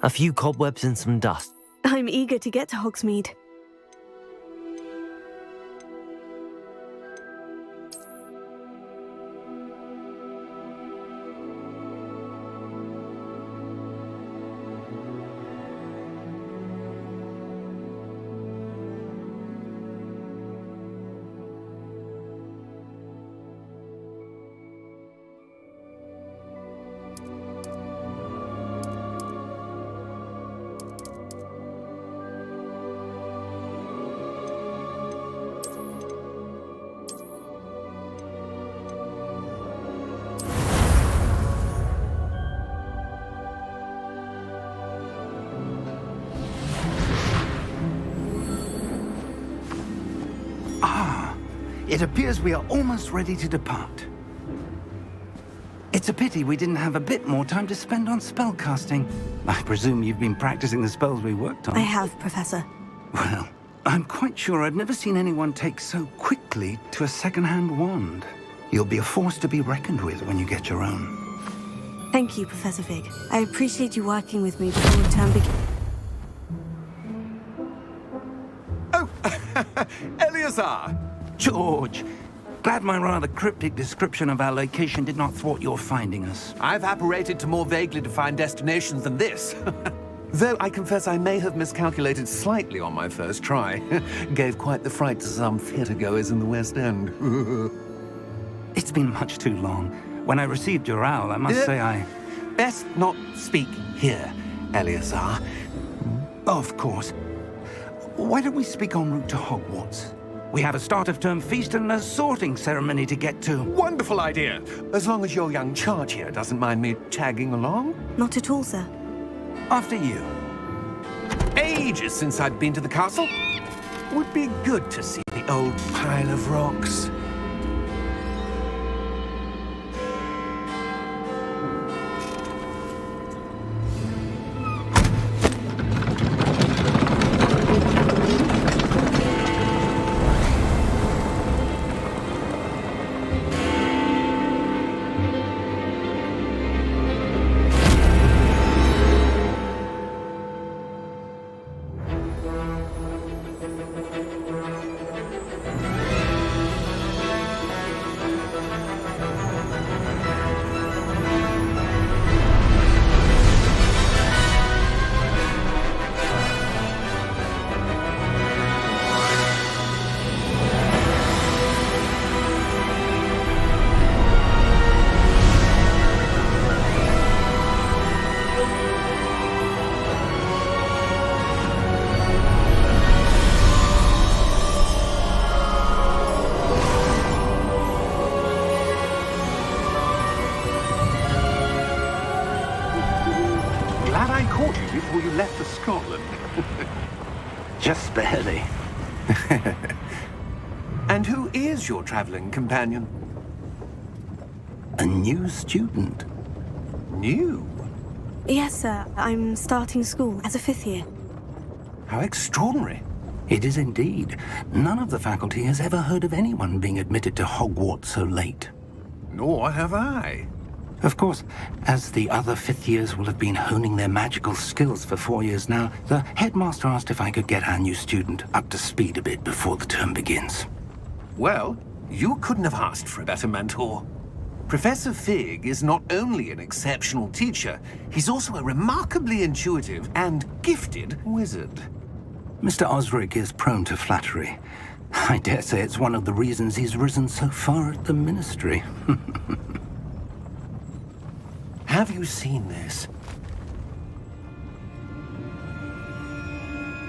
A few cobwebs and some dust. I'm eager to get to Hogsmeade. It appears we are almost ready to depart. It's a pity we didn't have a bit more time to spend on spellcasting. I presume you've been practicing the spells we worked on. I have, Professor. Well, I'm quite sure I've never seen anyone take so quickly to a second-hand wand. You'll be a force to be reckoned with when you get your own. Thank you, Professor Fig. I appreciate you working with me before the term begins. Oh, Eleazar! George, glad my rather cryptic description of our location did not thwart your finding us. I've apparated to more vaguely defined destinations than this. Though I confess I may have miscalculated slightly on my first try. Gave quite the fright to some theatre-goers in the West End. It's been much too long. When I received your owl, I must say I... Best not speak here, Eleazar. Of course. Why don't we speak en route to Hogwarts? We have a start-of-term feast and a sorting ceremony to get to. Wonderful idea! As long as your young charge here doesn't mind me tagging along. Not at all, sir. After you. Ages since I'd been to the castle. Would be good to see the old pile of rocks. Scotland. Just barely. And who is your traveling companion? A new student. New? Yes, sir. I'm starting school as a 5th year. How extraordinary. It is indeed. None of the faculty has ever heard of anyone being admitted to Hogwarts so late. Nor have I. Of course, as the other 5th years will have been honing their magical skills for 4 years now, the headmaster asked if I could get our new student up to speed a bit before the term begins. Well, you couldn't have asked for a better mentor. Professor Fig is not only an exceptional teacher, he's also a remarkably intuitive and gifted wizard. Mr. Osric is prone to flattery. I dare say it's one of the reasons he's risen so far at the Ministry. Have you seen this?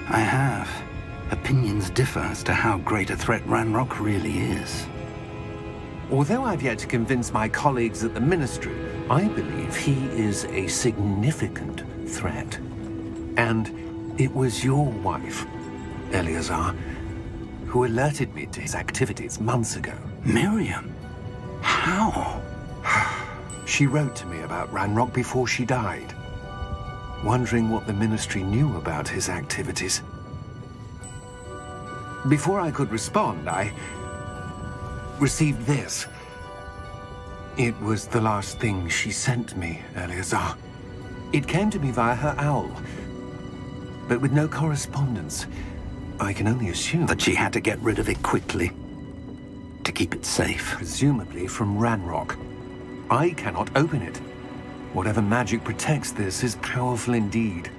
I have. Opinions differ as to how great a threat Ranrok really is. Although I've yet to convince my colleagues at the Ministry, I believe he is a significant threat. And it was your wife, Eleazar, who alerted me to his activities months ago. Miriam? How? She wrote to me about Ranrok before she died, wondering what the Ministry knew about his activities. Before I could respond, I received this. It was the last thing she sent me, Eleazar. It came to me via her owl, but with no correspondence. I can only assume That she had to get rid of it quickly, to keep it safe. presumably from Ranrok. I cannot open it. Whatever magic protects this is powerful indeed.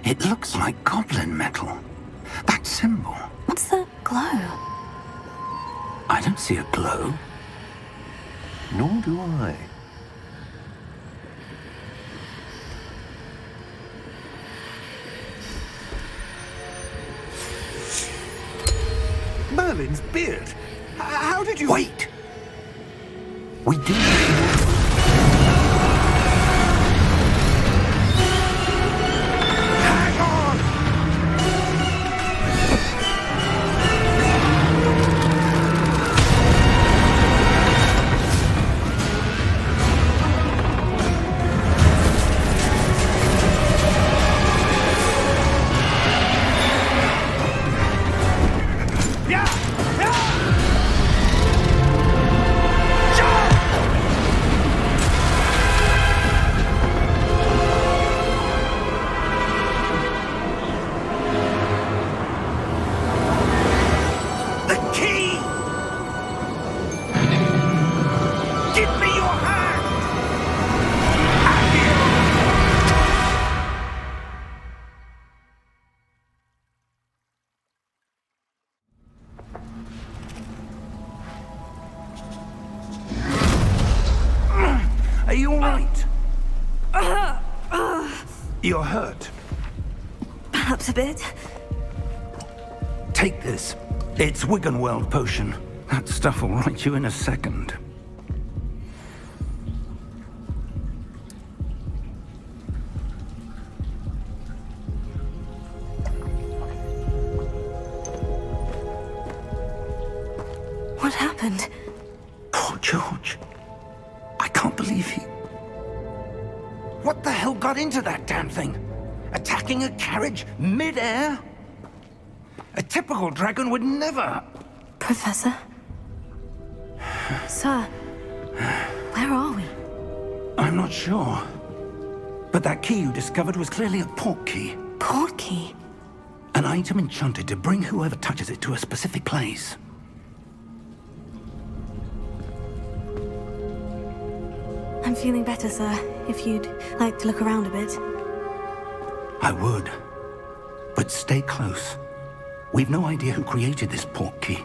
It looks like goblin metal. That symbol. What's the glow? I don't see a glow. Nor do I. Merlin's beard. How did you... Wait! We do. Hang on! The key! Give me your hand! Are you all right? You're hurt. Perhaps a bit. Take this. It's Wiggenweld potion. That stuff will right you in a second. What happened? Poor George. I can't believe he... What the hell got into that damn thing? Attacking a carriage mid-air? A typical dragon would never... Professor? Sir, where are we? I'm not sure. But that key you discovered was clearly a port key. Port key? An item enchanted to bring whoever touches it to a specific place. I'm feeling better, sir. If you'd like to look around a bit. I would. But stay close. We've no idea who created this port key.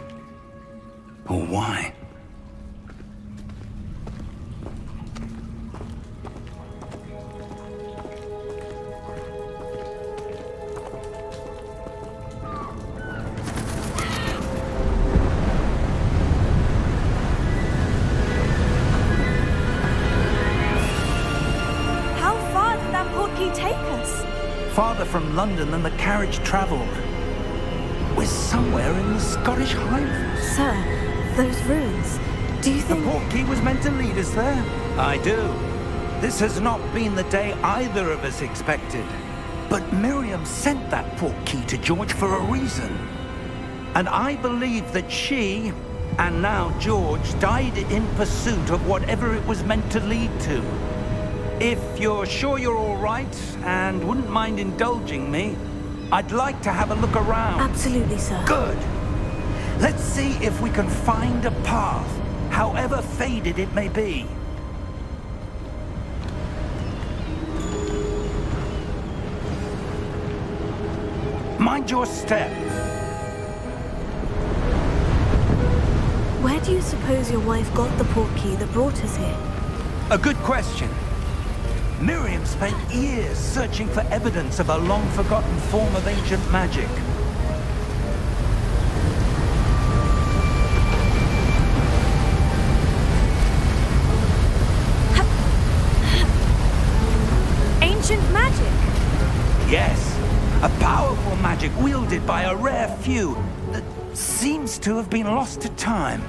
Or why. How far did that port key take us? farther from London than the carriage travelled. We're somewhere in the Scottish Highlands. Sir, those ruins. Do you think... The portkey was meant to lead us there? I do. This has not been the day either of us expected. But Miriam sent that portkey to George for a reason. And I believe that she, and now George, died in pursuit of whatever it was meant to lead to. If you're sure you're all right, and wouldn't mind indulging me, I'd like to have a look around. Absolutely, sir. Good. Let's see if we can find a path, however faded it may be. Mind your step. Where do you suppose your wife got the portkey that brought us here? A good question. Miriam spent years searching for evidence of a long-forgotten form of ancient magic. Ancient magic? Yes, a powerful magic wielded by a rare few that seems to have been lost to time.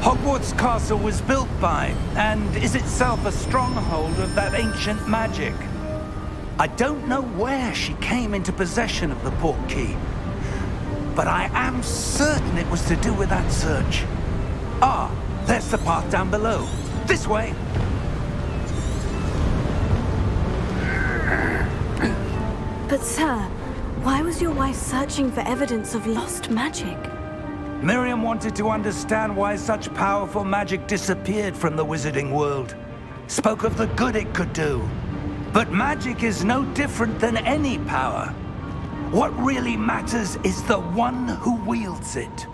Hogwarts Castle was built by, and is itself a stronghold of that ancient magic. I don't know where she came into possession of the portkey, but I am certain it was to do with that search. Ah, there's the path down below. This way. But sir, why was your wife searching for evidence of lost magic? Miriam wanted to understand why such powerful magic disappeared from the wizarding world. Spoke of the good it could do. But magic is no different than any power. What really matters is the one who wields it.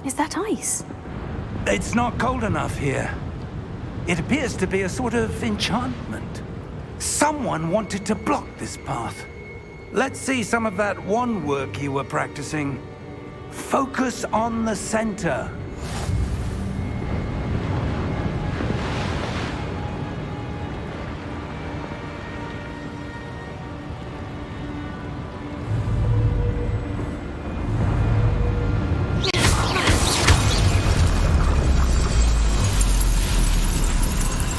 Is that ice? It's not cold enough here. It appears to be a sort of enchantment. Someone wanted to block this path. Let's see some of that wand work you were practicing. Focus on the center.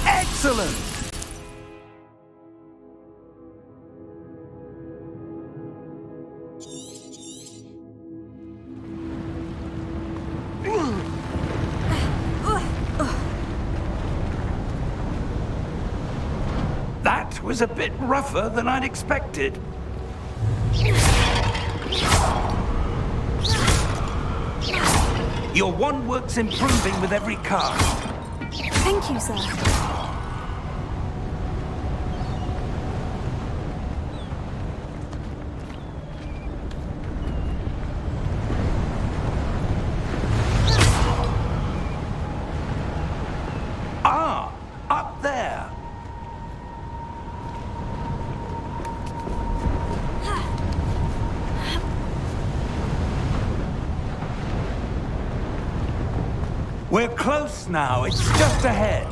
Excellent! That was a bit rougher than I'd expected. Your wand work's improving with every cast. Thank you, sir. Ah, up there. We're close now. It's just ahead.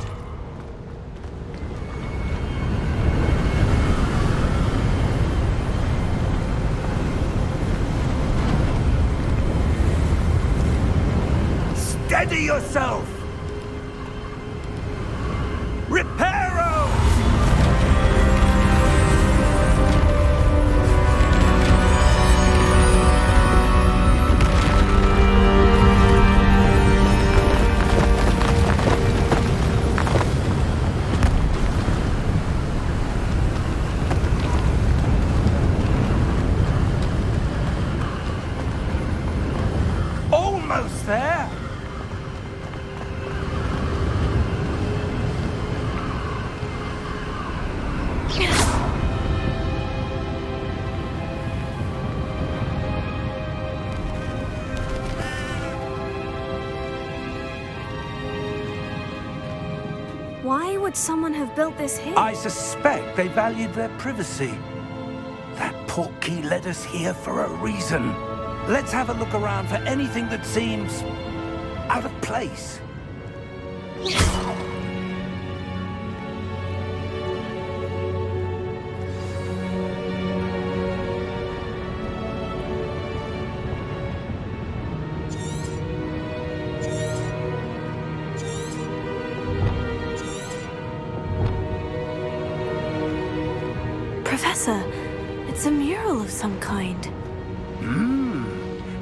Steady yourself! Reparo! Almost there! Why would someone have built this here? I suspect they valued their privacy. That portkey led us here for a reason. Let's have a look around for anything that seems out of place. Professor, it's a mural of some kind.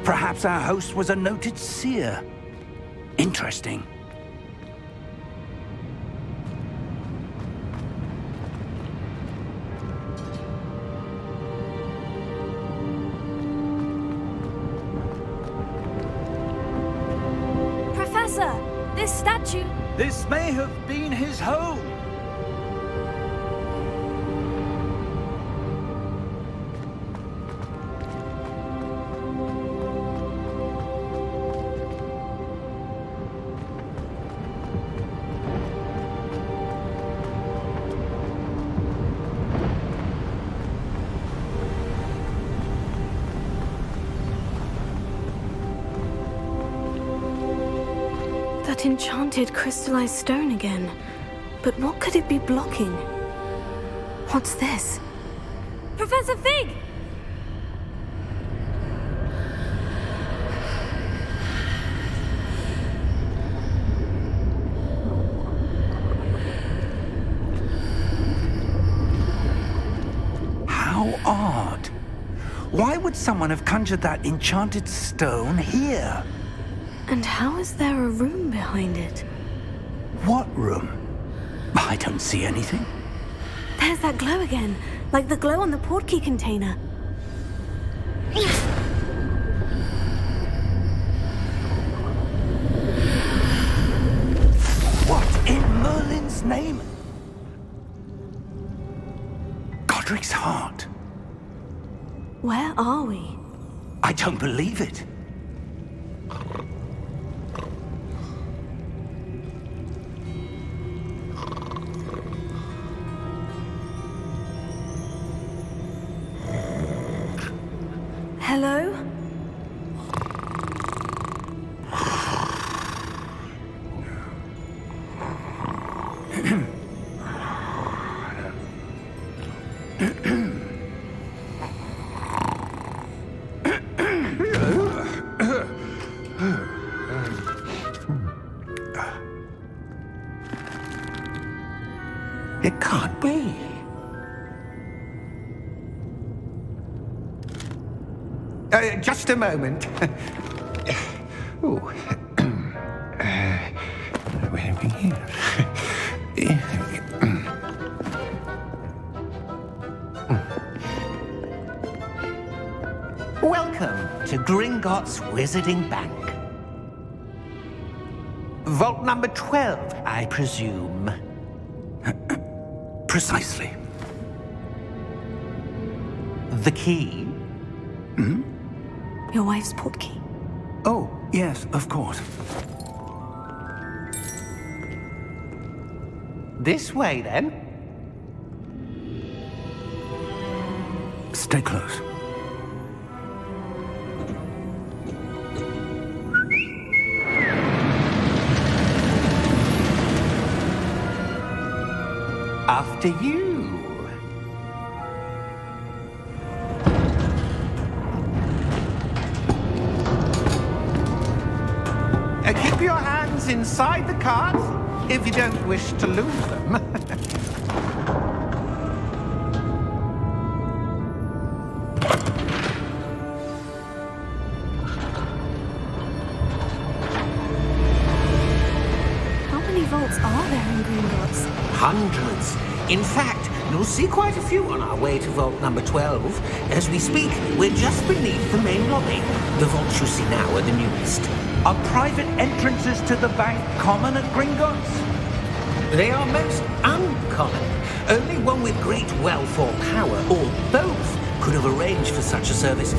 Perhaps our host was a noted seer. Interesting. Professor, this statue... This may have been his home. That enchanted crystallized stone again. But what could it be blocking? What's this? Professor Fig! How odd. Why would someone have conjured that enchanted stone here? And how is there a room behind it? What room? I don't see anything. There's that glow again, like the glow on the portkey container. What in Merlin's name? Godric's heart. Where are we? I don't believe it. Hello? It can't be. Just a moment. Ooh. Where are we here? Welcome to Gringotts Wizarding Bank. Vault number 12, I presume. Precisely. The key? Your wife's portkey. Oh, yes, of course. This way, then. Stay close. After you. Keep your hands inside the cart if you don't wish to lose them. How many vaults are there in Gringotts? Hundreds. In fact, you'll see quite a few on our way to vault number 12. As we speak, we're just beneath the main lobby. The vaults you see now are the newest. Are private entrances to the bank common at Gringotts? They are most uncommon. Only one with great wealth or power, or both, could have arranged for such a service.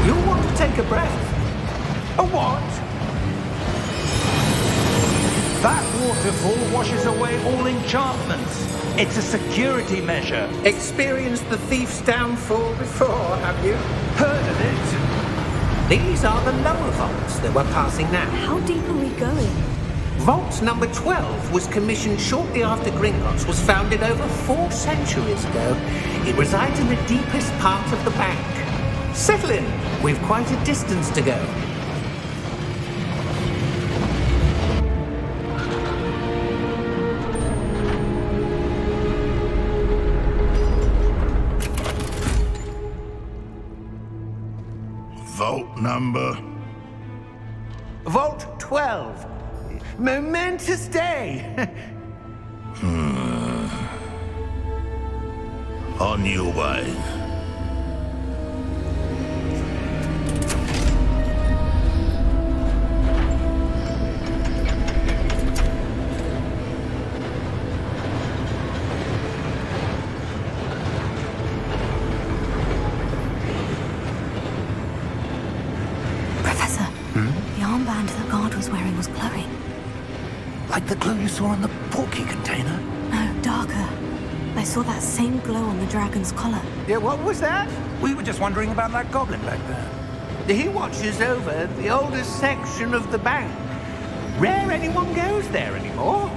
You'll want to take a breath. A what? That waterfall washes away all enchantments. It's a security measure. Experienced the thief's downfall before, have you? Heard of it? These are the lower vaults that we're passing now. How deep are we going? Vault number 12 was commissioned shortly after Gringotts was founded over 4 centuries ago. It resides in the deepest part of the bank. Settle in. We've quite a distance to go. Vault number? Vault 12. Momentous day. On your way. Professor, the armband the guard was wearing was glowing. Like the glow you saw on the porky container? No, darker. I saw that same glow on the dragon's collar. Yeah, what was that? We were just wondering about that goblin back there. He watches over the oldest section of the bank. Rare anyone goes there anymore.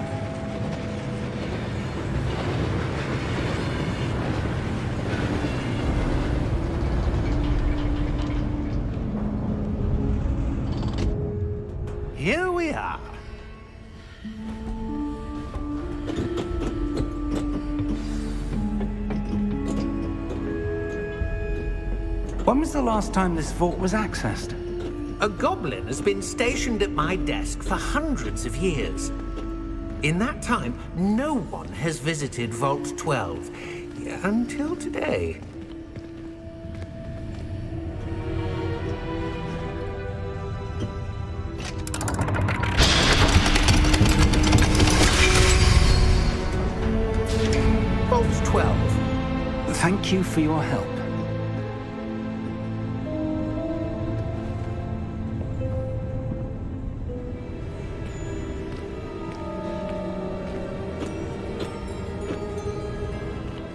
Here we are. When was the last time this vault was accessed? A goblin has been stationed at my desk for hundreds of years. In that time, no one has visited Vault 12. Until today. Vault 12. Thank you for your help.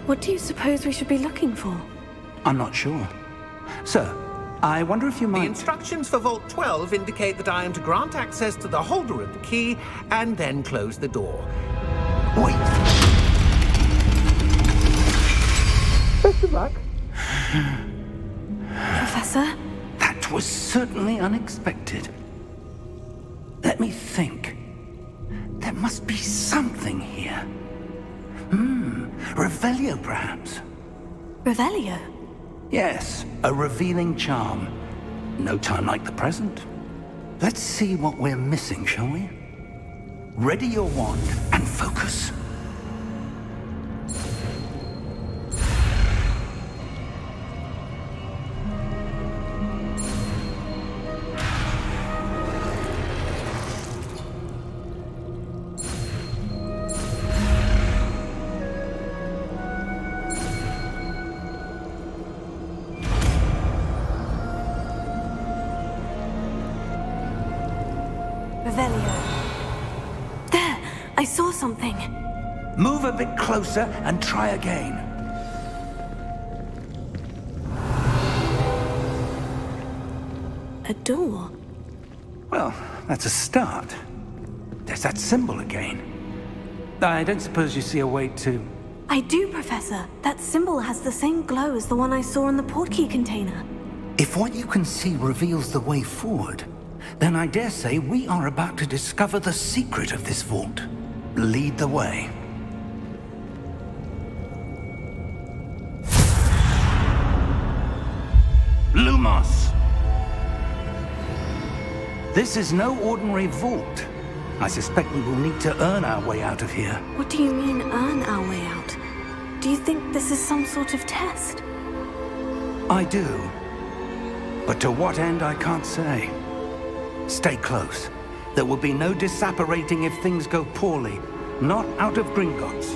What do you suppose we should be looking for? I'm not sure. Sir, I wonder if you The might... instructions for Vault 12 indicate that I am to grant access to the holder of the key and then close the door. Wait! Best of luck. Professor? That was certainly unexpected. Let me think. There must be something here. Revelio, perhaps? Revelio? Yes, a revealing charm. No time like the present. Let's see what we're missing, shall we? Ready your wand and focus. Revelio. There! I saw something. Move a bit closer and try again. A door. Well, that's a start. There's that symbol again. I don't suppose you see a way to... I do, Professor. That symbol has the same glow as the one I saw in the portkey container. If what you can see reveals the way forward, then I dare say we are about to discover the secret of this vault. Lead the way. Lumos! This is no ordinary vault. I suspect we will need to earn our way out of here. What do you mean, earn our way out? Do you think this is some sort of test? I do. But to what end, I can't say. Stay close. There will be no disapparating if things go poorly. Not out of Gringotts.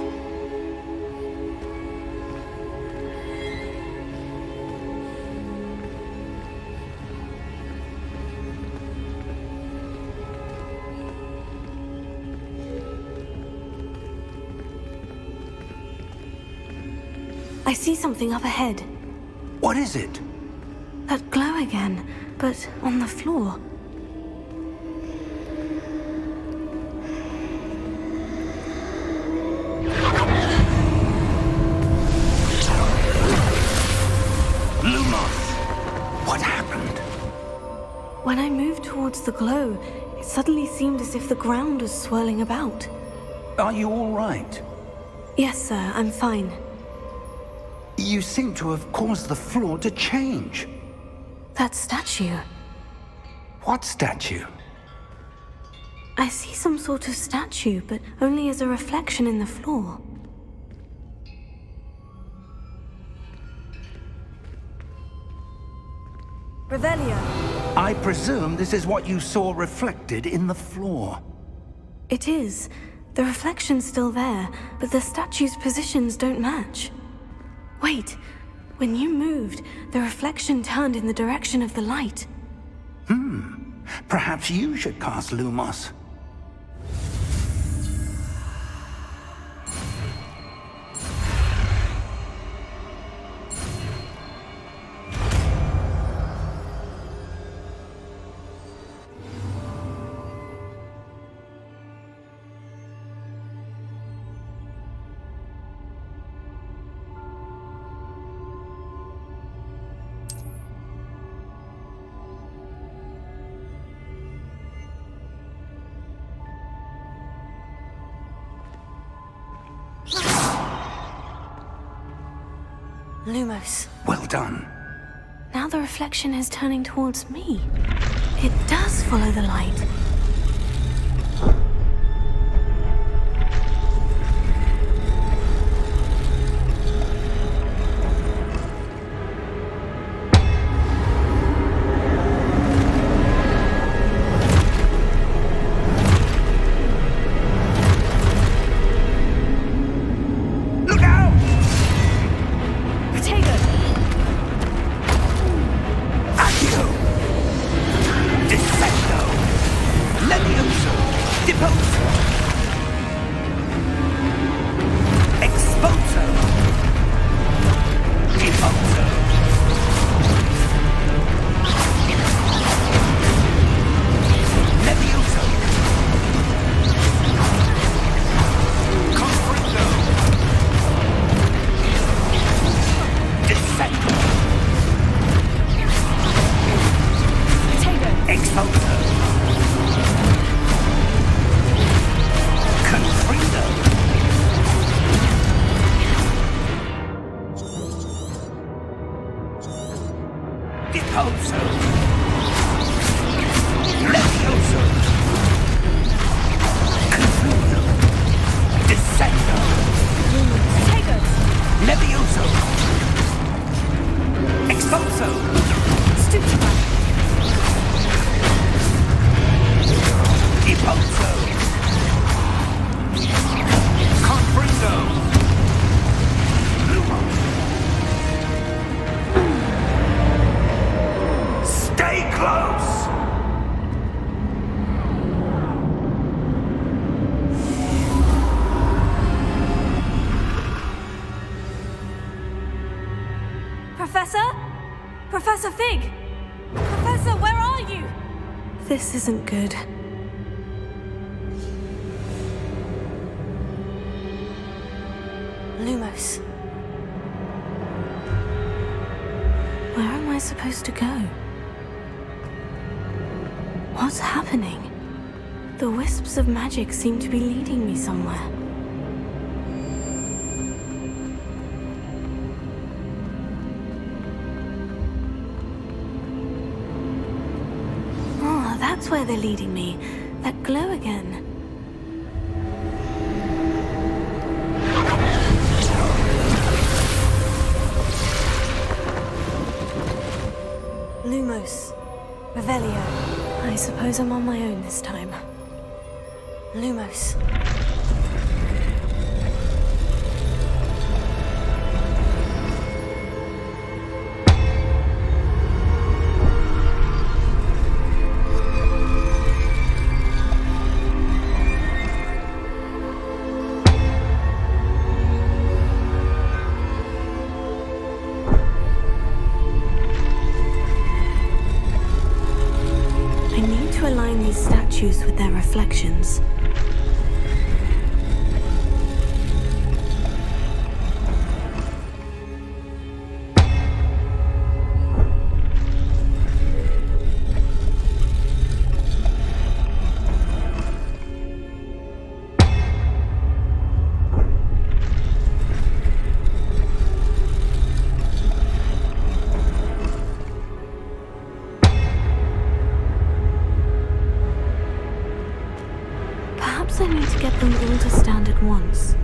I see something up ahead. What is it? That glow again, but on the floor. Lumos! What happened? When I moved towards the glow, it suddenly seemed as if the ground was swirling about. Are you all right? Yes, sir, I'm fine. You seem to have caused the floor to change. That statue. What statue? I see some sort of statue, but only as a reflection in the floor. Revelio. I presume this is what you saw reflected in the floor. It is. The reflection's still there, but the statue's positions don't match. Wait. When you moved, the reflection turned in the direction of the light. Perhaps you should cast Lumos. Lumos. Well done. Now the reflection is turning towards me. It does follow the light. Professor Fig! Professor, where are you? This isn't good. Lumos. Where am I supposed to go? What's happening? The wisps of magic seem to be leading me somewhere. Oh, that's where they're leading me. That glow again. Lumos. Revelio. I suppose I'm on my own this time. Lumos. need to align these statues with their reflections. Perhaps I need to get them all to stand at once.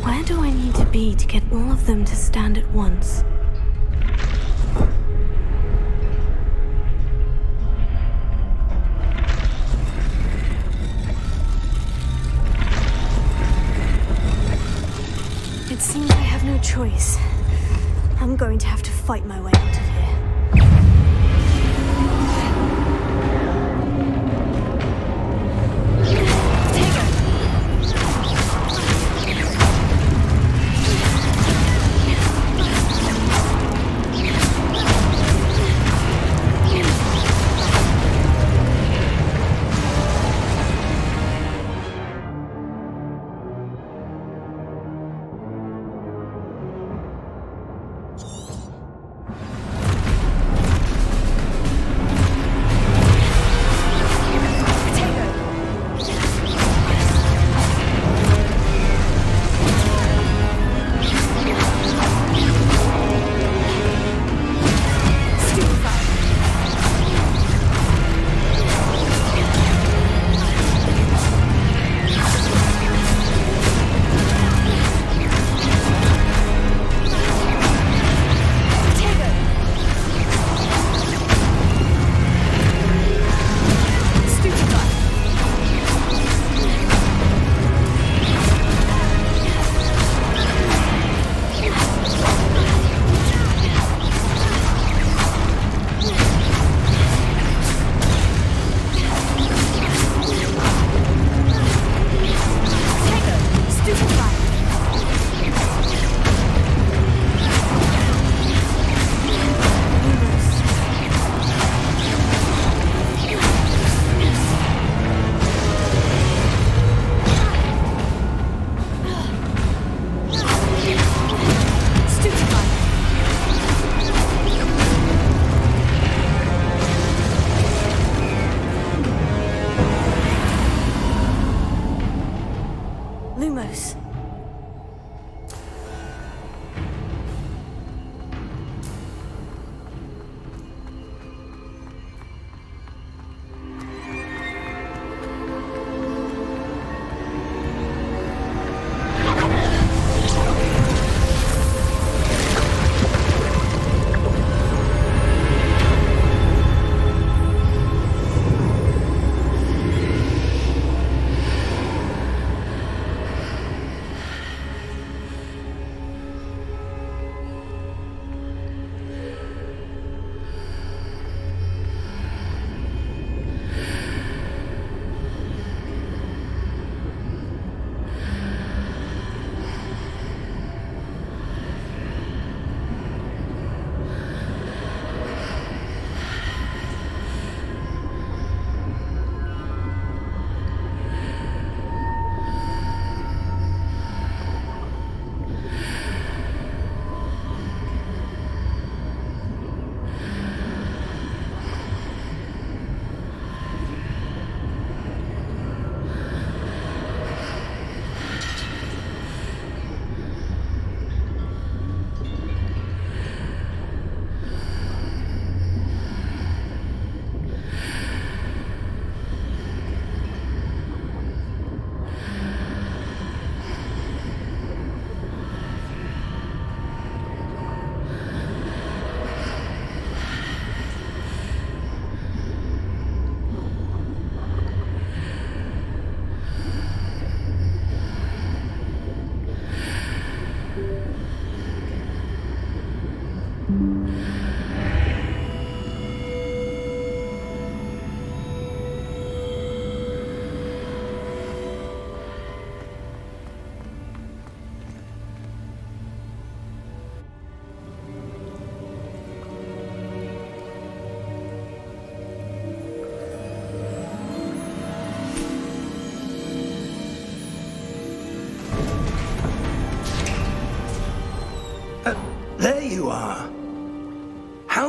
Where do I need to be to get all of them to stand at once? It seems I have no choice. I'm going to have to fight my way out of here.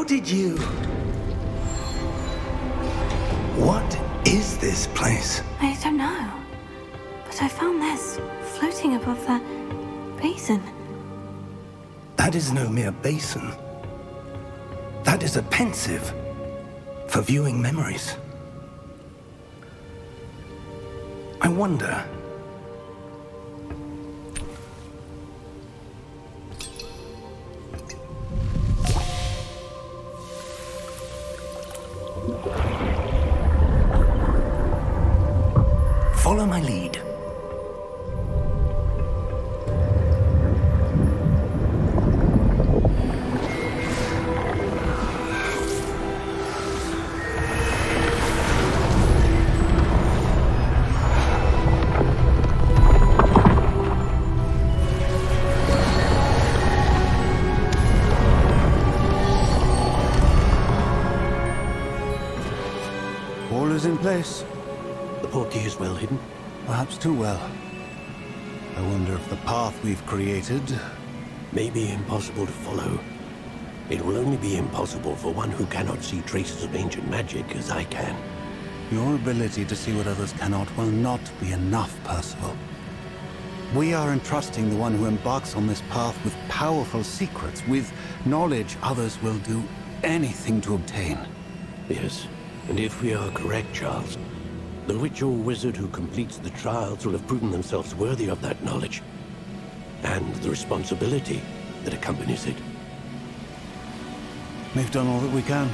did you? What is this place? I don't know. But I found this floating above that basin. That is no mere basin. That is a pensive for viewing memories. I wonder... Follow my lead. All is in place. The portkey is well hidden. Perhaps too well. I wonder if the path we've created... May be impossible to follow. It will only be impossible for one who cannot see traces of ancient magic as I can. Your ability to see what others cannot will not be enough, Percival. We are entrusting the one who embarks on this path with powerful secrets, with knowledge others will do anything to obtain. Yes, and if we are correct, Charles, the witch or wizard who completes the trials will have proven themselves worthy of that knowledge, and the responsibility that accompanies it. We've done all that we can.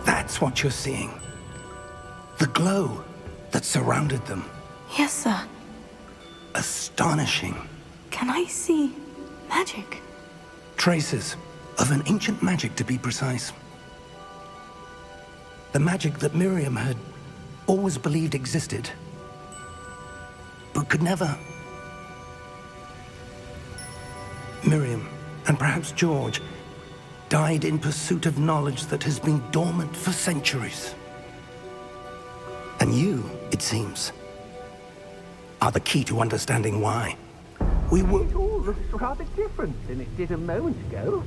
That's what you're seeing. The glow that surrounded them. Yes, sir. Astonishing. Can I see magic? Traces of an ancient magic, to be precise. The magic that Miriam had always believed existed, but could never. Miriam, and perhaps George, died in pursuit of knowledge that has been dormant for centuries. And you, it seems, are the key to understanding why. We were... It all looks rather different than it did a moment ago.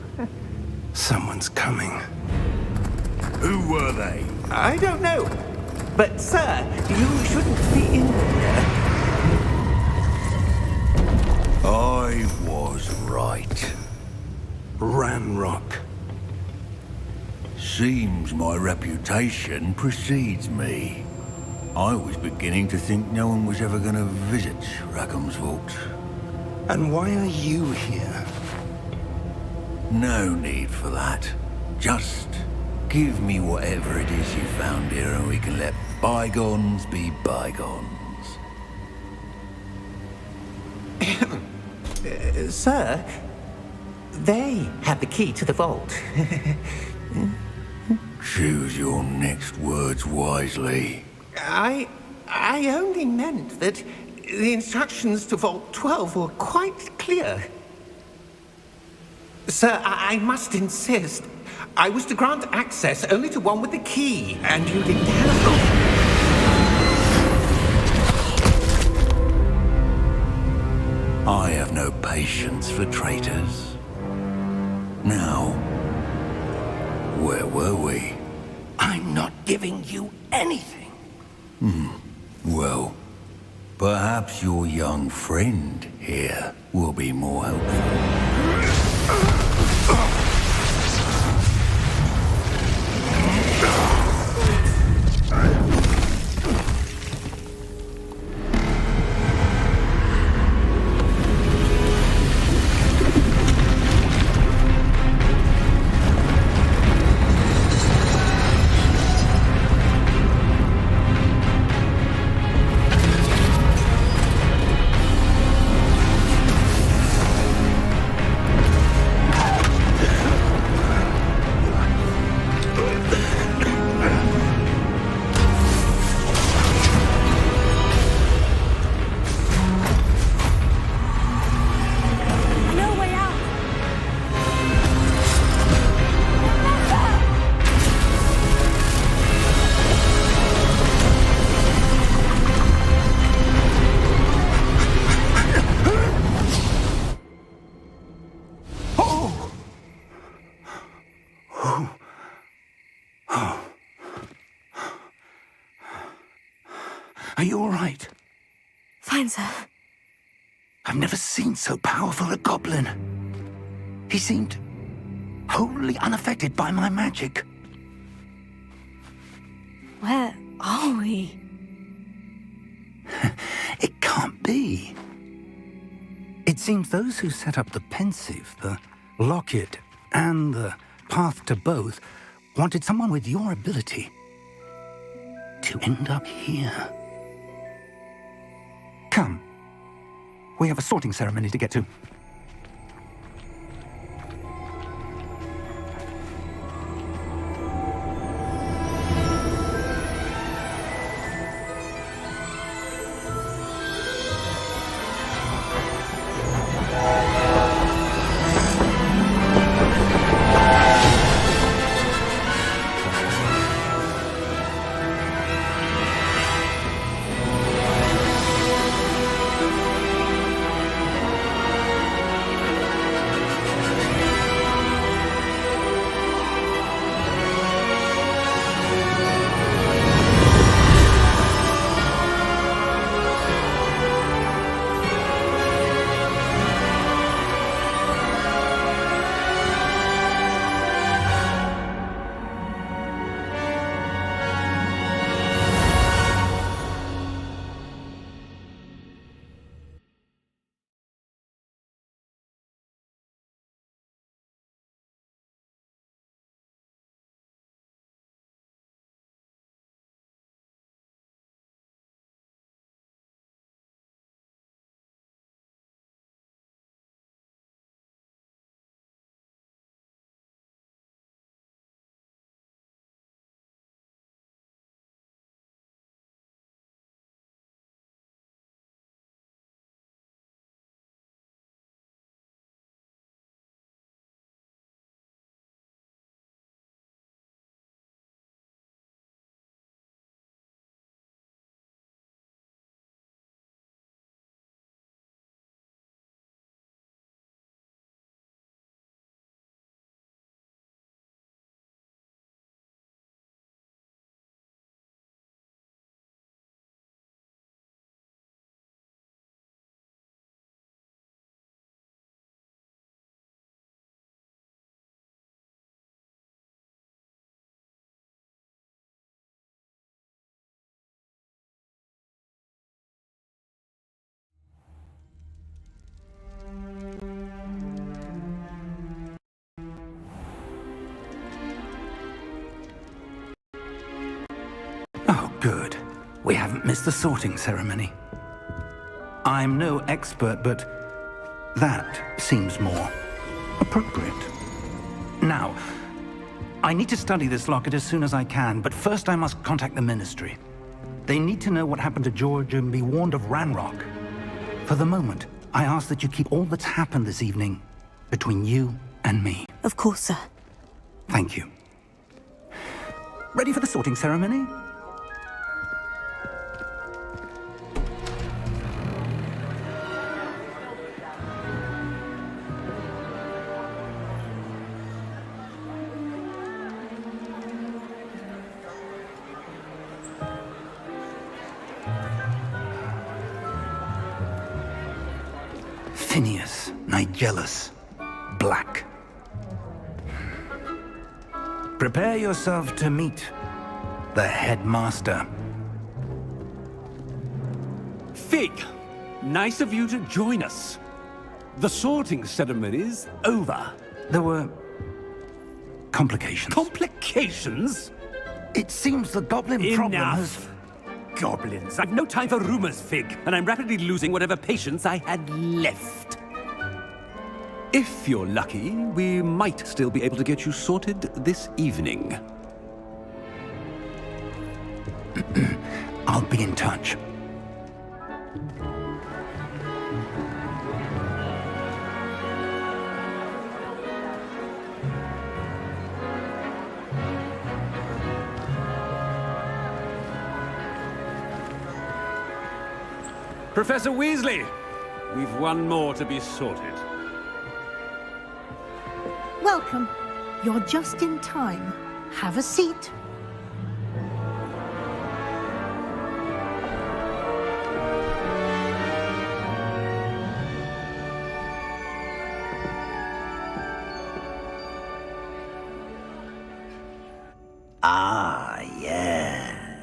Someone's coming. Who were they? I don't know. But, sir, you shouldn't be in here. I was right. Ranrok. Seems my reputation precedes me. I was beginning to think no one was ever going to visit Rackham's vault. And why are you here? No need for that. Just give me whatever it is you found here and we can let bygones be bygones. Sir, they have the key to the vault. Choose your next words wisely. I only meant that the instructions to Vault 12 were quite clear. Sir, I must insist. I was to grant access only to one with the key, and you didn't have... I have no patience for traitors. Now, where were we? I'm not giving you anything. Well, perhaps your young friend here will be more helpful. Are you all right? Fine, sir. I've never seen so powerful a goblin. He seemed wholly unaffected by my magic. Where are we? It can't be. It seems those who set up the pensive, the locket, and the path to both wanted someone with your ability to end up here. Come. We have a sorting ceremony to get to. Oh, good. We haven't missed the sorting ceremony. I'm no expert, but that seems more appropriate. Now, I need to study this locket as soon as I can, but first I must contact the Ministry. They need to know what happened to George and be warned of Ranrok. For the moment, I ask that you keep all that's happened this evening between you and me. Of course, sir. Thank you. Ready for the sorting ceremony? Phineas, Nigellus, Black. Prepare yourself to meet the headmaster. Fig, nice of you to join us. The sorting ceremony's over. There were complications. Complications? It seems the goblin problem has... Enough! Goblins. I've no time for rumors, Fig, and I'm rapidly losing whatever patience I had left. If you're lucky, we might still be able to get you sorted this evening. I'll be in touch. Professor Weasley, we've one more to be sorted. Welcome. You're just in time. Have a seat.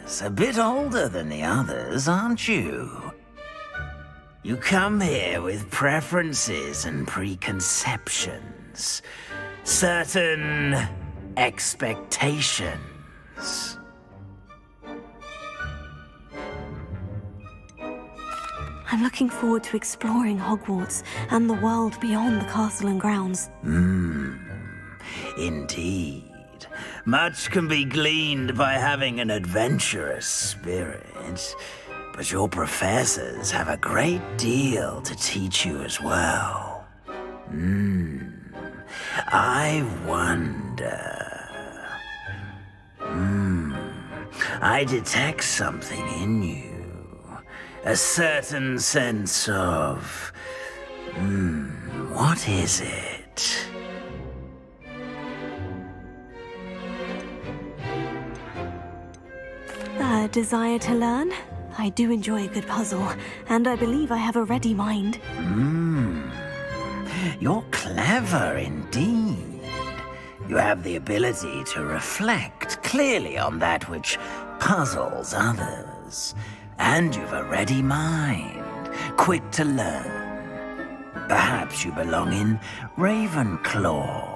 Yes, a bit older than the others, aren't you? You come here with preferences and preconceptions. Certain expectations. I'm looking forward to exploring Hogwarts and the world beyond the castle and grounds. Indeed. Much can be gleaned by having an adventurous spirit, but your professors have a great deal to teach you as well. I wonder... I detect something in you. A certain sense of... what is it? A desire to learn? I do enjoy a good puzzle, and I believe I have a ready mind. You're clever indeed. You have the ability to reflect clearly on that which puzzles others. And you've a ready mind, quick to learn. Perhaps you belong in Ravenclaw.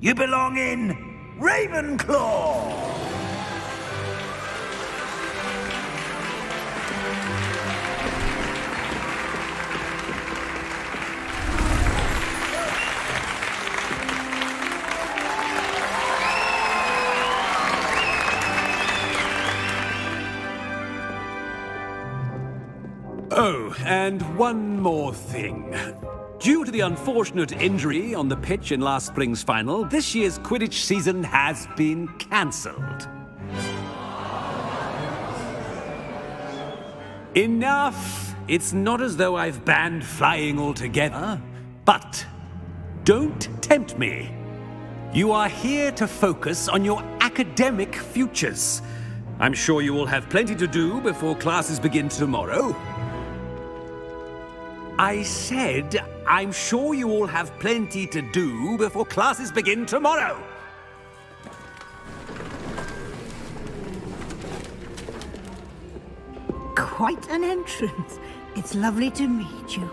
You belong in Ravenclaw! Oh, and one more thing. Due to the unfortunate injury on the pitch in last spring's final, this year's Quidditch season has been cancelled. Enough! It's not as though I've banned flying altogether, but don't tempt me. You are here to focus on your academic futures. I'm sure you will have plenty to do before classes begin tomorrow. I said, I'm sure you all have plenty to do before classes begin tomorrow. Quite an entrance. It's lovely to meet you.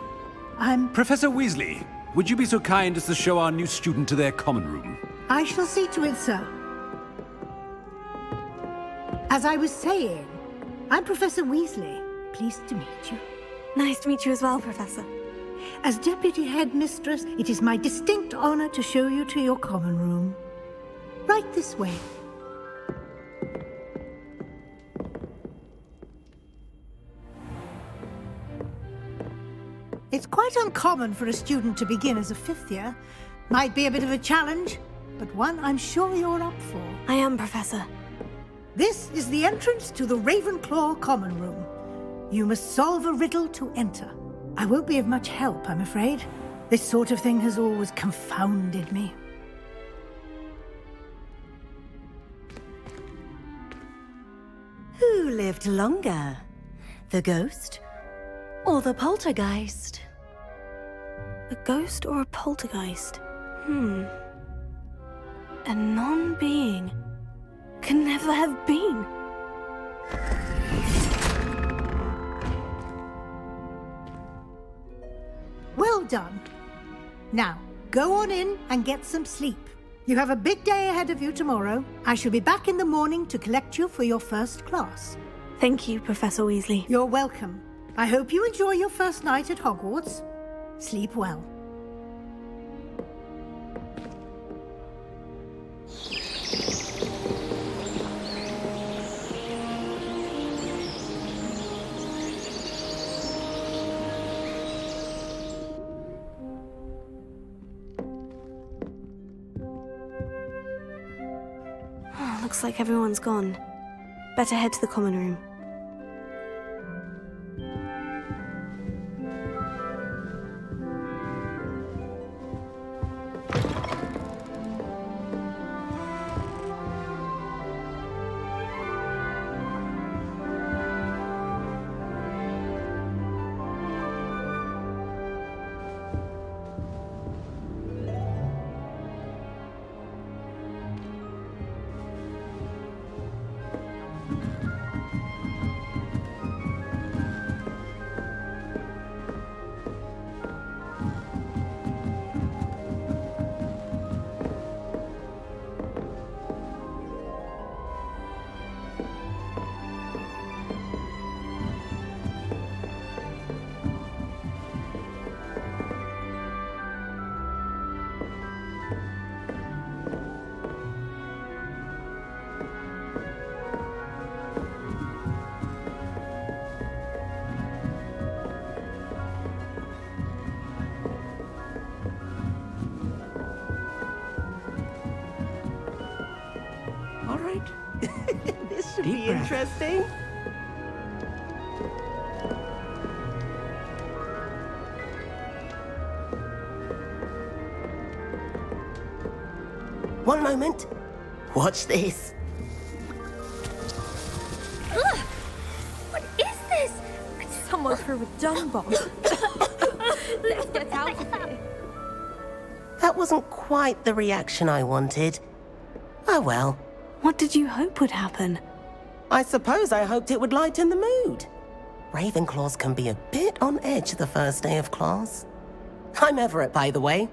Professor Weasley, would you be so kind as to show our new student to their common room? I shall see to it, sir. As I was saying, I'm Professor Weasley. Pleased to meet you. Nice to meet you as well, Professor. As Deputy Headmistress, it is my distinct honor to show you to your common room. Right this way. It's quite uncommon for a student to begin as a fifth year. Might be a bit of a challenge, but one I'm sure you're up for. I am, Professor. This is the entrance to the Ravenclaw common room. You must solve a riddle to enter. I won't be of much help, I'm afraid. This sort of thing has always confounded me. Who lived longer? The ghost or the poltergeist? A ghost or a poltergeist? A non-being can never have been. Well done. Now, go on in and get some sleep. You have a big day ahead of you tomorrow. I shall be back in the morning to collect you for your first class. Thank you, Professor Weasley. You're welcome. I hope you enjoy your first night at Hogwarts. Sleep well. Looks like everyone's gone. Better head to the common room. should be interesting. One moment. Watch this. Ugh! What is this? Someone threw a dung bomb. Let's get out of here. That wasn't quite the reaction I wanted. Oh well. What did you hope would happen? I suppose I hoped it would lighten the mood. Ravenclaws can be a bit on edge the first day of class. I'm Everett, by the way.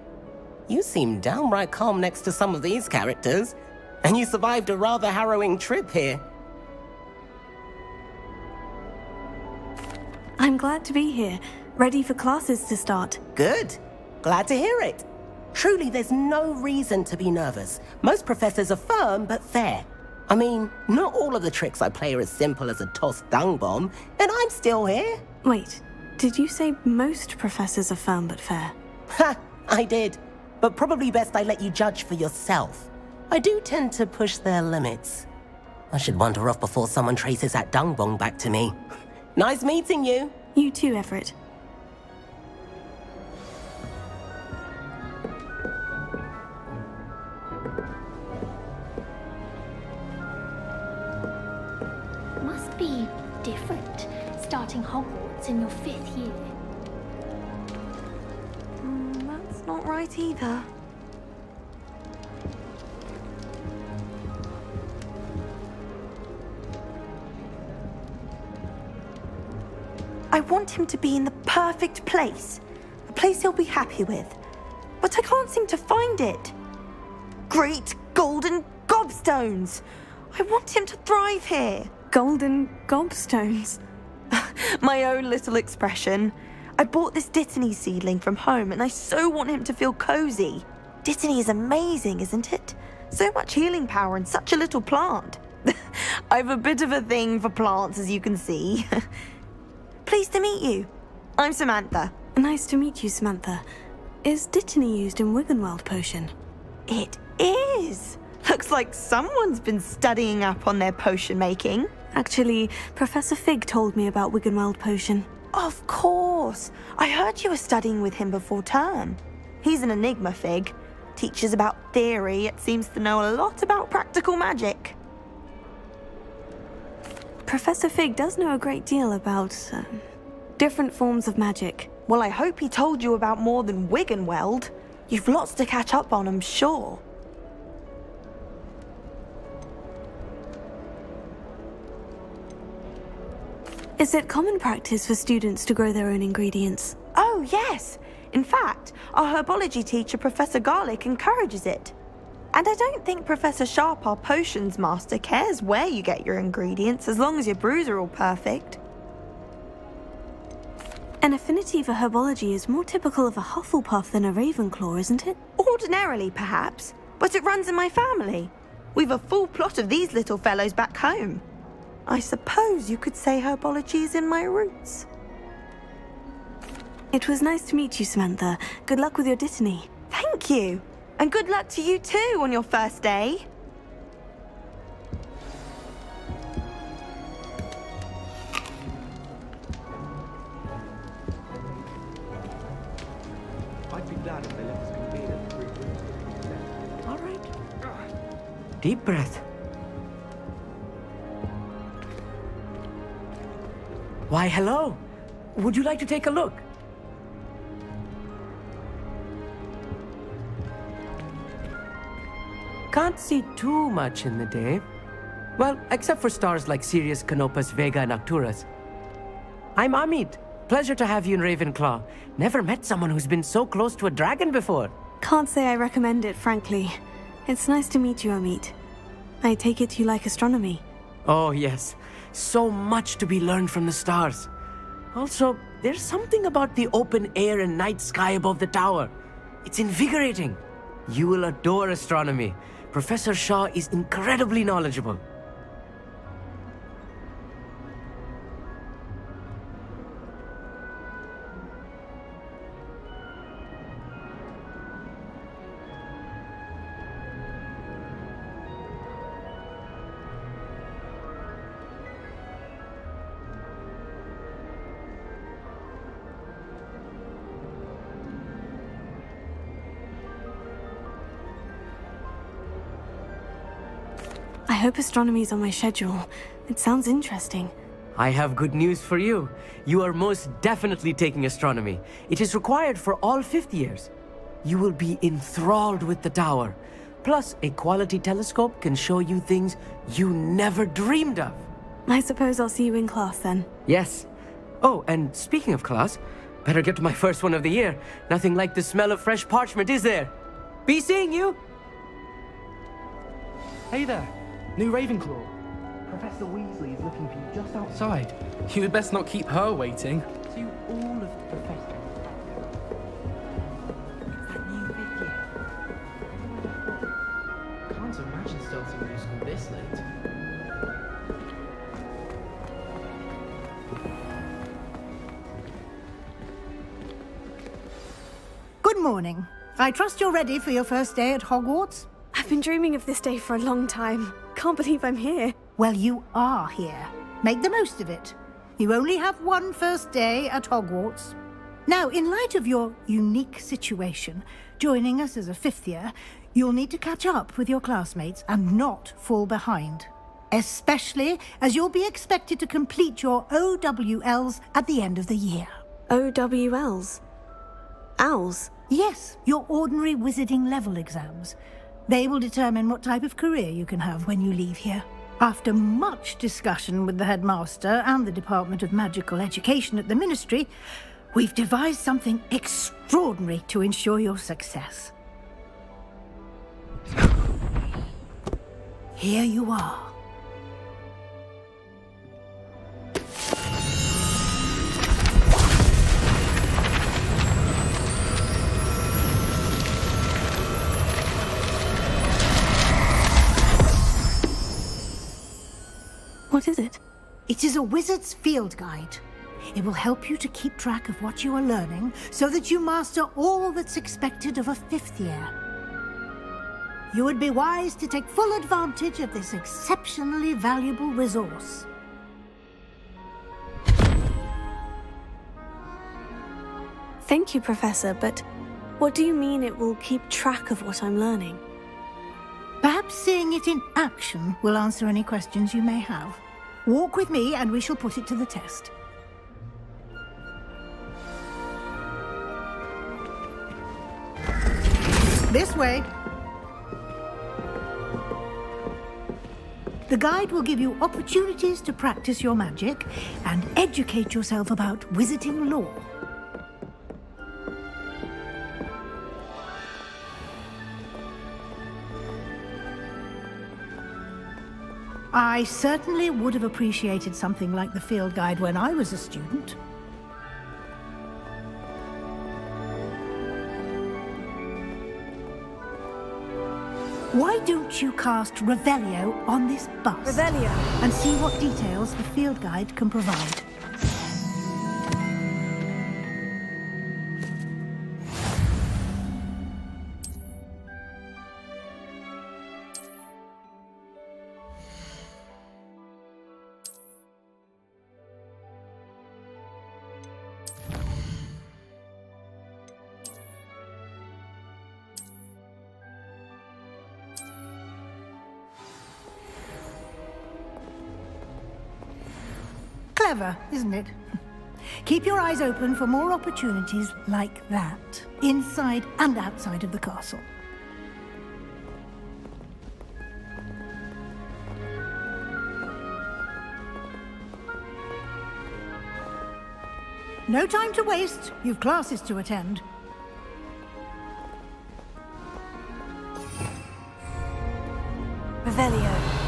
You seem downright calm next to some of these characters, and you survived a rather harrowing trip here. I'm glad to be here, ready for classes to start. Good. Glad to hear it. Truly, there's no reason to be nervous. Most professors are firm but fair. I mean, not all of the tricks I play are as simple as a tossed dung bomb, and I'm still here. Wait, did you say most professors are firm but fair? Ha! I did. But probably best I let you judge for yourself. I do tend to push their limits. I should wander off before someone traces that dung bomb back to me. Nice meeting you. You too, Everett. Must be different, starting Hogwarts in your 5th year. That's not right either. I want him to be in the perfect place. A place he'll be happy with. But I can't seem to find it. Great golden gobstones! I want him to thrive here. Golden gobstones? My own little expression. I bought this Dittany seedling from home and I so want him to feel cozy. Dittany is amazing, isn't it? So much healing power in such a little plant. I've a bit of a thing for plants, as you can see. Pleased to meet you. I'm Samantha. Nice to meet you, Samantha. Is Dittany used in Wiggenweld potion? It is. Looks like someone's been studying up on their potion making. Actually, Professor Fig told me about Wiggenweld potion. Of course. I heard you were studying with him before term. He's an enigma, Fig. Teaches about theory, yet seems to know a lot about practical magic. Professor Fig does know a great deal about different forms of magic. Well, I hope he told you about more than Wiggenweld. You've lots to catch up on, I'm sure. Is it common practice for students to grow their own ingredients? Oh, yes. In fact, our herbology teacher, Professor Garlick, encourages it. And I don't think Professor Sharp, our potions master, cares where you get your ingredients as long as your brews are all perfect. An affinity for herbology is more typical of a Hufflepuff than a Ravenclaw, isn't it? Ordinarily, perhaps, but it runs in my family. We've a full plot of these little fellows back home. I suppose you could say herbology is in my roots. It was nice to meet you, Samantha. Good luck with your Dittany. Thank you. And good luck to you too on your first day. I'd be glad if they let us convene at the group. All right. Deep breath. Why, hello. Would you like to take a look? Can't see too much in the day. Well, except for stars like Sirius, Canopus, Vega, and Arcturus. I'm Amit. Pleasure to have you in Ravenclaw. Never met someone who's been so close to a dragon before. Can't say I recommend it, frankly. It's nice to meet you, Amit. I take it you like astronomy. Oh, yes. So much to be learned from the stars. Also, there's something about the open air and night sky above the tower. It's invigorating. You will adore astronomy. Professor Shaw is incredibly knowledgeable. hope astronomy's on my schedule. It sounds interesting. I have good news for you. You are most definitely taking astronomy. It is required for all fifth years. You will be enthralled with the tower. Plus, a quality telescope can show you things you never dreamed of. I suppose I'll see you in class then. Yes. Oh, and speaking of class, better get to my first one of the year. Nothing like the smell of fresh parchment, is there? Be seeing you! Hey there, new Ravenclaw. Professor Weasley is looking for you just outside. You had best not keep her waiting. To all of the Professor. That new fifth year. Can't imagine starting new school this late. Good morning. I trust you're ready for your first day at Hogwarts? I've been dreaming of this day for a long time. Can't believe I'm here. Well, you are here. Make the most of it. You only have one first day at Hogwarts. Now, in light of your unique situation, joining us as a fifth year, you'll need to catch up with your classmates and not fall behind. Especially as you'll be expected to complete your OWLs at the end of the year. OWLs? Owls? Yes, your ordinary wizarding level exams. They will determine what type of career you can have when you leave here. After much discussion with the headmaster and the Department of Magical Education at the Ministry, we've devised something extraordinary to ensure your success. Here you are. What is it? It is a wizard's field guide. It will help you to keep track of what you are learning so that you master all that's expected of a fifth year. You would be wise to take full advantage of this exceptionally valuable resource. Thank you, Professor, but what do you mean it will keep track of what I'm learning? Perhaps seeing it in action will answer any questions you may have. Walk with me and we shall put it to the test. This way. The guide will give you opportunities to practice your magic and educate yourself about wizarding lore. I certainly would have appreciated something like the field guide when I was a student. Why don't you cast Revelio on this bust? Revelio? And see what details the field guide can provide. Clever, isn't it? Keep your eyes open for more opportunities like that, inside and outside of the castle. No time to waste. You've classes to attend. Revelio.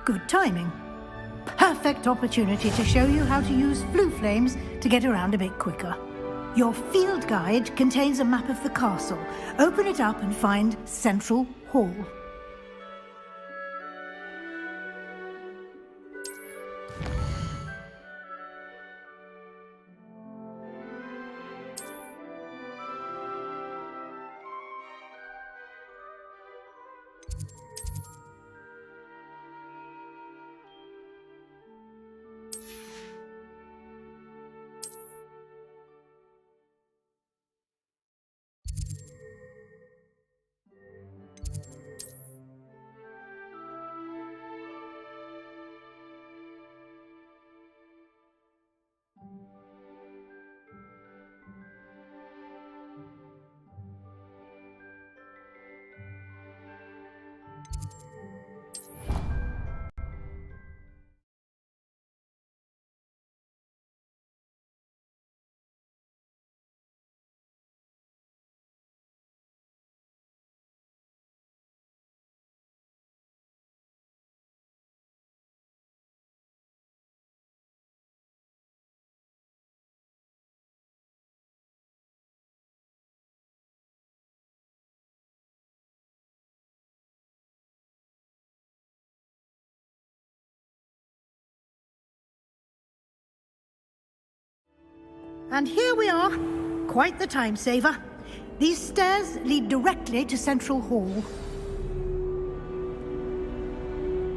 Good timing. Ha! perfect opportunity to show you how to use flue flames to get around a bit quicker. Your field guide contains a map of the castle. Open it up and find Central Hall. And here we are. Quite the time saver. These stairs lead directly to Central Hall.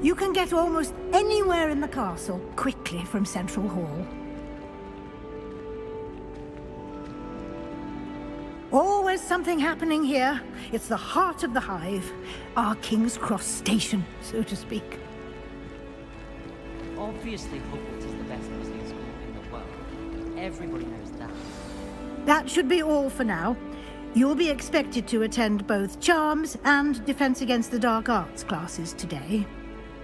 You can get almost anywhere in the castle quickly from Central Hall. Always something happening here. It's the heart of the Hive. Our King's Cross station, so to speak. Obviously, Hogwarts is the best wizarding school in the world. Everybody knows that. That should be all for now. You'll be expected to attend both Charms and Defense Against the Dark Arts classes today.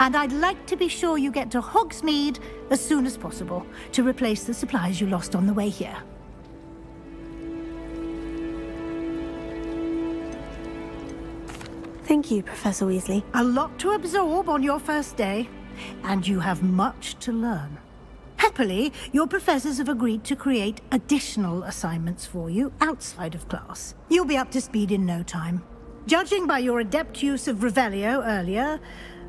And I'd like to be sure you get to Hogsmeade as soon as possible to replace the supplies you lost on the way here. Thank you, Professor Weasley. A lot to absorb on your first day, and you have much to learn. Happily, your professors have agreed to create additional assignments for you outside of class. You'll be up to speed in no time. Judging by your adept use of Revelio earlier,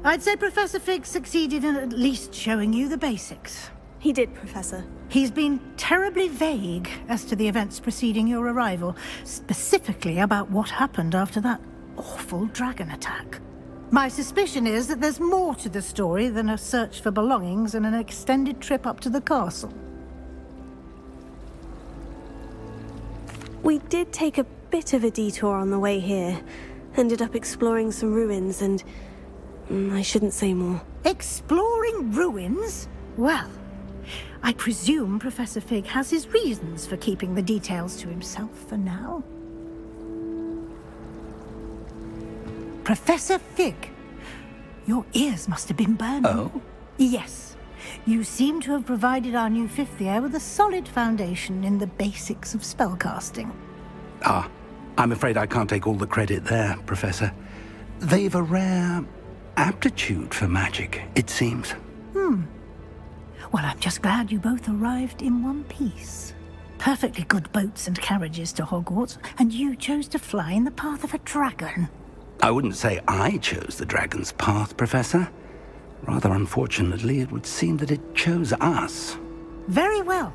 I'd say Professor Fig succeeded in at least showing you the basics. He did, Professor. He's been terribly vague as to the events preceding your arrival, specifically about what happened after that awful dragon attack. My suspicion is that there's more to the story than a search for belongings and an extended trip up to the castle. We did take a bit of a detour on the way here. Ended up exploring some ruins and... I shouldn't say more. Exploring ruins? Well, I presume Professor Fig has his reasons for keeping the details to himself for now. Professor Fig, your ears must have been burning. Oh? Yes. You seem to have provided our new fifth year with a solid foundation in the basics of spellcasting. Ah, I'm afraid I can't take all the credit there, Professor. They've a rare aptitude for magic, it seems. Well, I'm just glad you both arrived in one piece. Perfectly good boats and carriages to Hogwarts, and you chose to fly in the path of a dragon. I wouldn't say I chose the dragon's path, Professor. Rather unfortunately, it would seem that it chose us. Very well.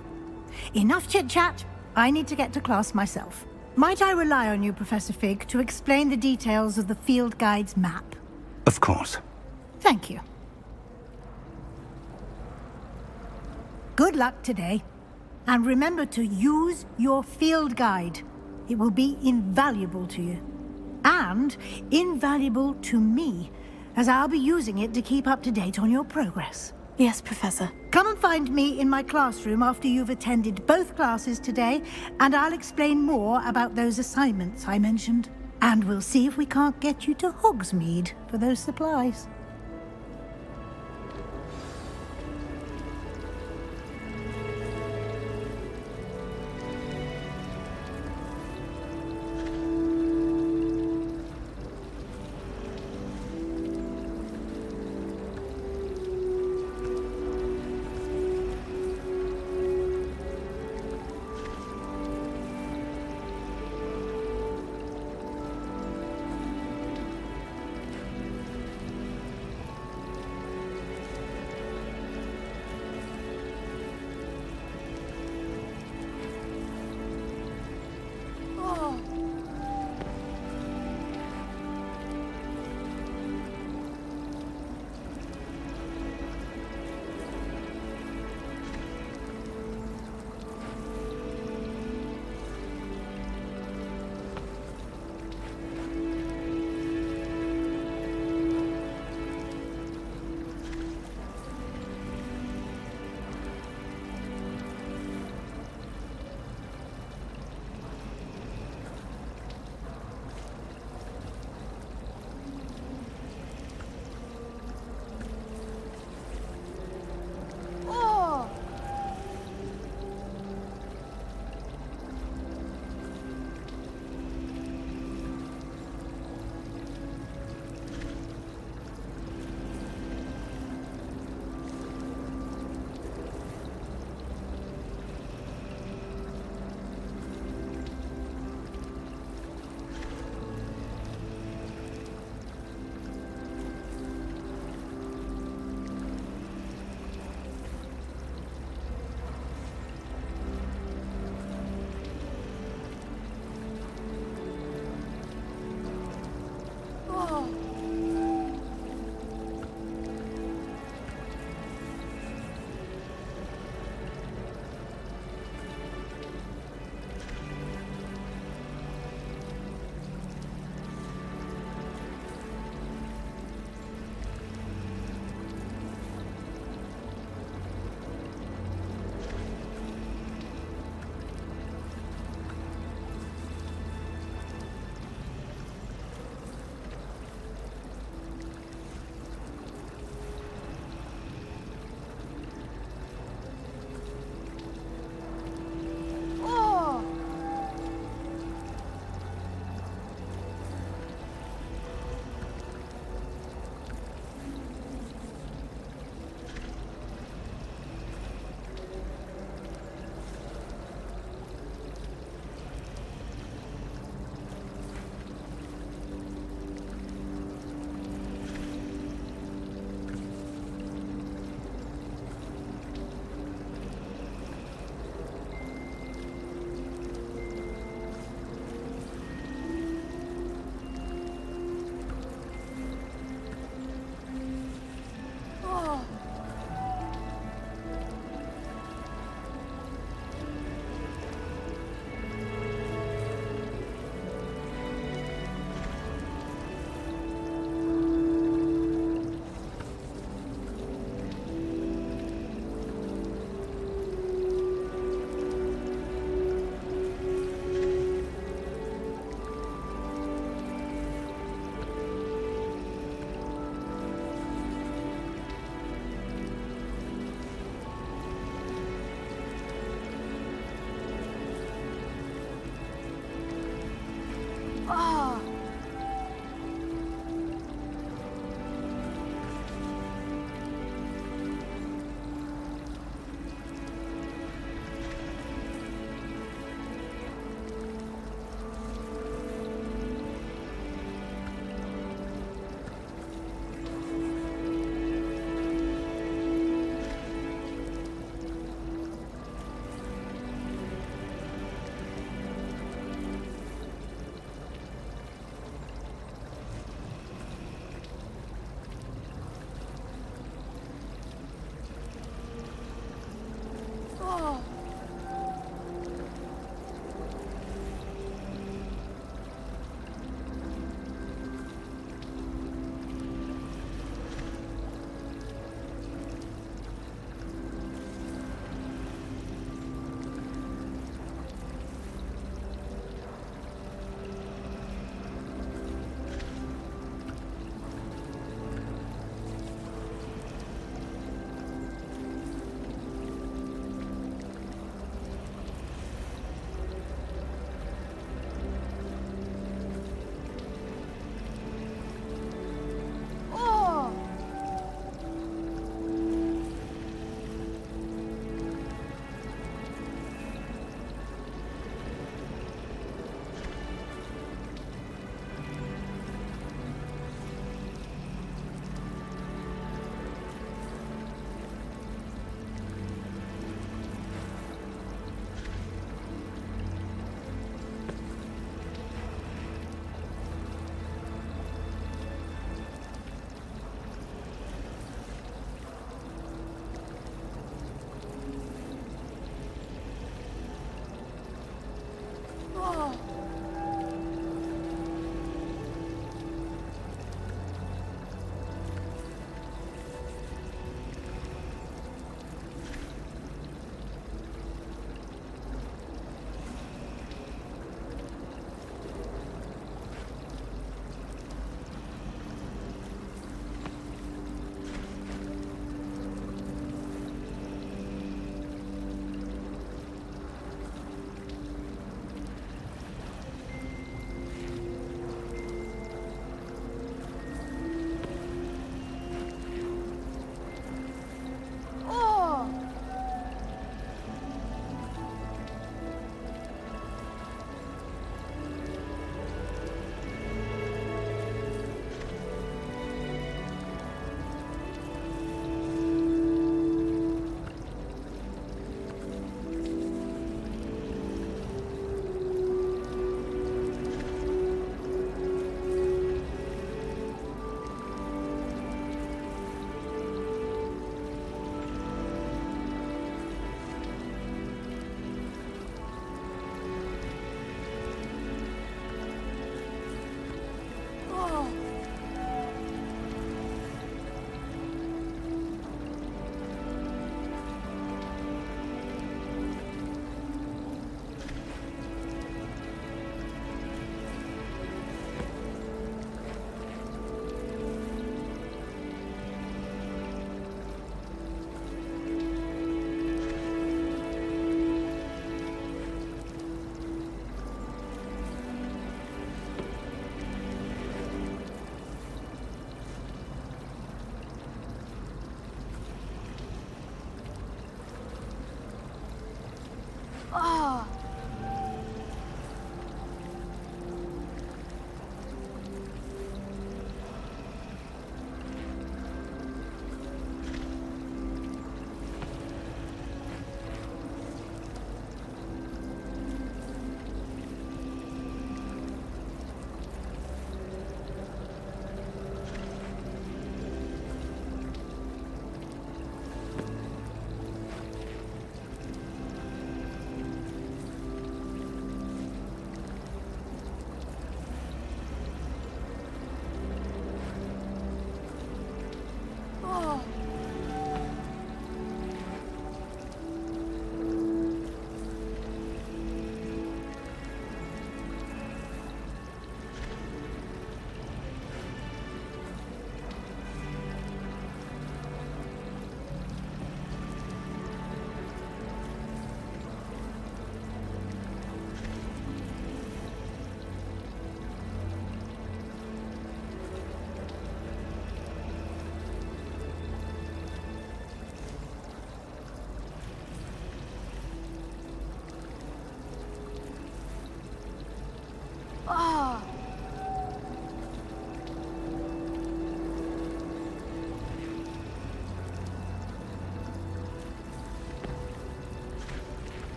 Enough chit-chat. I need to get to class myself. Might I rely on you, Professor Fig, to explain the details of the field guide's map? Of course. Thank you. Good luck today. And remember to use your field guide. It will be invaluable to you. And invaluable to me, as I'll be using it to keep up to date on your progress. Yes, Professor. Come and find me in my classroom after you've attended both classes today, and I'll explain more about those assignments I mentioned. And we'll see if we can't get you to Hogsmeade for those supplies.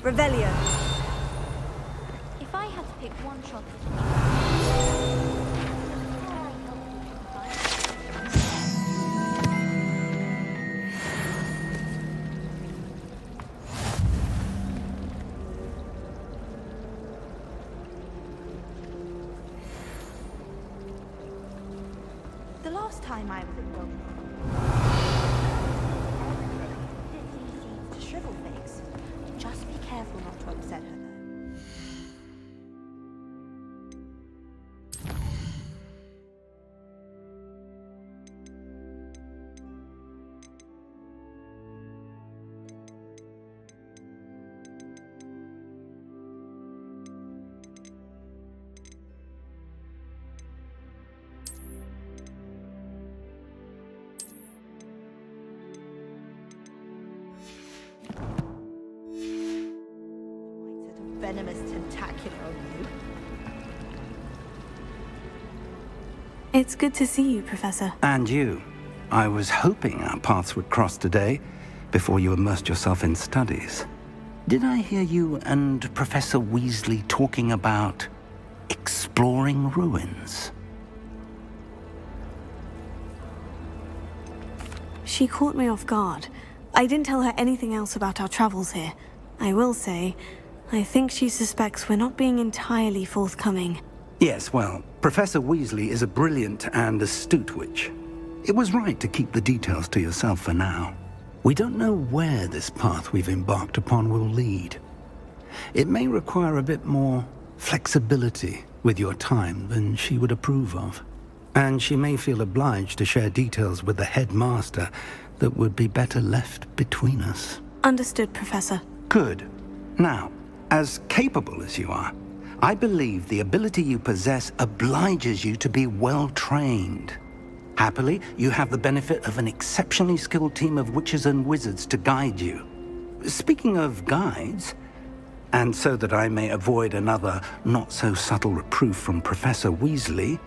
Revelio. If I had to pick one shot The last time I was in Rome, to shrivel things. Just be careful not to upset her, though. Venomous tentacular on you. It's good to see you, Professor. And you. I was hoping our paths would cross today, before you immersed yourself in studies. Did I hear you and Professor Weasley talking about exploring ruins? She caught me off guard. I didn't tell her anything else about our travels here. I will say, I think she suspects we're not being entirely forthcoming. Yes, well, Professor Weasley is a brilliant and astute witch. It was right to keep the details to yourself for now. We don't know where this path we've embarked upon will lead. It may require a bit more flexibility with your time than she would approve of. And she may feel obliged to share details with the headmaster that would be better left between us. Understood, Professor. Good. Now, as capable as you are, I believe the ability you possess obliges you to be well-trained. Happily, you have the benefit of an exceptionally skilled team of witches and wizards to guide you. Speaking of guides, and so that I may avoid another not-so-subtle reproof from Professor Weasley,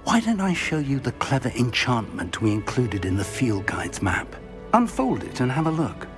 why don't I show you the clever enchantment we included in the field guide's map? Unfold it and have a look.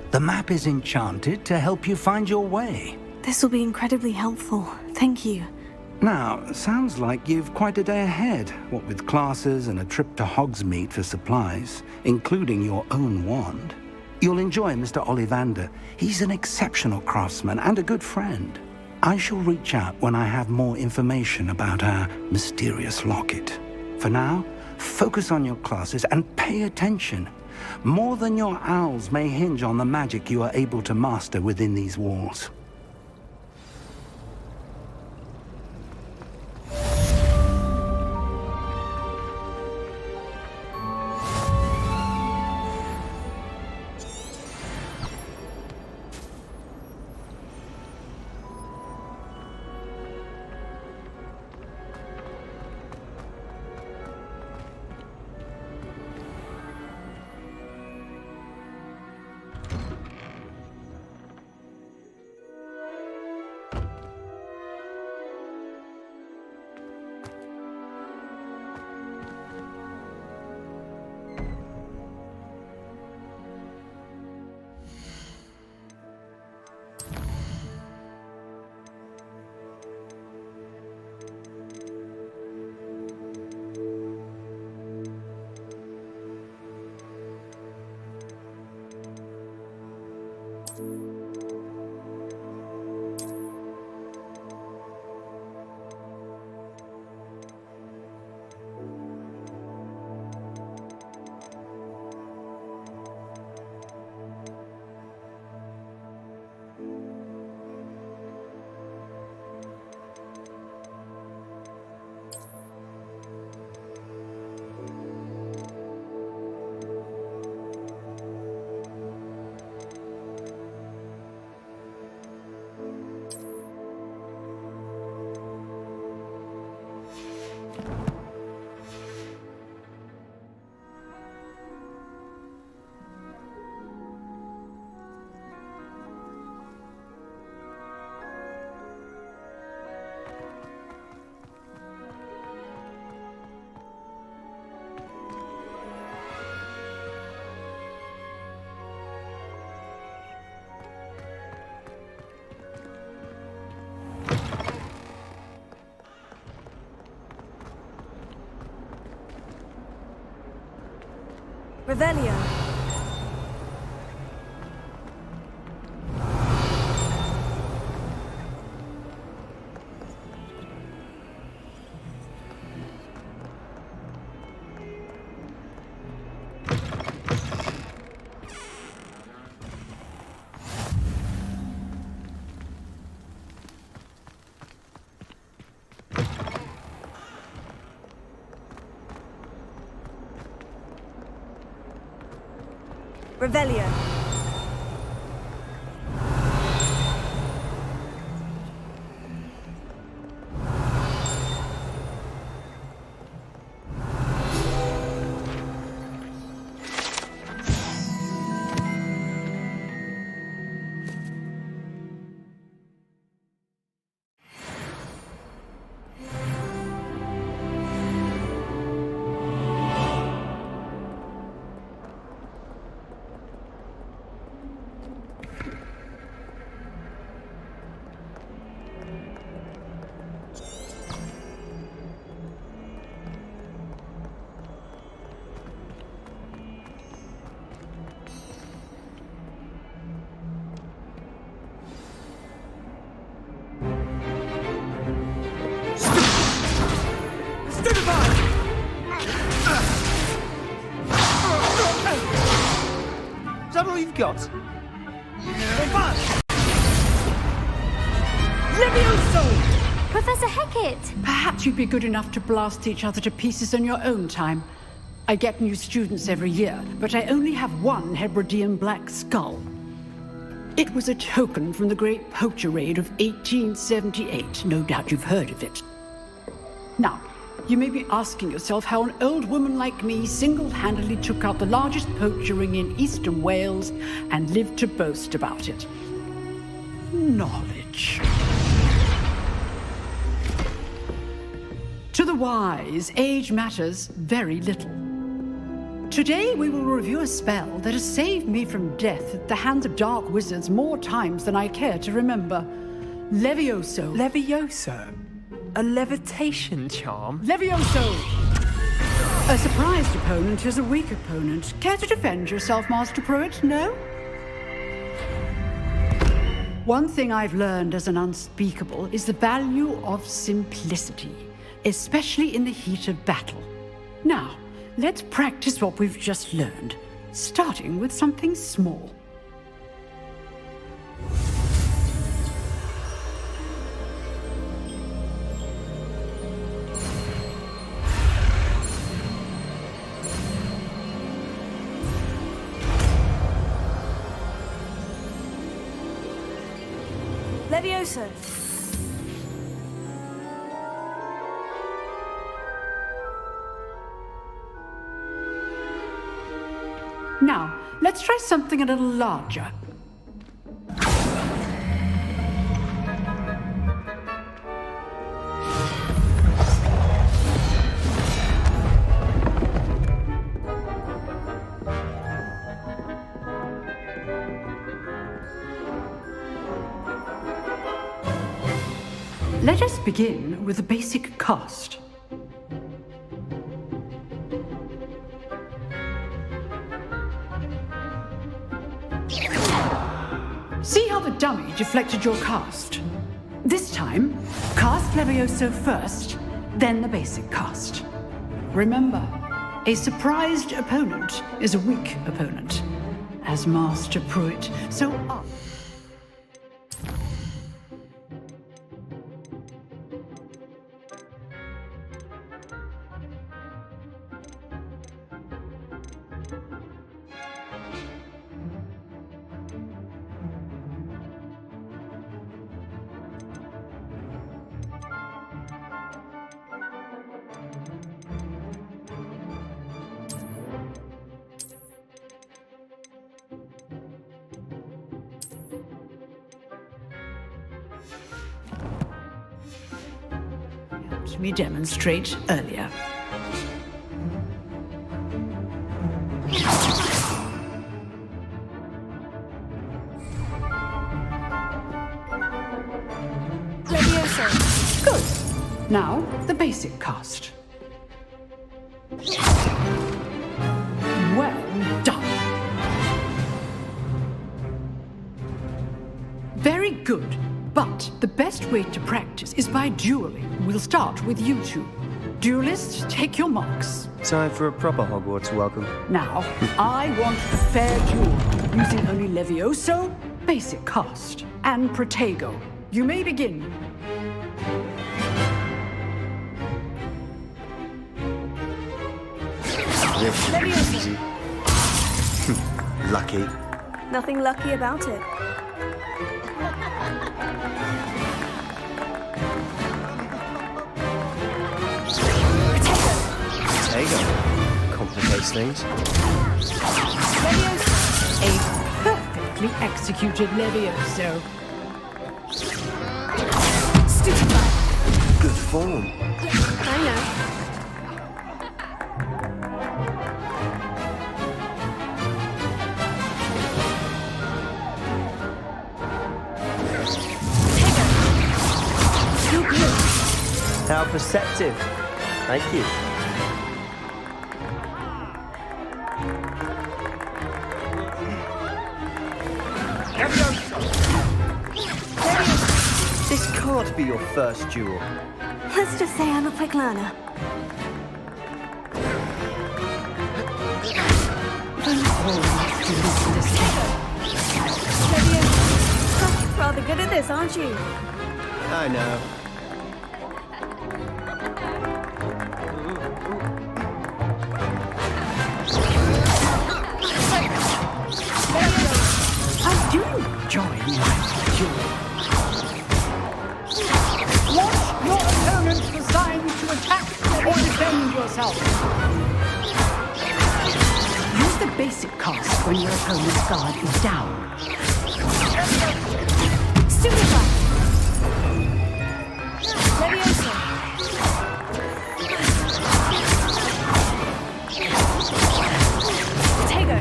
The map is enchanted to help you find your way. This will be incredibly helpful. Thank you. Now, sounds like you've quite a day ahead, what with classes and a trip to Hogsmeade for supplies, including your own wand. You'll enjoy Mr. Ollivander. He's an exceptional craftsman and a good friend. I shall reach out when I have more information about our mysterious locket. For now, focus on your classes and pay attention. More than your owls may hinge on the magic you are able to master within these walls. Revelio. Revelio. Is that all you've got? Levioso! Professor Hecat! Perhaps you'd be good enough to blast each other to pieces in your own time. I get new students every year, but I only have one Hebridean black skull. It was a token from the Great Poacher Raid of 1878. No doubt you've heard of it. Now, you may be asking yourself how an old woman like me single-handedly took out the largest poacher ring in eastern Wales and lived to boast about it. Knowledge. To the wise, age matters very little. Today we will review a spell that has saved me from death at the hands of dark wizards more times than I care to remember. Levioso. Levioso? A levitation charm? Levioso! A surprised opponent is a weak opponent. Care to defend yourself, Master Pruitt? No? One thing I've learned as an unspeakable is the value of simplicity, especially in the heat of battle. Now, let's practice what we've just learned, starting with something small. Levioso. Now, let's try something a little larger. Let us begin with the basic cast. See how the dummy deflected your cast? This time, cast Levioso first, then the basic cast. Remember, a surprised opponent is a weak opponent, as Master Pruitt so often. Me demonstrate earlier. Levioso. Good. Now, the basic cast. Well good. But the best way to practice is by dueling. We'll start with you two. Duelists, take your marks. Time for a proper Hogwarts welcome. Now, I want a fair duel, using only Levioso, basic cast, and Protego. You may begin. Levioso. Lucky. Nothing lucky about it. Protego. Complicates things. Levioso. A perfectly executed Levioso. Stupefy. Good form. I know. How perceptive. Thank you. This can't be your first duel. Let's just say I'm a quick learner. Rather good at this, aren't you? I know. I do enjoy my duel. Watch your opponent's designed to attack or defend yourself. Use the basic cast when your opponent's guard is down. Stupefy. Levioso. Protego.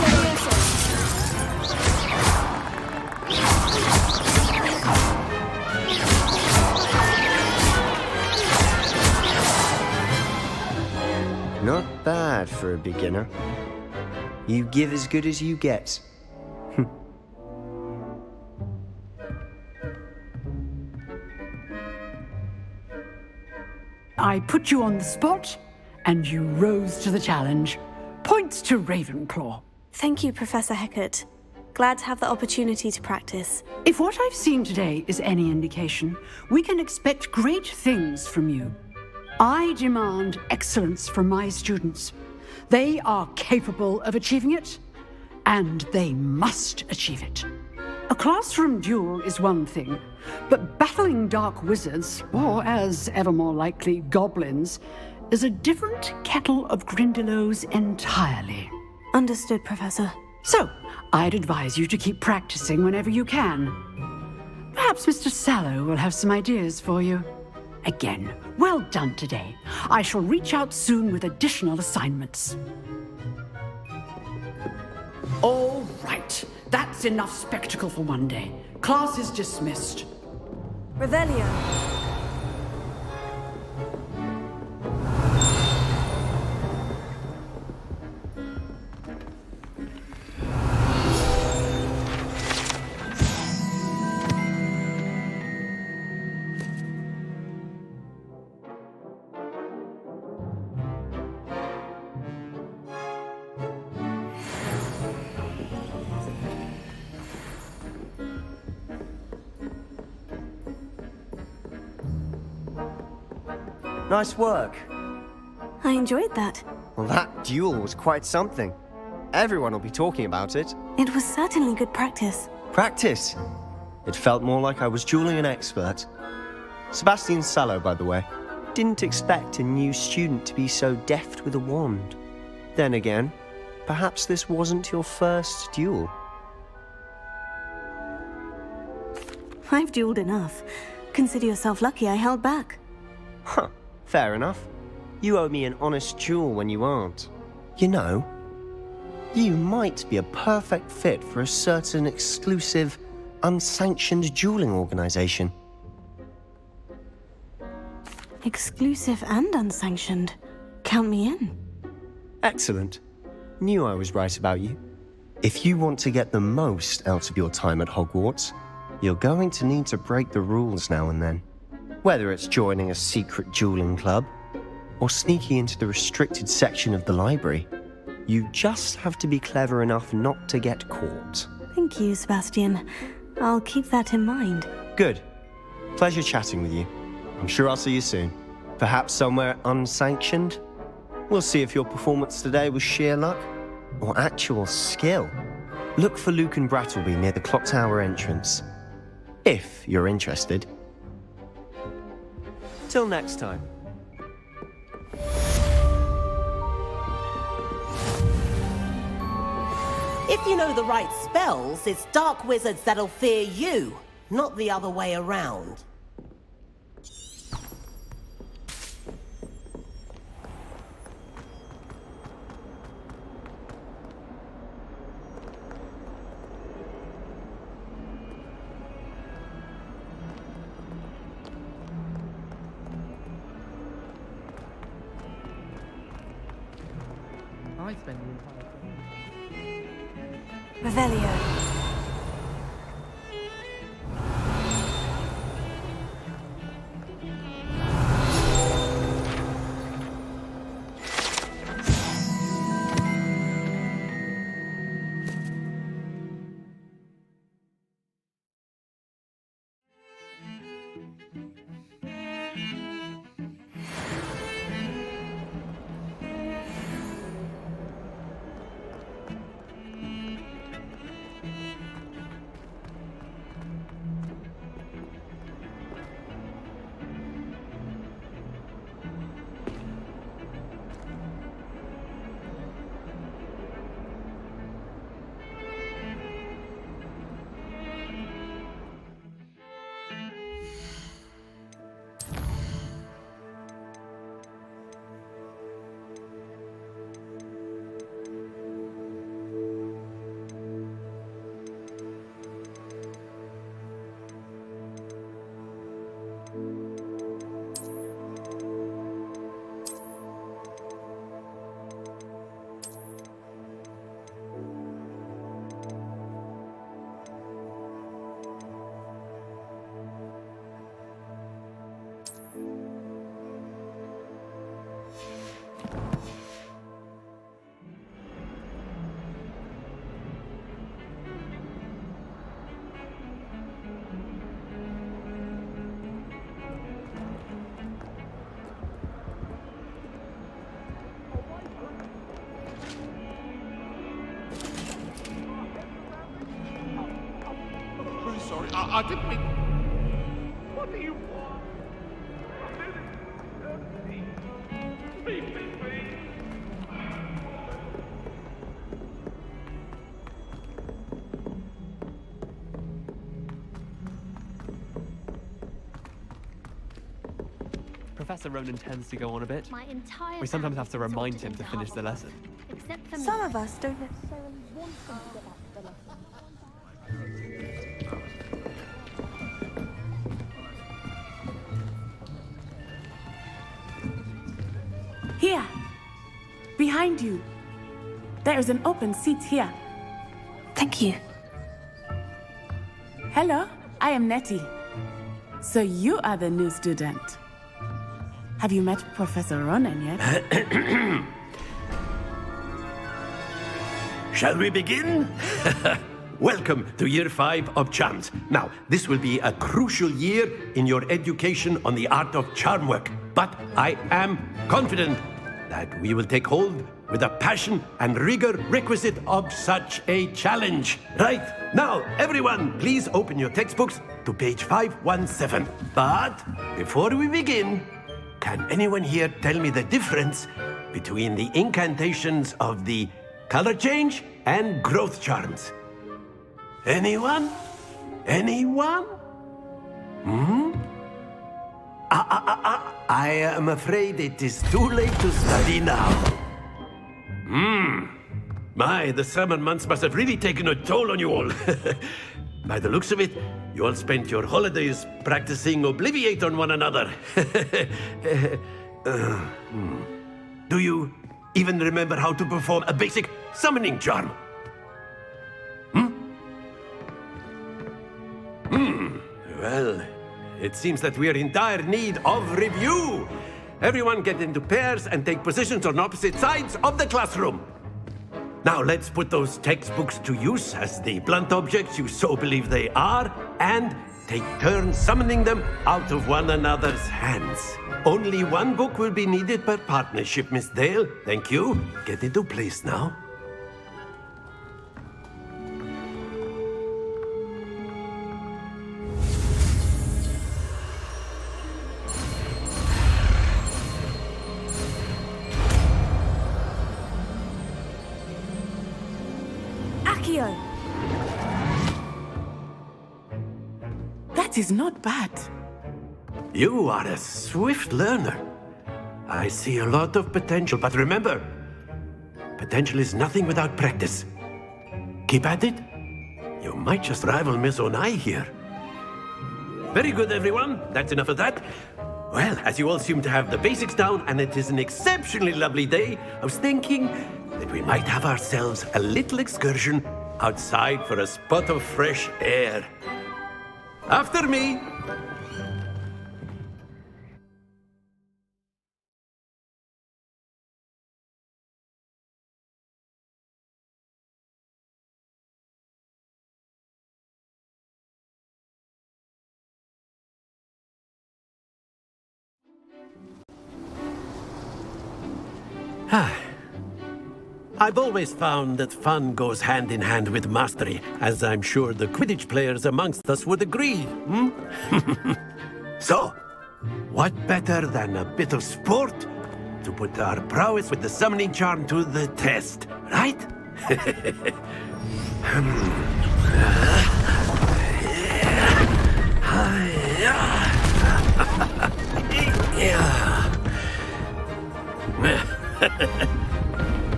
Levioso. Not bad for a beginner. You give as good as you get. I put you on the spot, and you rose to the challenge. Points to Ravenclaw. Thank you, Professor Hecat. Glad to have the opportunity to practice. If what I've seen today is any indication, we can expect great things from you. I demand excellence from my students. They are capable of achieving it, and they must achieve it. A classroom duel is one thing, but battling dark wizards, or as ever more likely, goblins, is a different kettle of Grindylows entirely. Understood, Professor. So, I'd advise you to keep practicing whenever you can. Perhaps Mr. Sallow will have some ideas for you. Again, well done today. I shall reach out soon with additional assignments. All right. That's enough spectacle for one day. Class is dismissed. Revelio. Nice work. I enjoyed that. Well, that duel was quite something. Everyone will be talking about it. It was certainly good practice. Practice? It felt more like I was dueling an expert. Sebastian Sallow, by the way. Didn't expect a new student to be so deft with a wand. Then again, perhaps this wasn't your first duel. I've dueled enough. Consider yourself lucky I held back. Huh. Fair enough. You owe me an honest duel when you aren't. You know, you might be a perfect fit for a certain exclusive, unsanctioned dueling organization. Exclusive and unsanctioned. Count me in. Excellent. Knew I was right about you. If you want to get the most out of your time at Hogwarts, you're going to need to break the rules now and then. Whether it's joining a secret dueling club, or sneaking into the restricted section of the library, you just have to be clever enough not to get caught. Thank you, Sebastian. I'll keep that in mind. Good. Pleasure chatting with you. I'm sure I'll see you soon. Perhaps somewhere unsanctioned? We'll see if your performance today was sheer luck or actual skill. Look for Luke and Brattleby near the clock tower entrance, if you're interested. Till next time. If you know the right spells, it's dark wizards that'll fear you, not the other way around. I spend the entire Revelio. Sorry, I didn't mean... What do you want? Speak to me. Professor Ronan tends to go on a bit. My entire We sometimes have to family remind sorted him to into finish the Hufflepuff, lesson. Except for me. Some of us don't necessarily want them to get back to the lesson. Here! Behind you! There is an open seat here. Thank you. Hello, I am Nettie. So you are the new student. Have you met Professor Ronan yet? Shall we begin? Welcome to Year 5 of Charms. Now, this will be a crucial year in your education on the art of charm work. But I am confident that we will take hold with the passion and rigor requisite of such a challenge. Right, now, everyone, please open your textbooks to page 517. But before we begin, can anyone here tell me the difference between the incantations of the color change and growth charms? Anyone? Anyone? I am afraid it is too late to study now. My, the summer months must have really taken a toll on you all. By the looks of it, you all spent your holidays practicing Obliviate on one another. Do you even remember how to perform a basic summoning charm? Well, it seems that we are in dire need of review. Everyone get into pairs and take positions on opposite sides of the classroom. Now let's put those textbooks to use as the blunt objects you so believe they are, and take turns summoning them out of one another's hands. Only one book will be needed per partnership, Miss Dale. Thank you. Get into place now. Accio! That is not bad. You are a swift learner. I see a lot of potential, but remember, potential is nothing without practice. Keep at it. You might just rival Miss Onai here. Very good, everyone. That's enough of that. Well, as you all seem to have the basics down, and it is an exceptionally lovely day, I was thinking that we might have ourselves a little excursion outside for a spot of fresh air. After me. I've always found that fun goes hand in hand with mastery, as I'm sure the Quidditch players amongst us would agree. So, what better than a bit of sport to put our prowess with the summoning charm to the test, right?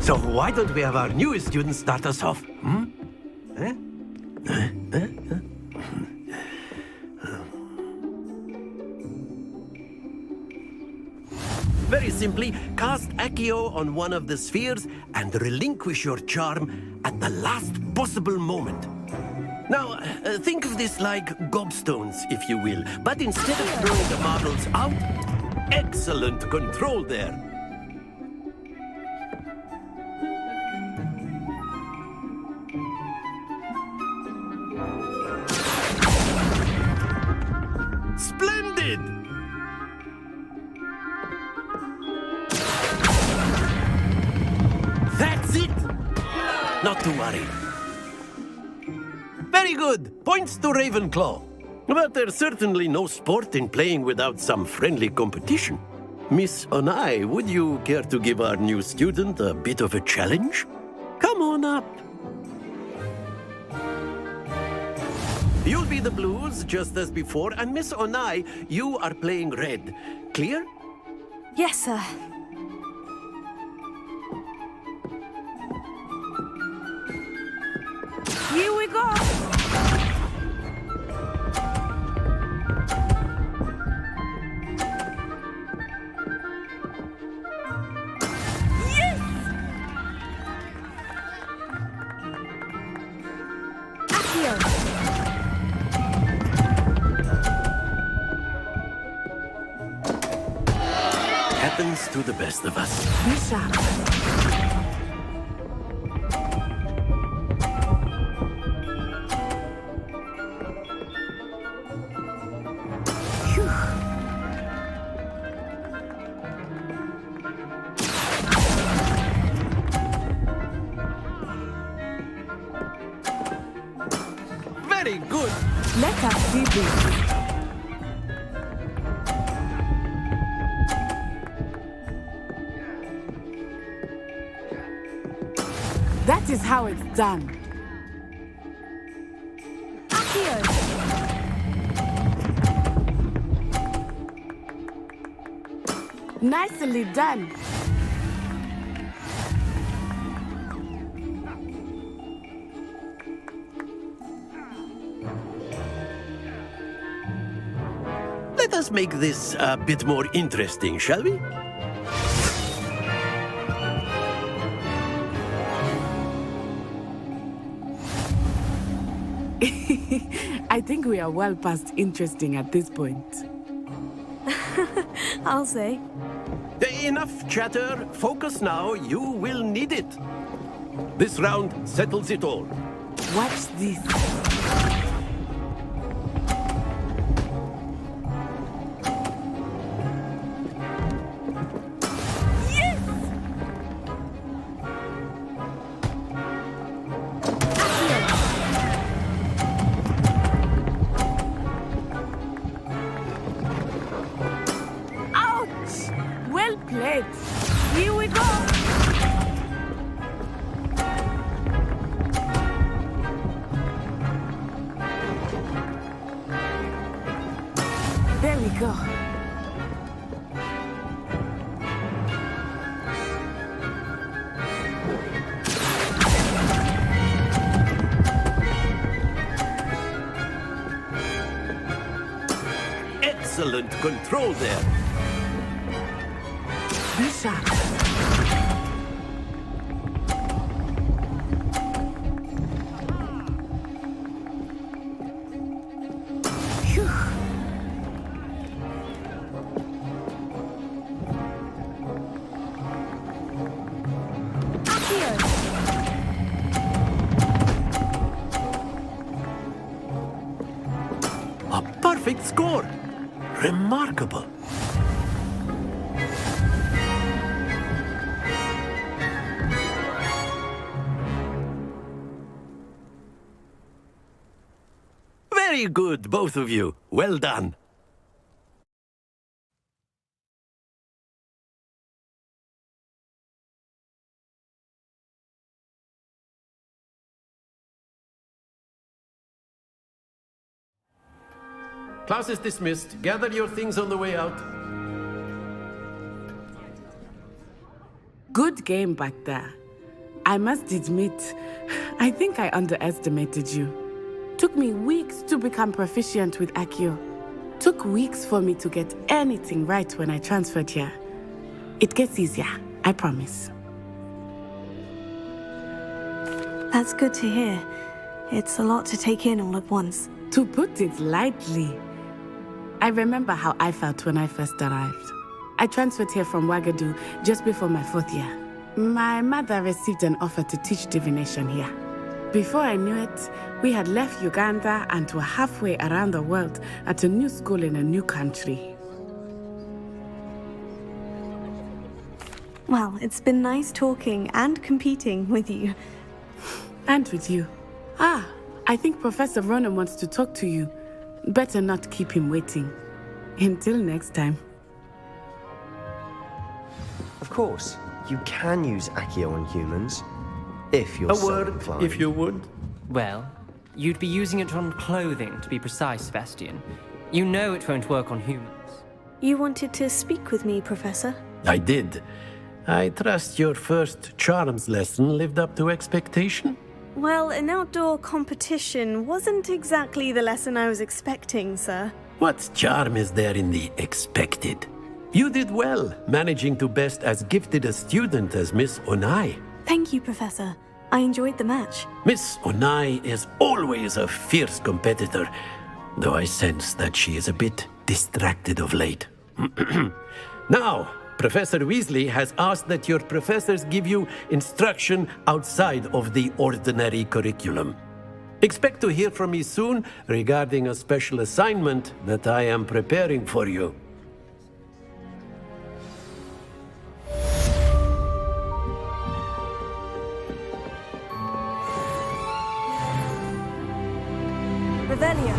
So why don't we have our newest student start us off? Very simply, cast Accio on one of the spheres and relinquish your charm at the last possible moment. Now, think of this like gobstones, if you will, but instead of throwing the marbles out, excellent control there. Splendid! That's it! Not to worry. Very good. Points to Ravenclaw. But there's certainly no sport in playing without some friendly competition. Miss Onai, would you care to give our new student a bit of a challenge? Come on up. You'll be the blues, just as before, and Miss Onai, you are playing red. Clear? Yes, sir. Here we go! Happens to the best of us. Be sharp. Very good. Let us see this. That is how it's done. Nicely done. Let us make this a bit more interesting, shall we? I think we are well past interesting at this point. I'll say. Enough chatter. Focus now. You will need it. This round settles it all. Watch this. Here we go! There we go. Excellent control there. This shot. A perfect score. Remarkable. Very good, both of you. Well done. Class is dismissed. Gather your things on the way out. Good game back there. I must admit, I think I underestimated you. Took me weeks to become proficient with Accio. Took weeks for me to get anything right when I transferred here. It gets easier, I promise. That's good to hear. It's a lot to take in all at once. To put it lightly, I remember how I felt when I first arrived. I transferred here from Wagadu just before my 4th year. My mother received an offer to teach divination here. Before I knew it, we had left Uganda and were halfway around the world at a new school in a new country. Well, it's been nice talking and competing with you. And with you. Ah, I think Professor Ronan wants to talk to you. Better not keep him waiting. Until next time. Of course, you can use Accio on humans, if you're so inclined. If you would. Well, you'd be using it on clothing, to be precise, Sebastian. You know it won't work on humans. You wanted to speak with me, Professor? I did. I trust your first charms lesson lived up to expectation? Well, an outdoor competition wasn't exactly the lesson I was expecting, sir. What charm is there in the expected? You did well, managing to best as gifted a student as Miss Onai. Thank you, Professor. I enjoyed the match. Miss Onai is always a fierce competitor, though I sense that she is a bit distracted of late. Now, Professor Weasley has asked that your professors give you instruction outside of the ordinary curriculum. Expect to hear from me soon regarding a special assignment that I am preparing for you. Revelio.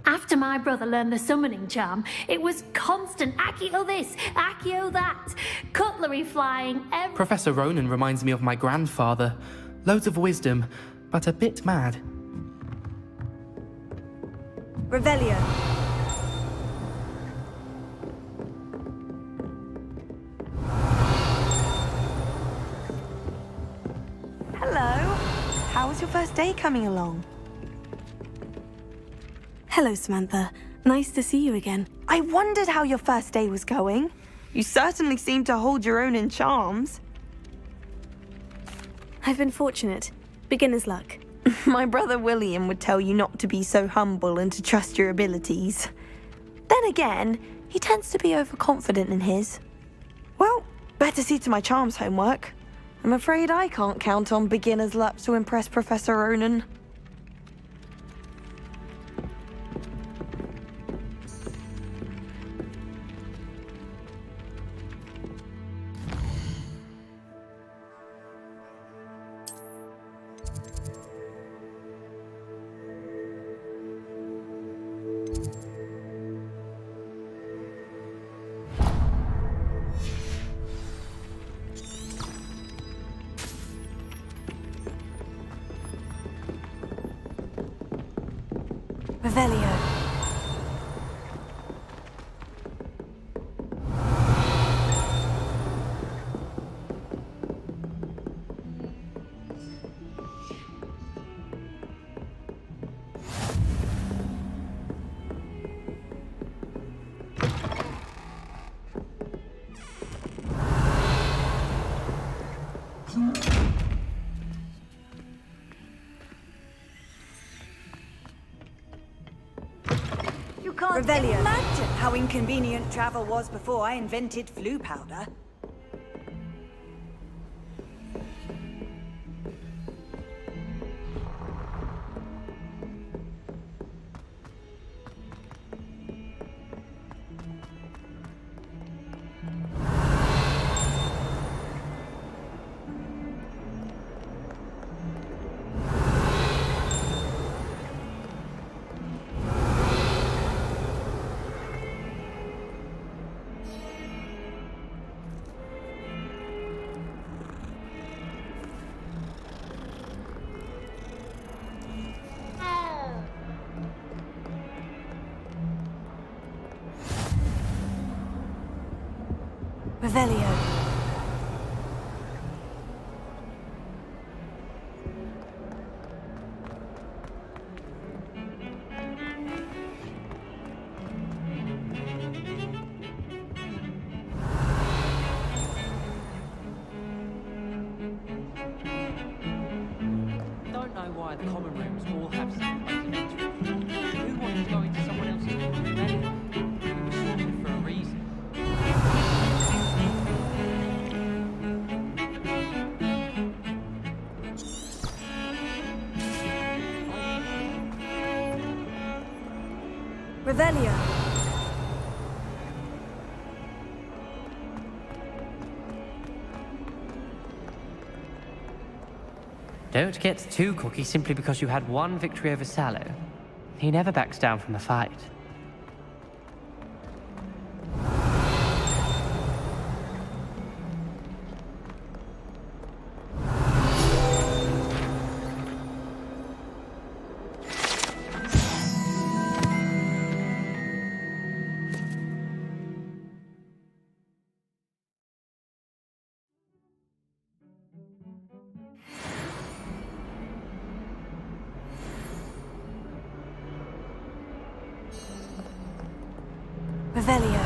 After my brother learned the summoning charm, it was constant Accio this, Accio that, cutlery flying, Professor Ronan reminds me of my grandfather. Loads of wisdom, but a bit mad. Revelio. Hello. How was your first day coming along? Hello, Samantha. Nice to see you again. I wondered how your first day was going. You certainly seem to hold your own in charms. I've been fortunate. Beginner's luck. My brother William would tell you not to be so humble and to trust your abilities. Then again, he tends to be overconfident in his. Well, better see to my charms homework. I'm afraid I can't count on beginner's luck to impress Professor Ronan. Revelio. You can't imagine how inconvenient travel was before I invented flu powder. Revelio. Don't know why the common rooms all have separate ways of entering. Who wanted to go into someone else's room rebellion? It was sorted for a reason. Revelio. Don't get too cocky simply because you had one victory over Sallow. He never backs down from a fight. Revelio.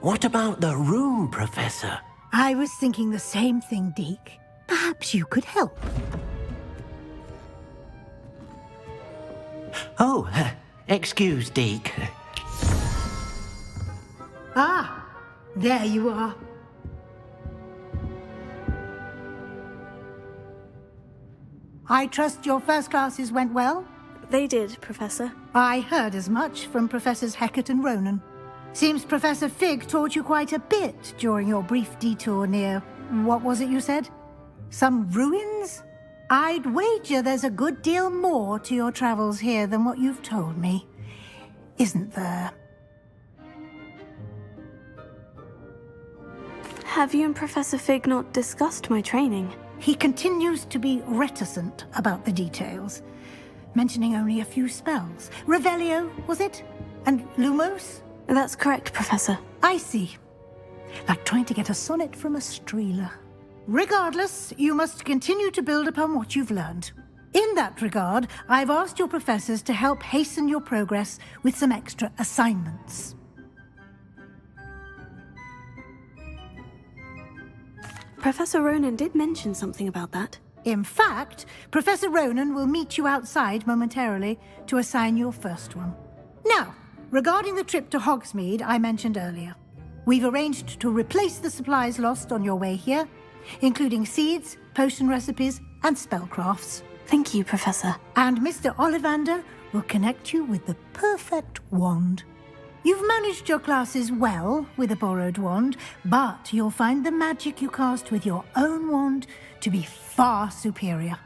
What about the room, Professor? I was thinking the same thing, Deke. Perhaps you could help. Oh, Excuse, Deke. Ah, there you are. I trust your first classes went well? They did, Professor. I heard as much from Professors Hecat and Ronan. Seems Professor Fig taught you quite a bit during your brief detour near... what was it you said? Some ruins? I'd wager there's a good deal more to your travels here than what you've told me. Isn't there? Have you and Professor Fig not discussed my training? He continues to be reticent about the details, mentioning only a few spells. Revelio, was it? And Lumos? That's correct, Professor. I see. Like trying to get a sonnet from a streeler. Regardless, you must continue to build upon what you've learned. In that regard, I've asked your professors to help hasten your progress with some extra assignments. Professor Ronan did mention something about that. In fact, Professor Ronan will meet you outside momentarily to assign your first one. Now, regarding the trip to Hogsmeade I mentioned earlier, we've arranged to replace the supplies lost on your way here, including seeds, potion recipes, and spellcrafts. Thank you, Professor. And Mr. Ollivander will connect you with the perfect wand. You've managed your classes well with a borrowed wand, but you'll find the magic you cast with your own wand to be far superior.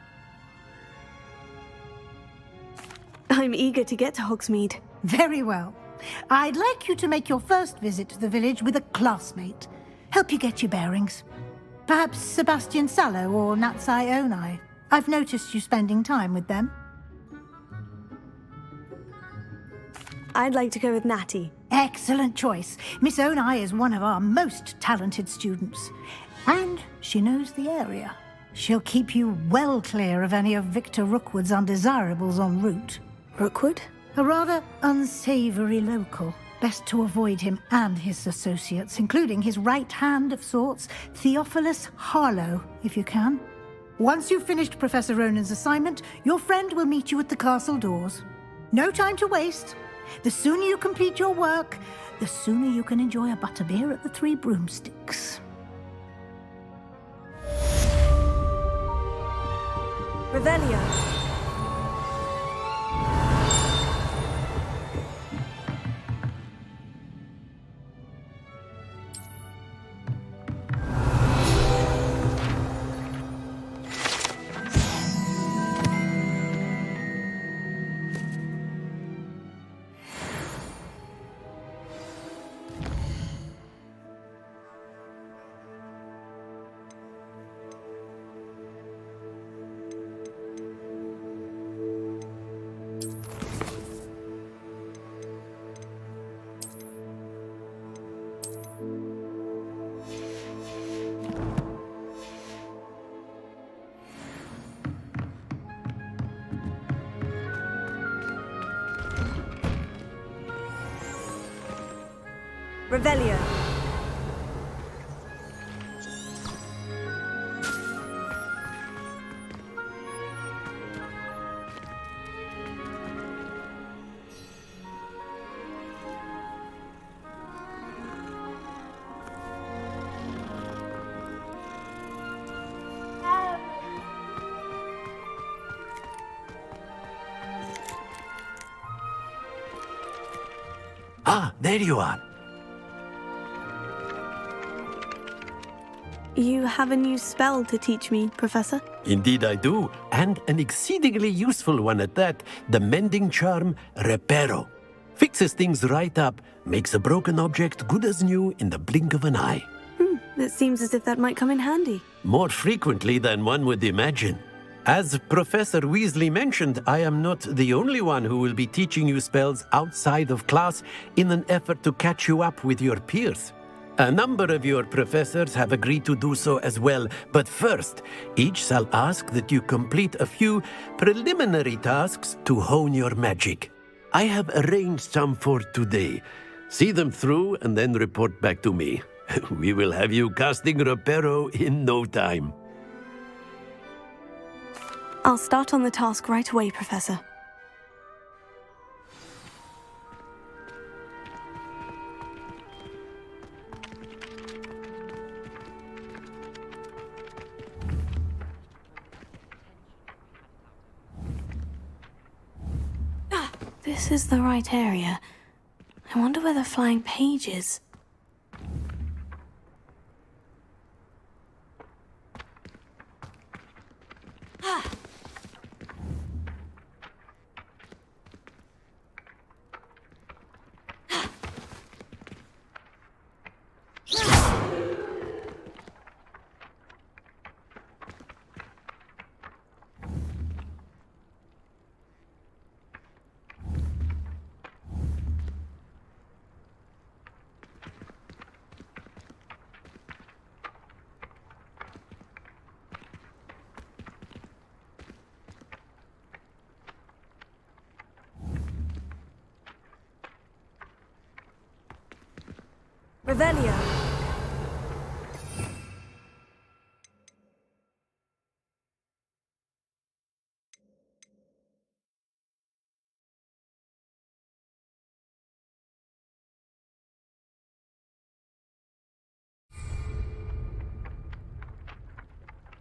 I'm eager to get to Hogsmeade. Very well. I'd like you to make your first visit to the village with a classmate. Help you get your bearings. Perhaps Sebastian Sallow or Natsai Onai. I've noticed you spending time with them. I'd like to go with Natty. Excellent choice. Miss Onai is one of our most talented students. And she knows the area. She'll keep you well clear of any of Victor Rookwood's undesirables en route. Rookwood? A rather unsavory local. Best to avoid him and his associates, including his right hand of sorts, Theophilus Harlow, if you can. Once you've finished Professor Ronan's assignment, your friend will meet you at the castle doors. No time to waste. The sooner you complete your work, the sooner you can enjoy a butterbeer at the Three Broomsticks. Revelio. Revelio. Ah, there you are. You have a new spell to teach me, Professor? Indeed I do, and an exceedingly useful one at that, the mending charm Reparo. Fixes things right up, makes a broken object good as new in the blink of an eye. It seems as if that might come in handy. More frequently than one would imagine. As Professor Weasley mentioned, I am not the only one who will be teaching you spells outside of class in an effort to catch you up with your peers. A number of your professors have agreed to do so as well, but first, each shall ask that you complete a few preliminary tasks to hone your magic. I have arranged some for today. See them through and then report back to me. We will have you casting Reparo in no time. I'll start on the task right away, Professor. this is the right area. I wonder where the flying page is. Revelio.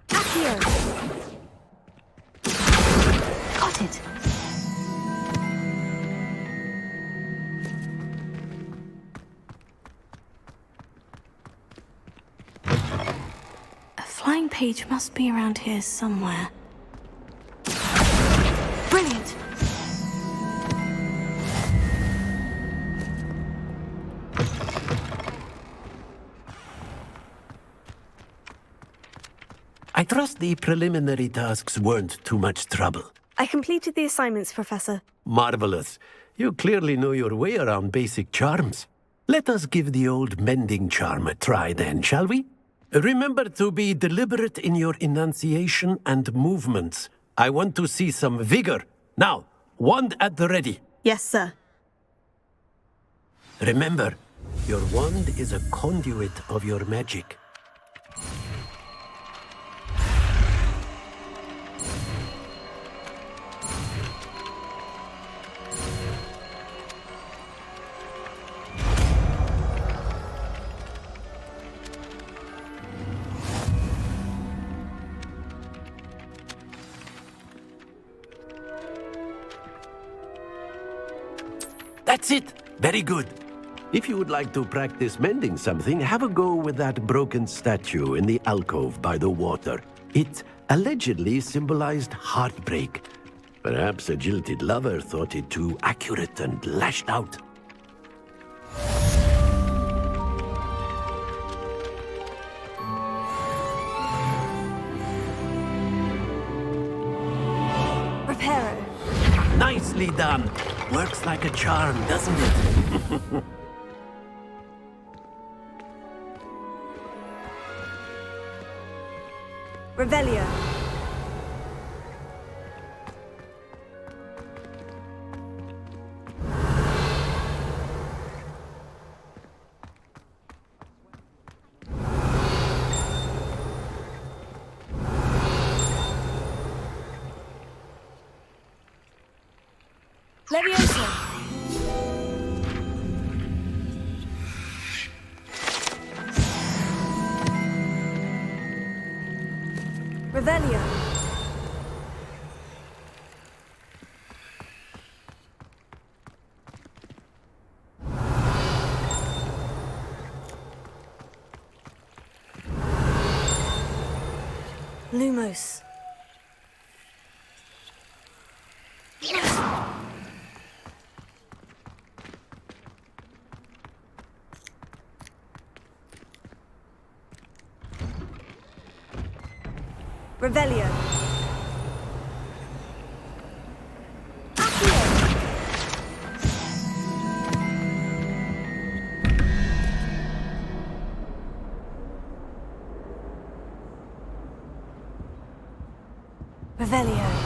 Accio. Got it. A flying page must be around here somewhere. Brilliant! I trust the preliminary tasks weren't too much trouble. I completed the assignments, Professor. Marvelous. You clearly know your way around basic charms. Let us give the old mending charm a try then, shall we? Remember to be deliberate in your enunciation and movements. I want to see some vigor. Now, wand at the ready. Yes, sir. Remember, your wand is a conduit of your magic. That's it! Very good. If you would like to practice mending something, have a go with that broken statue in the alcove by the water. It allegedly symbolized heartbreak. Perhaps a jilted lover thought it too accurate and lashed out. Reparo. Nicely done. Works like a charm, doesn't it? Revelio. Leviosa. Revelio. Lumos. Revelio. Revelio.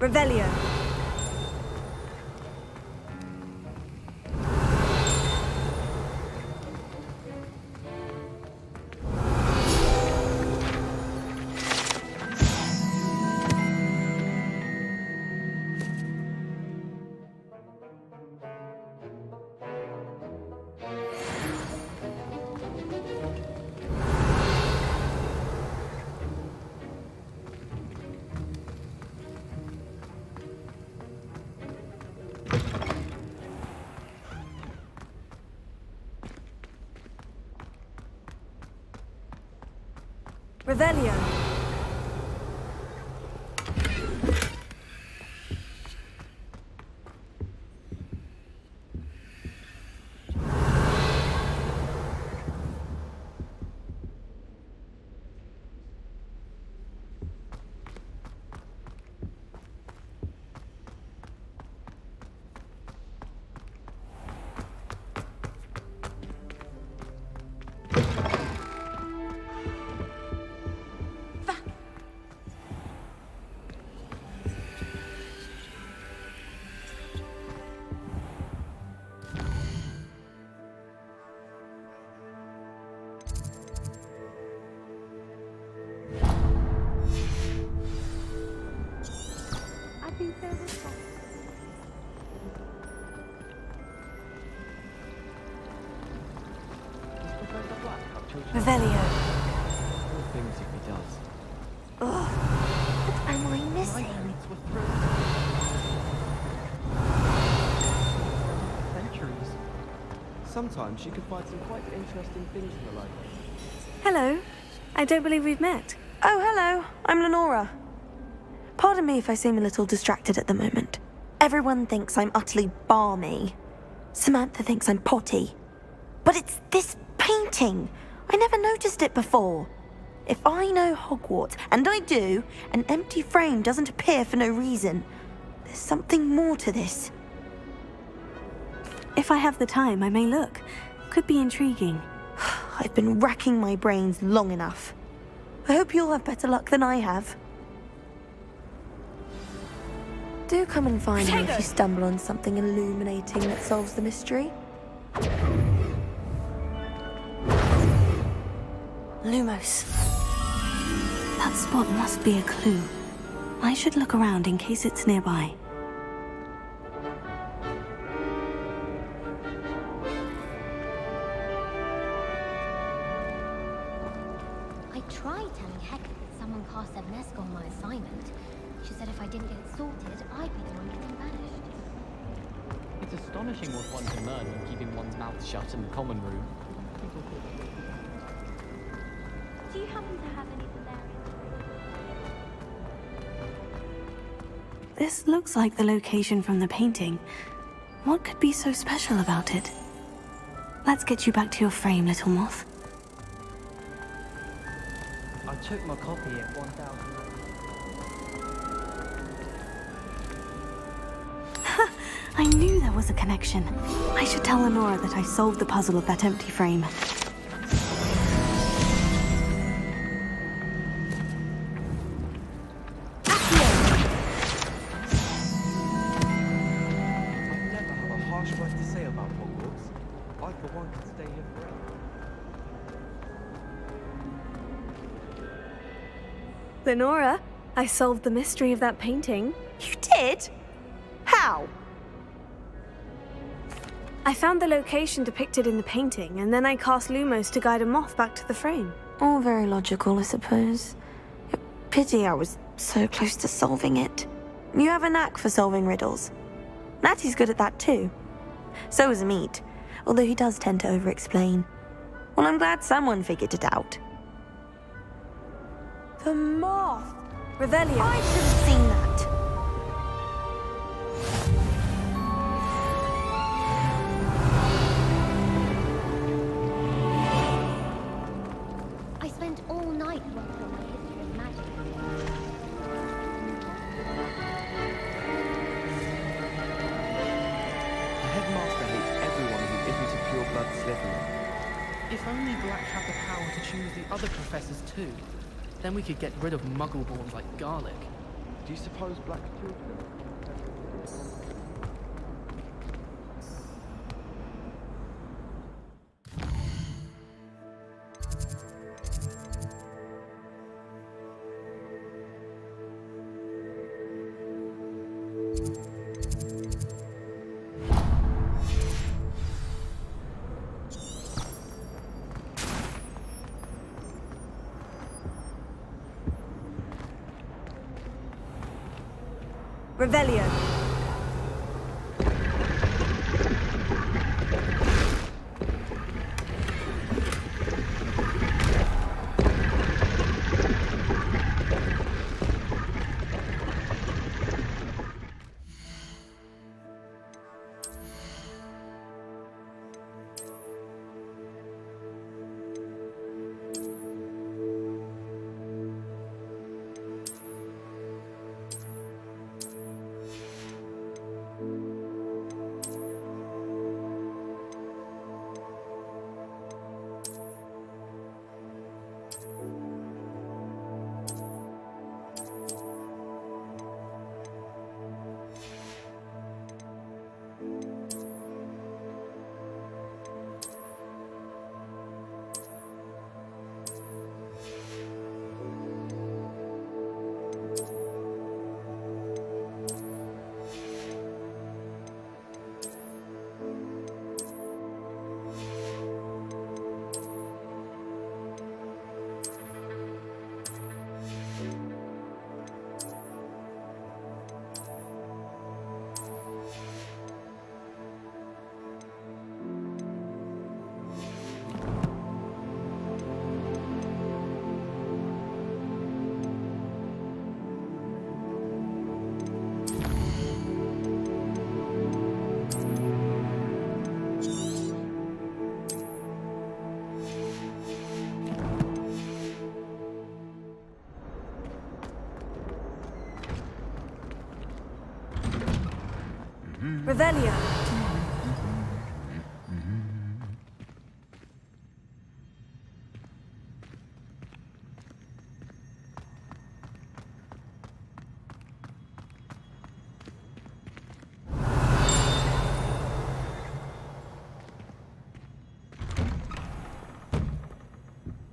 Revelio. Revelio. Revelio. Poor things if he does. Ugh, what am I missing? Centuries. Sometimes you can find some quite interesting things in the library. Hello. I don't believe we've met. Oh, hello. I'm Lenora. Pardon me if I seem a little distracted at the moment. Everyone thinks I'm utterly balmy. Samantha thinks I'm potty. But it's this painting. I never noticed it before. If I know Hogwarts, and I do, an empty frame doesn't appear for no reason. There's something more to this. If I have the time, I may look. Could be intriguing. I've been racking my brains long enough. I hope you'll have better luck than I have. Do come and find me if you stumble on something illuminating that solves the mystery. Lumos. That spot must be a clue. I should look around in case it's nearby. I tried telling Hector that someone cast Evnesco on my assignment. She said if I didn't get it sorted, I'd be the one getting banished. It's astonishing what one can learn when keeping one's mouth shut in the common room. Do you happen to have anything there? This looks like the location from the painting. What could be so special about it? Let's get you back to your frame, little moth. I took my copy at 1,000. I knew there was a connection. I should tell Lenora that I solved the puzzle of that empty frame. Lenora, I solved the mystery of that painting. You did? How? I found the location depicted in the painting, and then I cast Lumos to guide a moth back to the frame. All very logical, I suppose. Pity I was so close to solving it. You have a knack for solving riddles. Natty's good at that too. So is Meat, although he does tend to over-explain. Well, I'm glad someone figured it out. The moth! Revelio. I should have seen that. I spent all night working on my history of magic. The headmaster hates everyone who isn't a pure-blood Slytherin. If only Black had the power to choose the other professors too. Then we could get rid of muggle-borns like Garlic. Do you suppose Black killed them? Revelio. Revelio.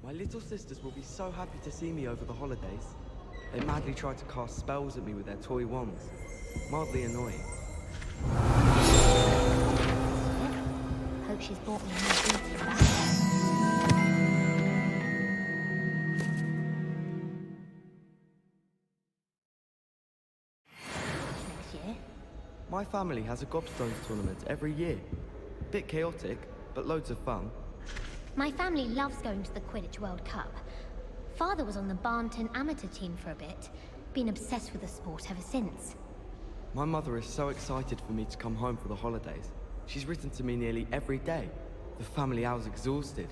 My little sisters will be so happy to see me over the holidays. They madly try to cast spells at me with their toy wands. Mildly annoying. Hope she's bought me a new booty bag. Next year. My family has a gobstones tournament every year. Bit chaotic, but loads of fun. My family loves going to the Quidditch World Cup. Father was on the Barnton amateur team for a bit. Been obsessed with the sport ever since. My mother is so excited for me to come home for the holidays. She's written to me nearly every day. The family hour's exhausted.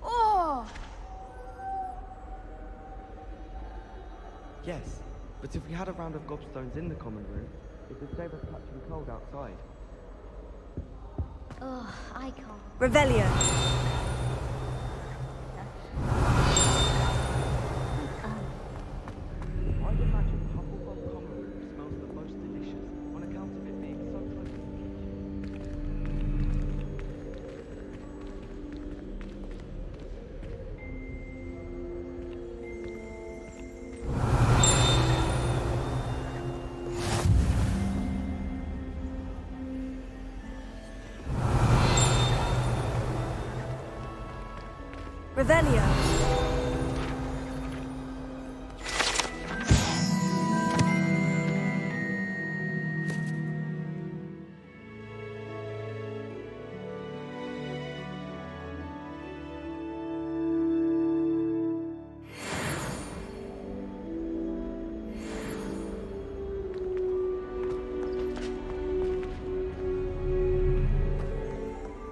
Oh! Yes, but if we had a round of gobstones in the common room, it would save us catching cold outside. Oh, I can't. Revelio. I'd imagine Hufflepuff common room smells the most delicious on account of it being so close to the Revelio.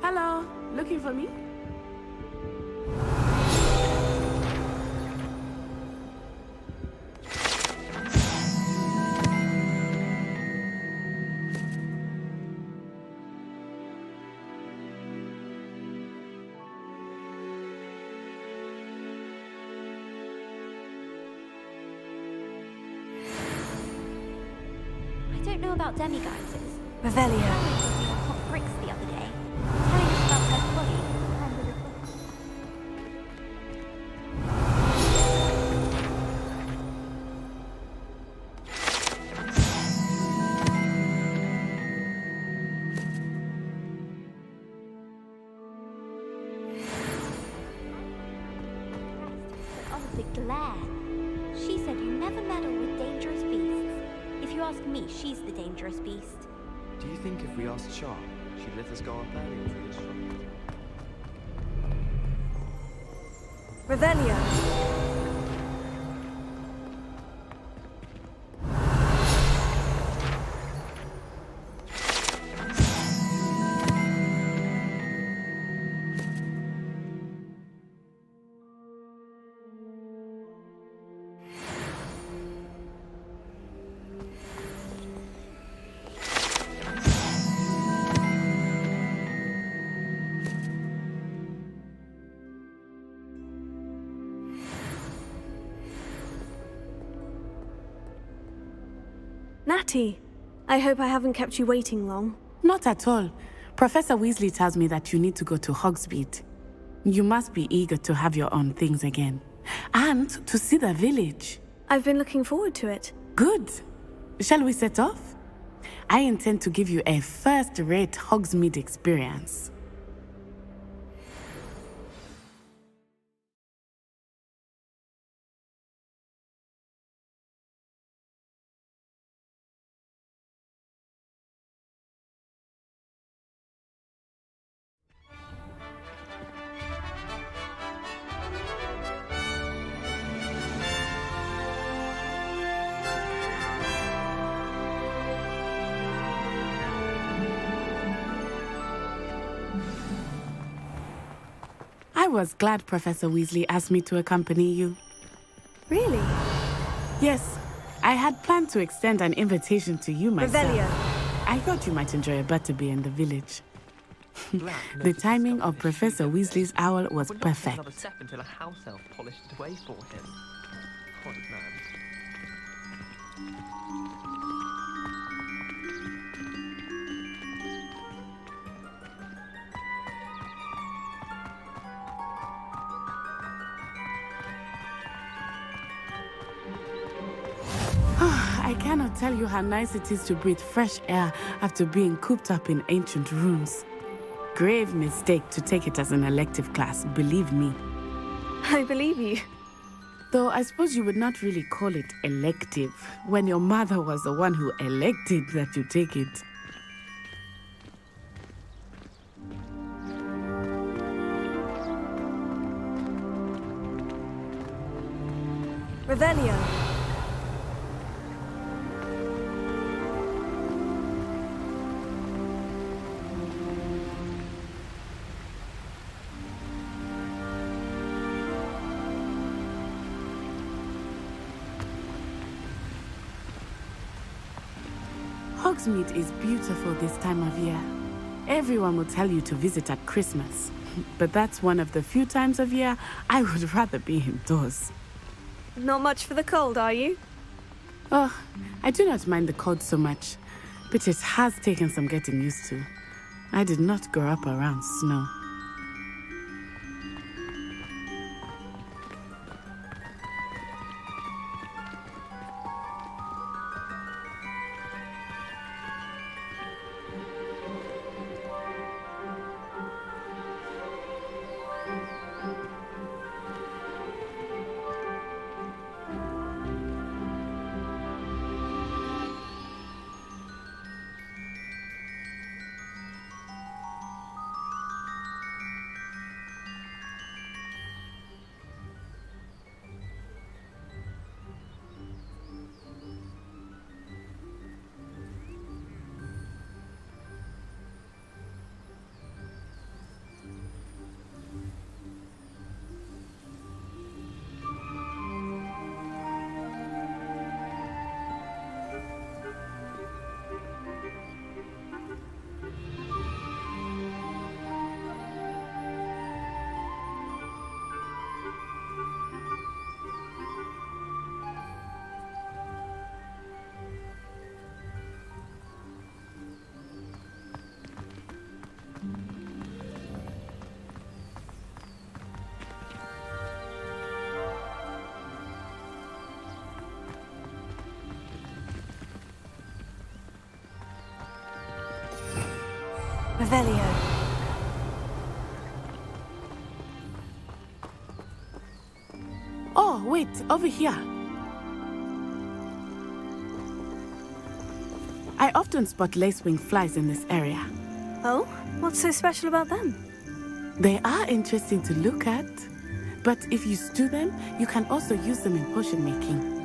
Hello, looking for me? I don't know about demiguises. Revelio. Harry was eating hot bricks the other day, telling us about her colleague. Oh, the glare. She said you never meddle with dangerous beasts. If you ask me, she's the dangerous beast. Do you think if we asked Sharp, she'd let us go up early into this shop? Revelio. Natty, I hope I haven't kept you waiting long. Not at all. Professor Weasley tells me that you need to go to Hogsmeade. You must be eager to have your own things again. And to see the village. I've been looking forward to it. Good. Shall we set off? I intend to give you a first-rate Hogsmeade experience. I was glad Professor Weasley asked me to accompany you. Really? Yes, I had planned to extend an invitation to you myself. Revelio. I thought you might enjoy a butterbeer in the village. The timing of Professor Weasley's owl was Would not take perfect. another step until a house elf polished it away for him. Poor man. I cannot tell you how nice it is to breathe fresh air after being cooped up in ancient rooms. Grave mistake to take it as an elective class, believe me. I believe you. Though I suppose you would not really call it elective when your mother was the one who elected that you take it. Revelio. Hogsmeade is beautiful this time of year. Everyone will tell you to visit at Christmas, but that's one of the few times of year I would rather be indoors. Not much for the cold, are you? Oh, I do not mind the cold so much, but it has taken some getting used to. I did not grow up around snow. Revelio. Oh, wait, over here. I often spot lacewing flies in this area. Oh? What's so special about them? They are interesting to look at, but if you stew them, you can also use them in potion making.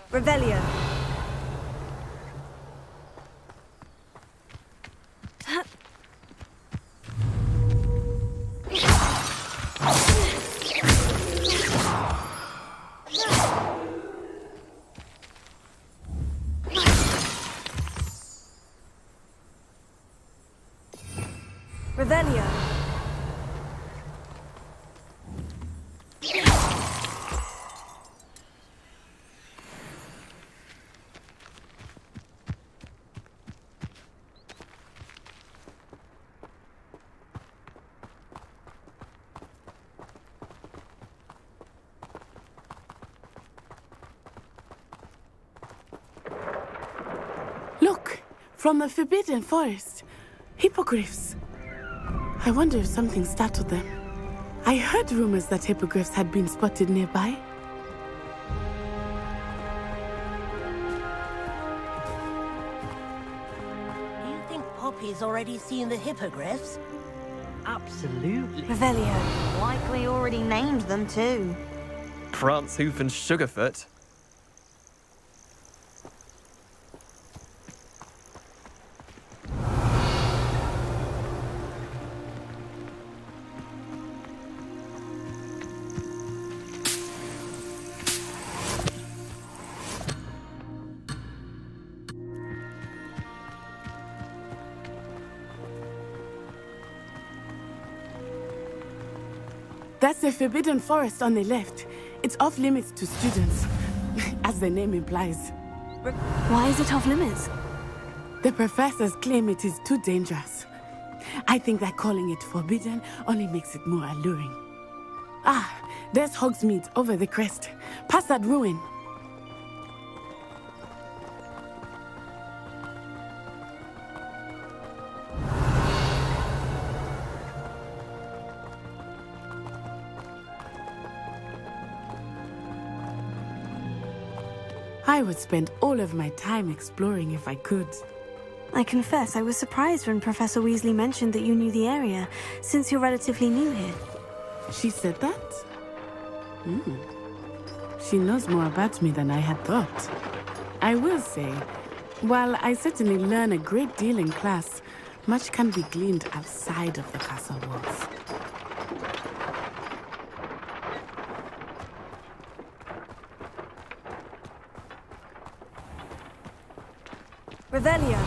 Revelio. Revelio. Look, from the Forbidden Forest. Hippogriffs. I wonder if something startled them. I heard rumors that hippogriffs had been spotted nearby. boys already seen the hippogriffs? Absolutely. Revelio. Likely already named them too. Prance, Hoof, and Sugarfoot. That's the Forbidden Forest on the left. It's off limits to students, as the name implies. Why is it off limits? The professors claim it is too dangerous. I think that calling it forbidden only makes it more alluring. Ah, there's Hogsmeade over the crest. Past that ruin. I would spend all of my time exploring if I could. I confess I was surprised when Professor Weasley mentioned that you knew the area, since you're relatively new here. She said that? She knows more about me than I had thought. I will say, while I certainly learn a great deal in class, much can be gleaned outside of the castle walls. Revelio.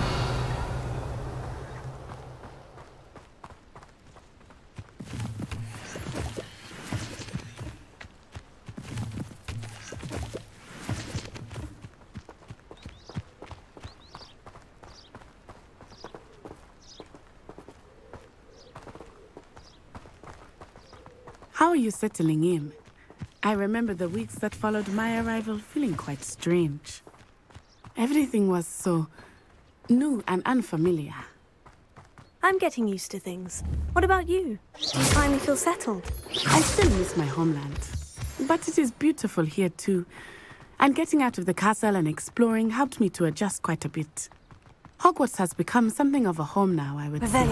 How are you settling in? I remember the weeks that followed my arrival feeling quite strange. Everything was so new and unfamiliar. I'm getting used to things. What about you? Do you finally feel settled? I still miss my homeland, but it is beautiful here too. And getting out of the castle and exploring helped me to adjust quite a bit. Hogwarts has become something of a home now, I would say.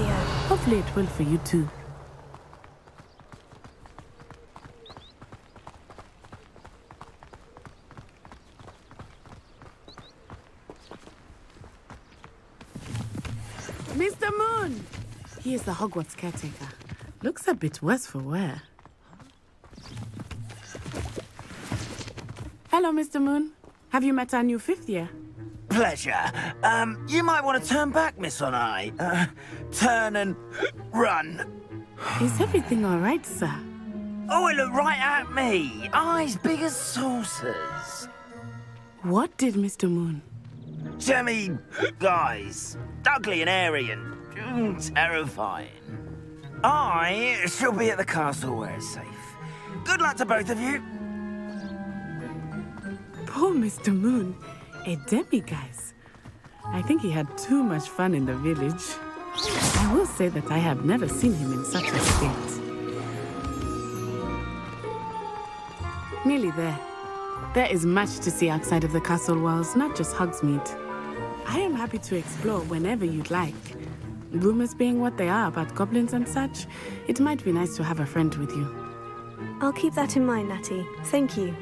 Hopefully it will for you too. Mr. Moon! He is the Hogwarts caretaker. Looks a bit worse for wear. Hello, Mr. Moon. Have you met our new fifth year? Pleasure. You might want to turn back, Miss Onai. Turn and run. Is everything all right, sir? Oh, it looked right at me. Eyes big as saucers. What did Mr. Moon? Jemmy, guys. Ugly and airy and terrifying. I shall be at the castle where it's safe. Good luck to both of you. Poor Mr. Moon. A demiguise. I think he had too much fun in the village. I will say that I have never seen him in such a state. Nearly there. There is much to see outside of the castle walls, not just Hogsmeade. I am happy to explore whenever you'd like. Rumors being what they are about goblins and such, it might be nice to have a friend with you. I'll keep that in mind, Natty. Thank you.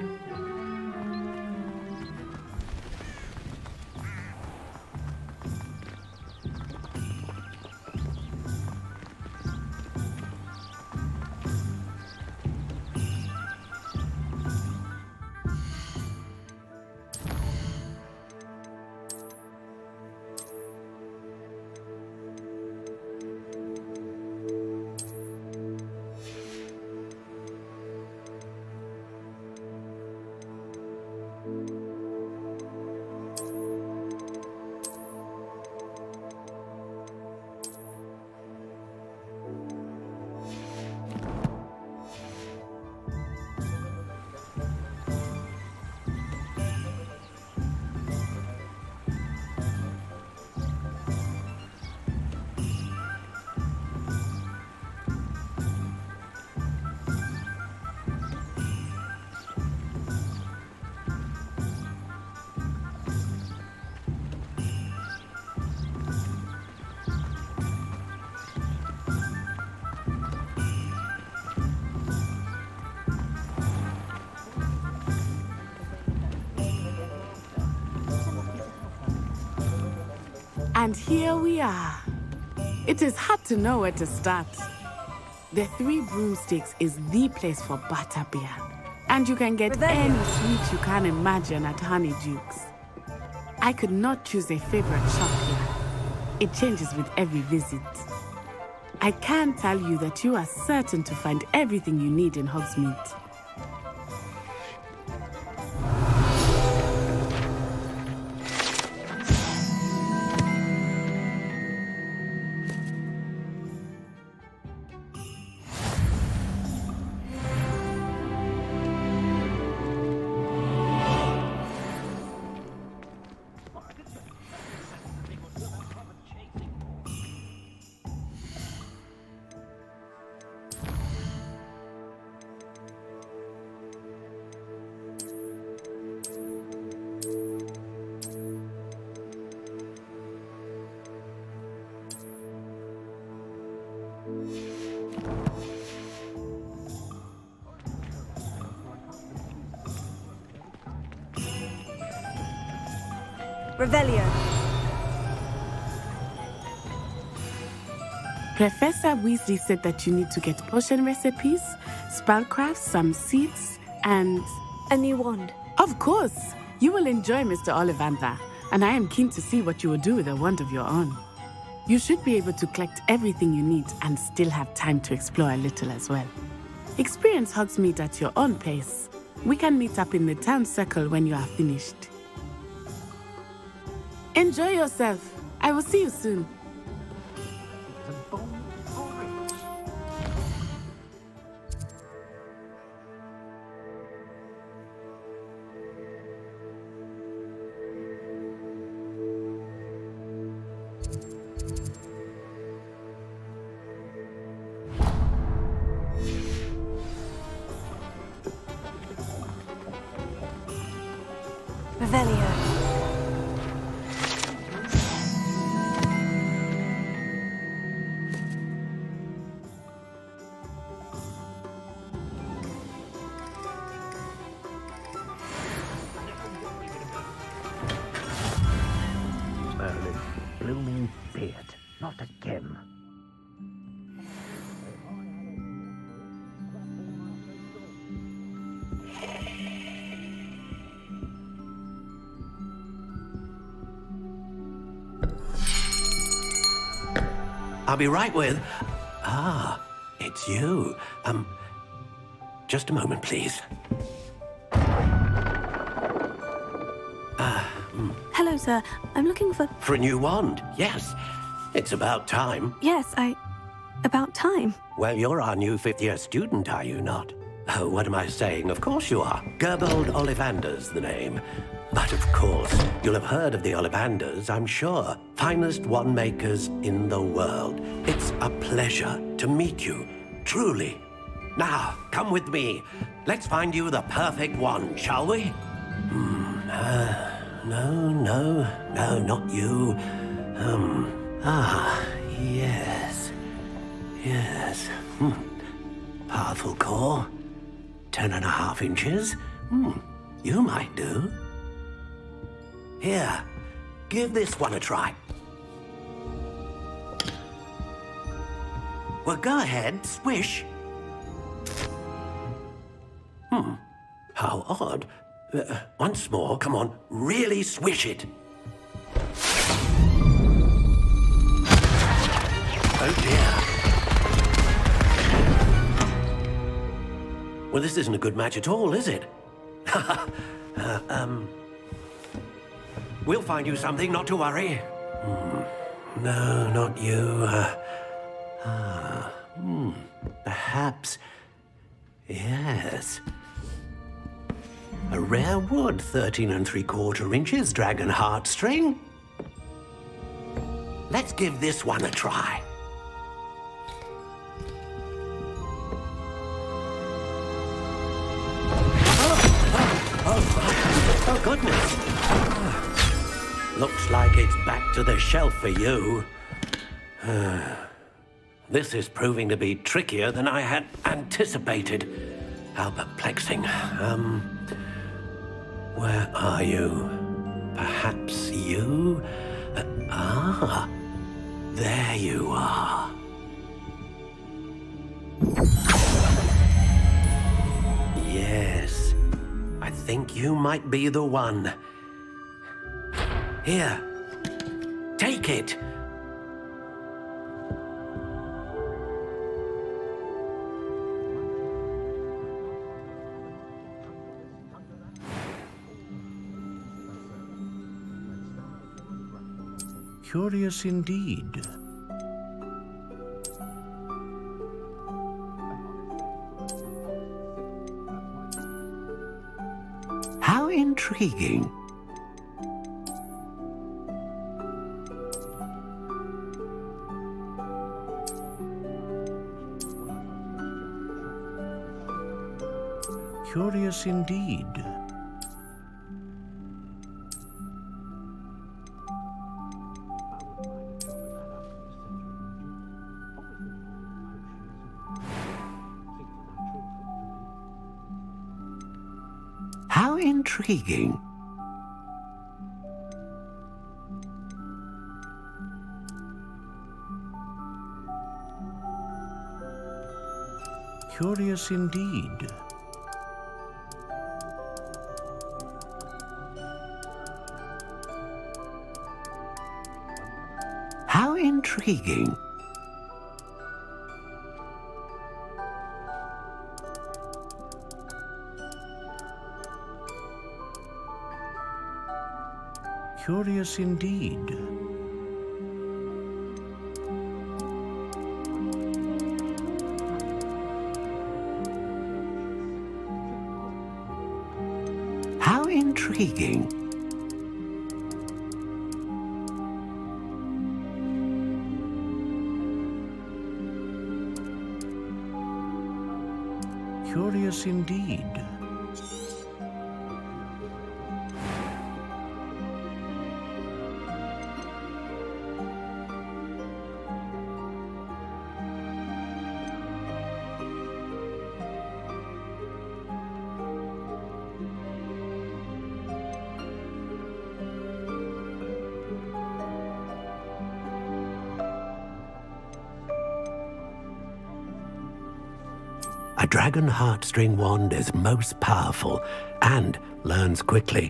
And here we are. It is hard to know where to start. The Three Broomsticks is the place for butterbeer. And you can get any sweet you can imagine at Honeyduke's. I could not choose a favorite shop here. It changes with every visit. I can tell you that you are certain to find everything you need in Hogsmeade. Revelio. Professor Weasley said that you need to get potion recipes, spellcrafts, some seeds, and... a new wand. Of course! You will enjoy Mr. Ollivander, and I am keen to see what you will do with a wand of your own. You should be able to collect everything you need and still have time to explore a little as well. Experience Hogsmeade at your own pace. We can meet up in the town circle when you are finished. Enjoy yourself. I will see you soon. Revelio. Merlin, blooming beard, not again. I'll be right with... Ah, it's you. Just a moment, please. Hello, sir. I'm looking for... For a new wand, yes. It's about time. Yes, about time. Well, you're our new fifth-year student, are you not? Oh, what am I saying? Of course you are. Gerbold Ollivander's the name. But of course, you'll have heard of the Ollivanders, I'm sure. Finest wand makers in the world. It's a pleasure to meet you, truly. Now, come with me. Let's find you the perfect wand, shall we? No, not you. Yes. Powerful core. 10.5 inches. You might do. Here, give this one a try. Well, go ahead, swish. How odd. Once more, come on, really swish it. Oh dear. Well, this isn't a good match at all, is it? We'll find you something, not to worry. No, not you. Perhaps... Yes. A rare wood, 13 3/4 inches, dragon heartstring. Let's give this one a try. Oh, goodness. Looks like it's back to the shelf for you. This is proving to be trickier than I had anticipated. How perplexing. Where are you? Perhaps you? There you are. Yes, I think you might be the one. Here, take it. Curious indeed. How intriguing. Curious indeed. How intriguing. Curious indeed. How intriguing. Curious indeed. How intriguing. Curious indeed. A dragon heartstring wand is most powerful and learns quickly.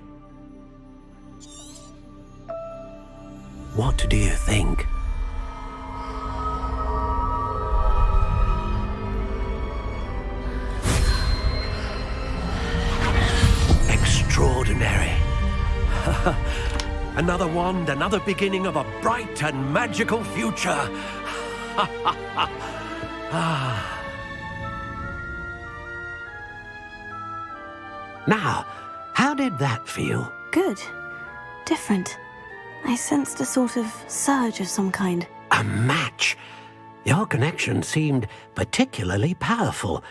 What do you think? Extraordinary. Another wand, another beginning of a bright and magical future. Now, how did that feel? Good. Different. I sensed a sort of surge of some kind. A match. Your connection seemed particularly powerful.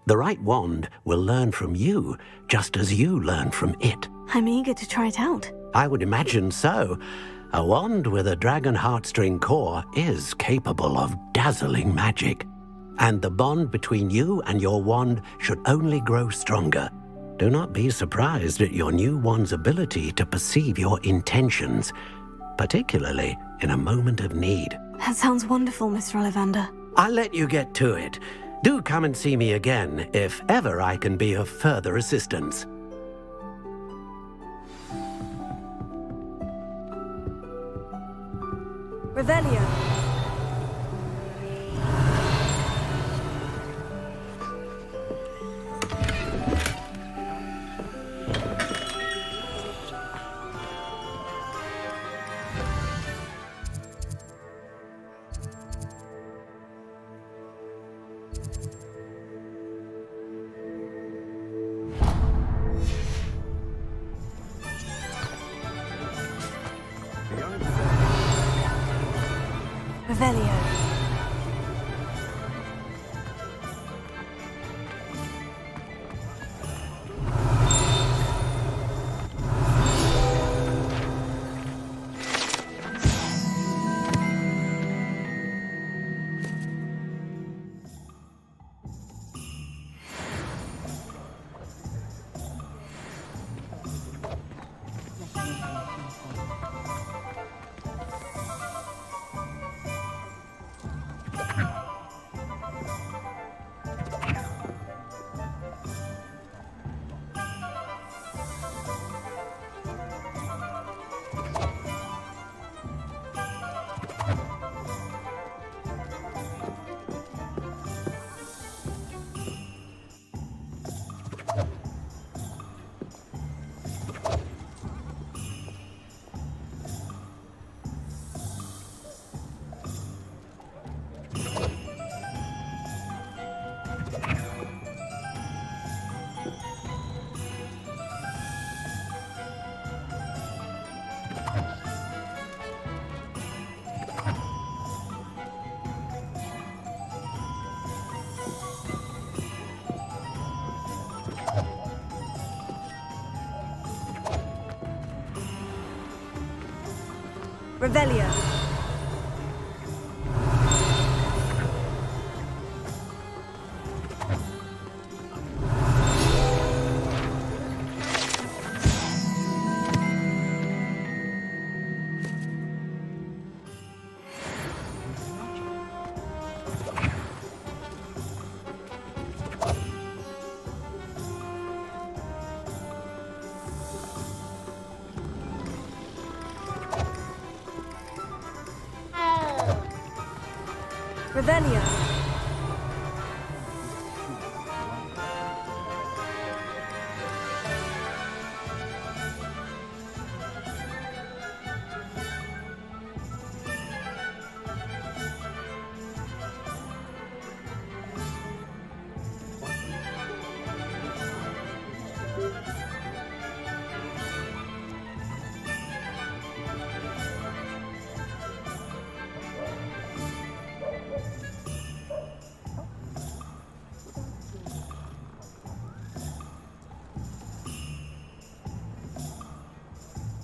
The right wand will learn from you, just as you learn from it. I'm eager to try it out. I would imagine so. A wand with a dragon heartstring core is capable of dazzling magic. And the bond between you and your wand should only grow stronger. Do not be surprised at your new wand's ability to perceive your intentions, particularly in a moment of need. That sounds wonderful, Mr. Ollivander. I'll let you get to it. Do come and see me again if ever I can be of further assistance. Revelio. Revelio. Revelio. Revelio.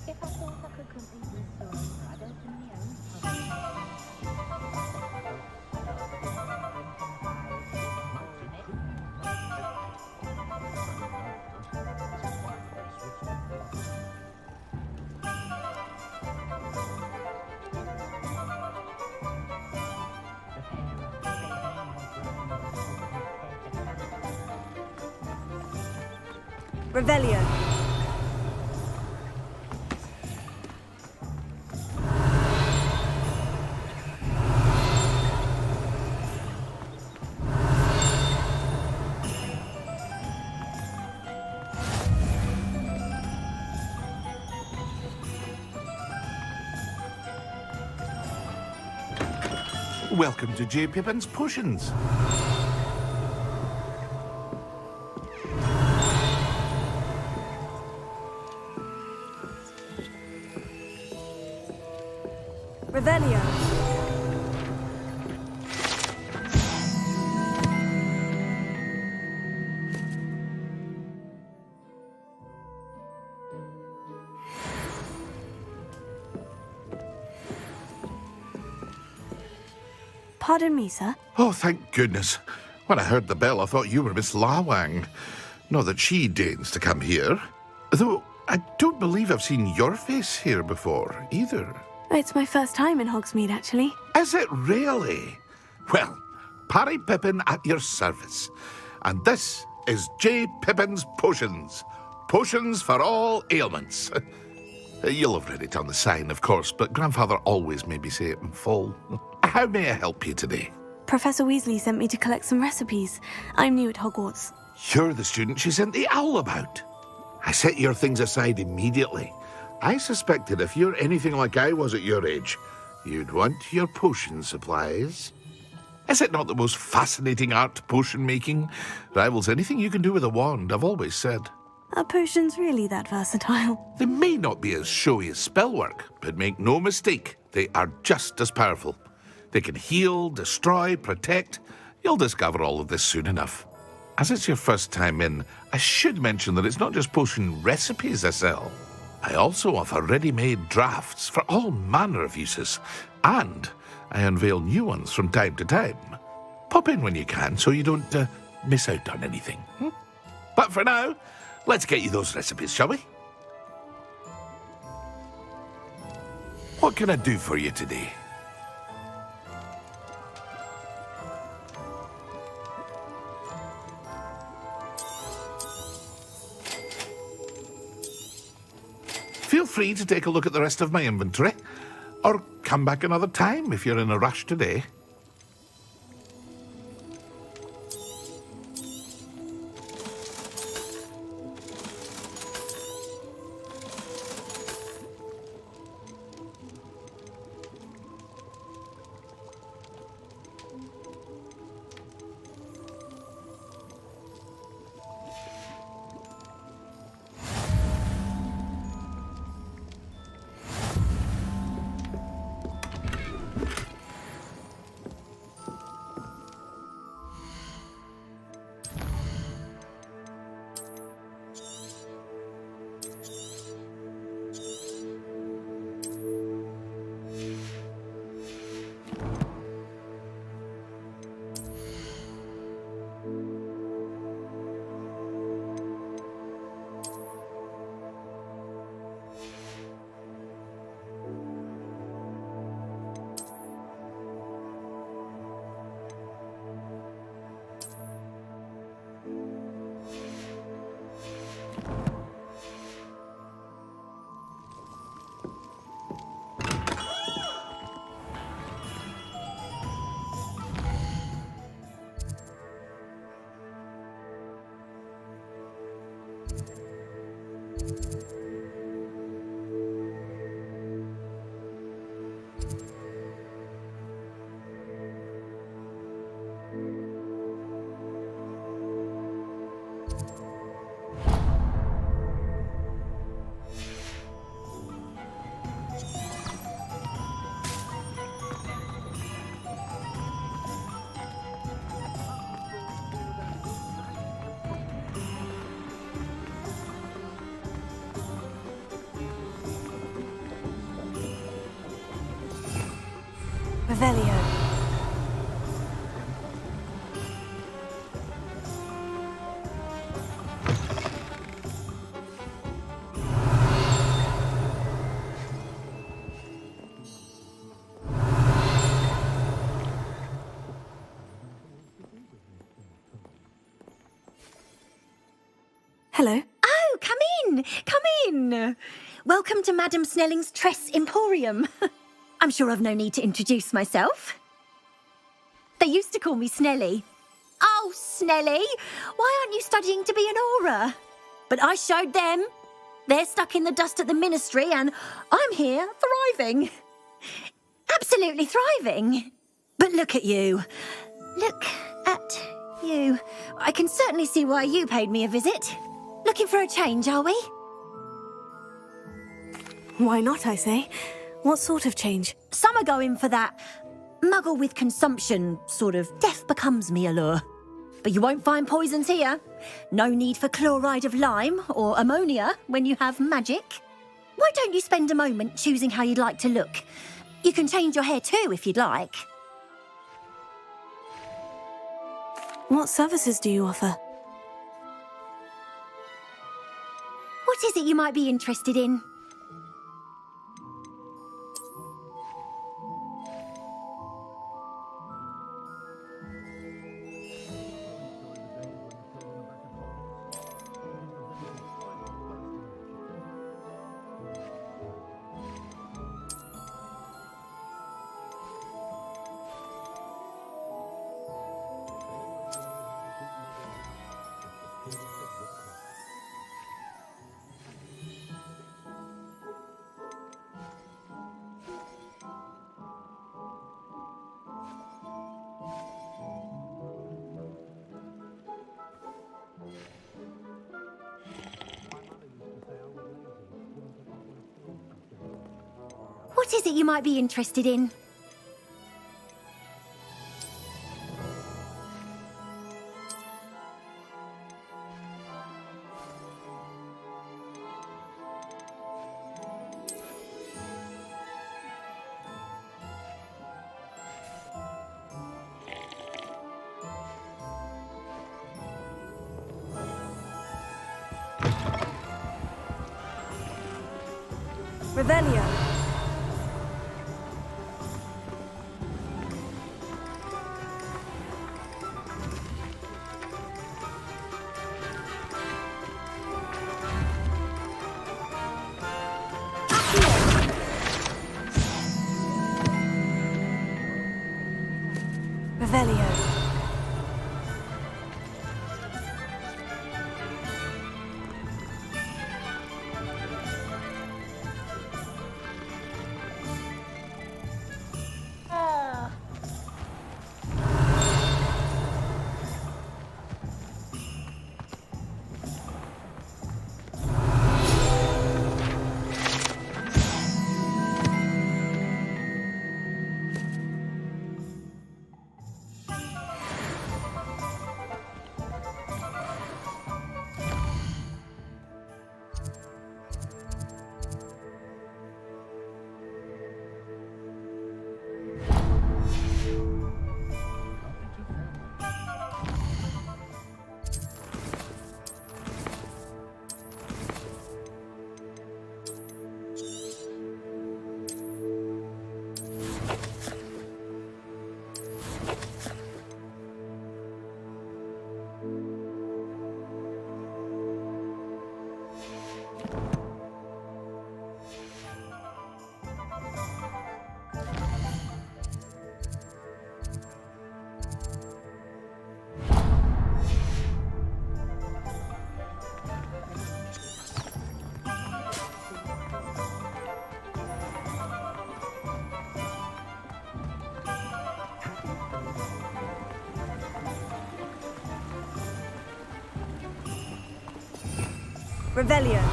If I thought I could complete this story, I'd open my own Revelio. Welcome to J. Pippin's Potions. Revelio. Pardon me, sir. Oh, thank goodness. When I heard the bell, I thought you were Miss Lawang. Not that she deigns to come here. Though, I don't believe I've seen your face here before, either. It's my first time in Hogsmeade, actually. Is it really? Well, Parry Pippin at your service. And this is J. Pippin's Potions. Potions for all ailments. You'll have read it on the sign, of course, but Grandfather always made me say it in full. How may I help you today? Professor Weasley sent me to collect some recipes. I'm new at Hogwarts. You're the student she sent the owl about. I set your things aside immediately. I suspected if you're anything like I was at your age, you'd want your potion supplies. Is it not the most fascinating art, potion making? Rivals anything you can do with a wand, I've always said. Are potions really that versatile? They may not be as showy as spellwork, but make no mistake, they are just as powerful. They can heal, destroy, protect. You'll discover all of this soon enough. As it's your first time in, I should mention that it's not just potion recipes I sell. I also offer ready-made drafts for all manner of uses, and I unveil new ones from time to time. Pop in when you can so you don't miss out on anything. But for now, let's get you those recipes, shall we? What can I do for you today? Feel free to take a look at the rest of my inventory, or come back another time if you're in a rush today. Revelio. Hello. Oh, come in! Come in! Welcome to Madame Snelling's Tress Emporium. I'm sure I've no need to introduce myself. They used to call me Snelly. Oh, Snelly, why aren't you studying to be an aura? But I showed them. They're stuck in the dust at the ministry and I'm here thriving. Absolutely thriving. But look at you. Look at you. I can certainly see why you paid me a visit. Looking for a change, are we? Why not, I say? What sort of change? Some are going for that muggle with consumption, sort of death becomes me allure. But you won't find poisons here. No need for chloride of lime or ammonia when you have magic. Why don't you spend a moment choosing how you'd like to look? You can change your hair too if you'd like. What services do you offer? What is it you might be interested in? What is it you might be interested in? Revelio. Revelio. Revelio.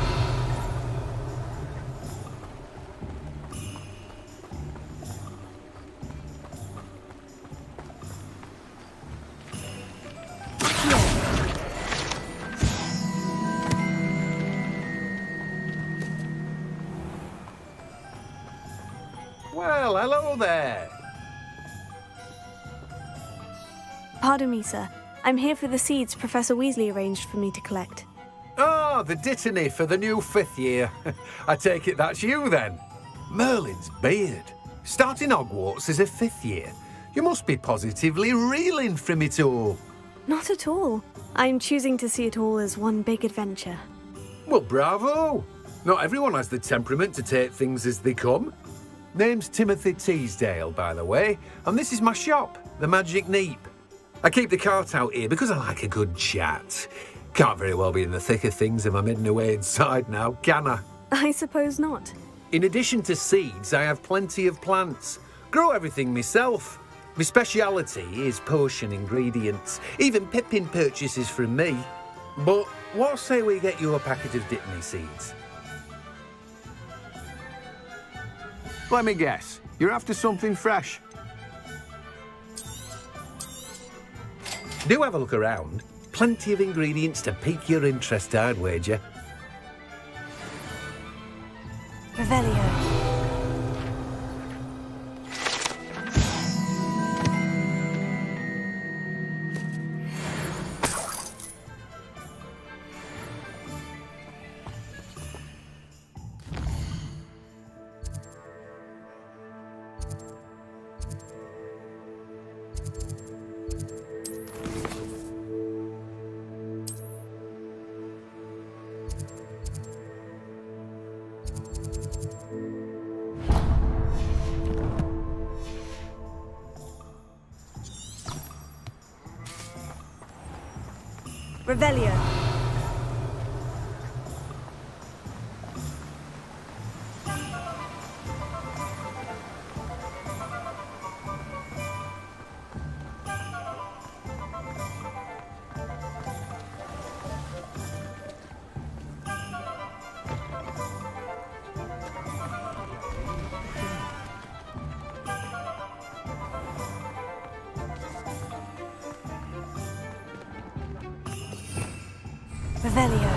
Well, hello there. Pardon me, sir. I'm here for the seeds Professor Weasley arranged for me to collect. Oh, the dittany for the new 5th year. I take it that's you, then. Merlin's beard. Starting Hogwarts as a 5th year. You must be positively reeling from it all. Not at all. I'm choosing to see it all as one big adventure. Well, bravo. Not everyone has the temperament to take things as they come. Name's Timothy Teasdale, by the way, and this is my shop, the Magic Neep. I keep the cart out here because I like a good chat. Can't very well be in the thick of things if I'm hidden away inside now, can I? I suppose not. In addition to seeds, I have plenty of plants. Grow everything myself. My speciality is potion ingredients, even Pippin purchases from me. But what say we get you a packet of dittany seeds? Let me guess, you're after something fresh. Do have a look around. Plenty of ingredients to pique your interest, I'd wager. Revelio. Revelio. Revelio.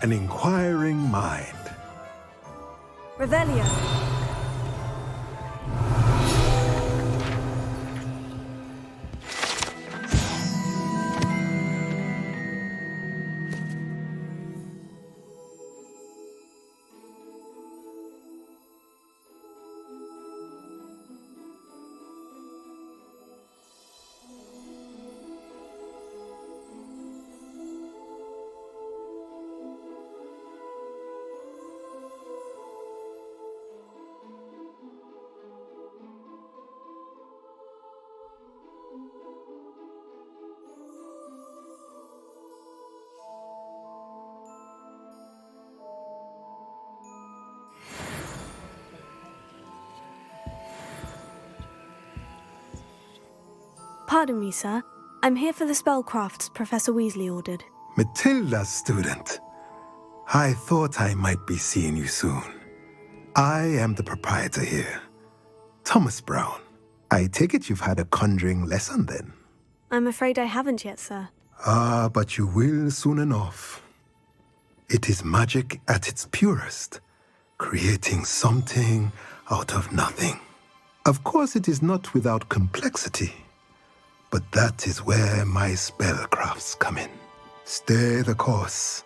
An inquiring mind. Revelio. Pardon me, sir. I'm here for the spellcrafts Professor Weasley ordered. Matilda's student. I thought I might be seeing you soon. I am the proprietor here, Thomas Brown. I take it you've had a conjuring lesson then? I'm afraid I haven't yet, sir. Ah, but you will soon enough. It is magic at its purest, creating something out of nothing. Of course, it is not without complexity, but that is where my spellcrafts come in. Stay the course,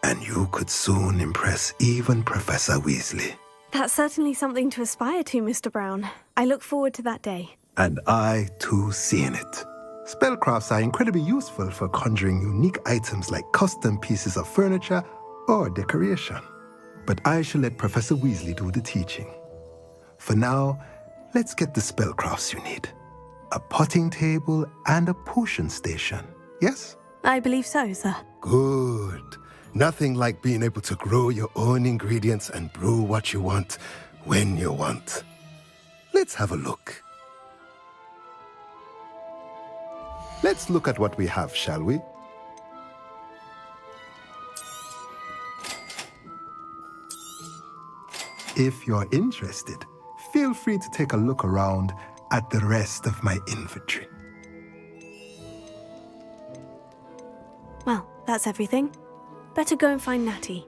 and you could soon impress even Professor Weasley. That's certainly something to aspire to, Mr. Brown. I look forward to that day. And I, too, seeing it. Spellcrafts are incredibly useful for conjuring unique items like custom pieces of furniture or decoration. But I shall let Professor Weasley do the teaching. For now, let's get the spellcrafts you need. A potting table and a potion station, yes? I believe so, sir. Good. Nothing like being able to grow your own ingredients and brew what you want when you want. Let's have a look. Let's look at what we have, shall we? If you're interested, feel free to take a look around at the rest of my inventory. Well, that's everything. Better go and find Natty.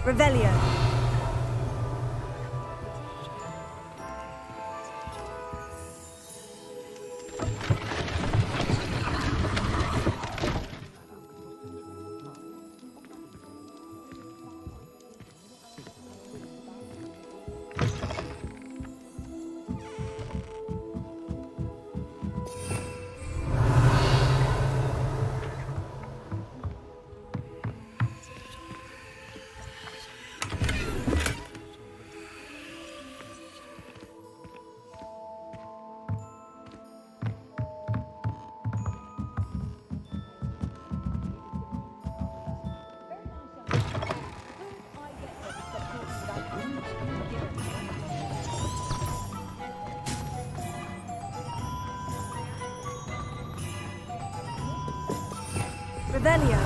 Revelio. Revelio.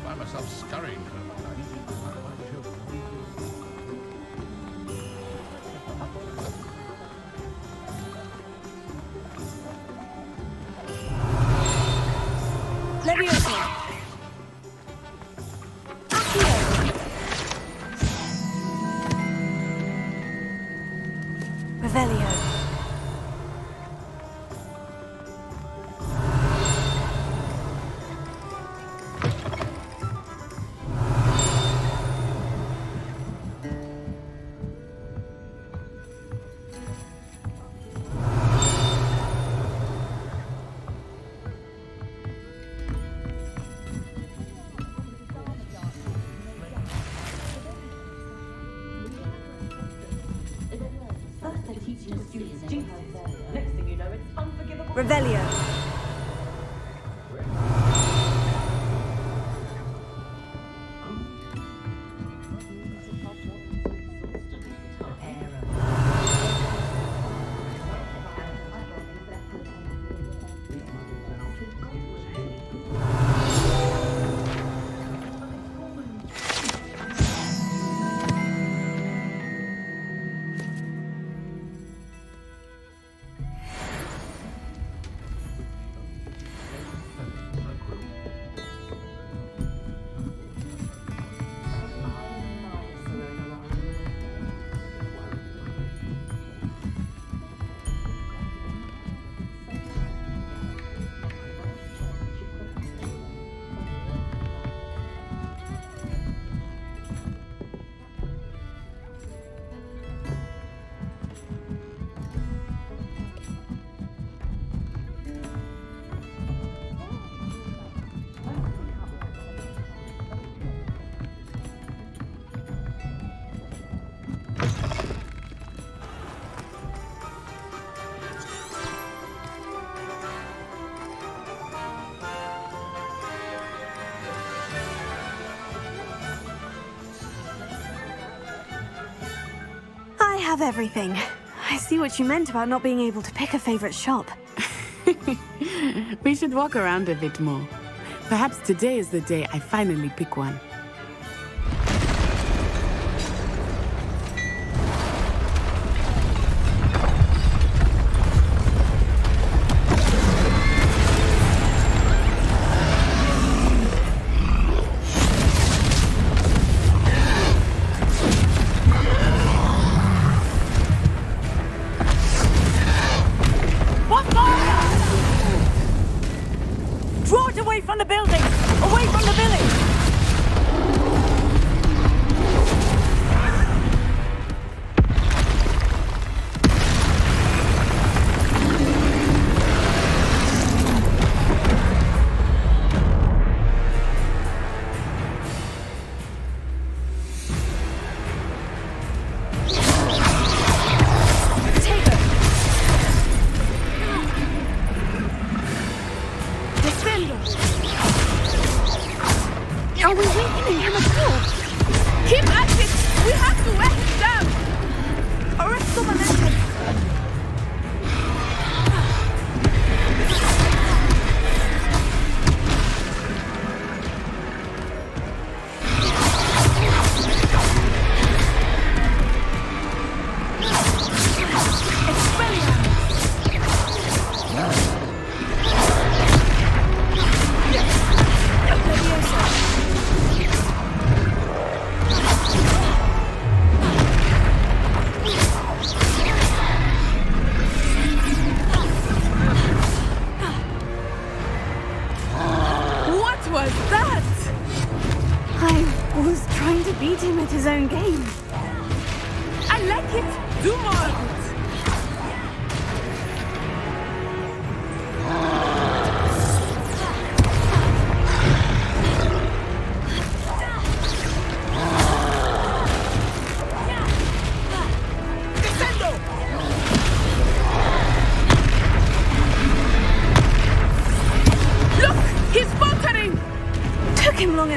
Find myself scurrying. Levioso. Accio. Revelio. Revelio. I have everything. I see what you meant about not being able to pick a favorite shop. We should walk around a bit more. Perhaps today is the day I finally pick one. Draw it away from the building! Away from the village! Defender!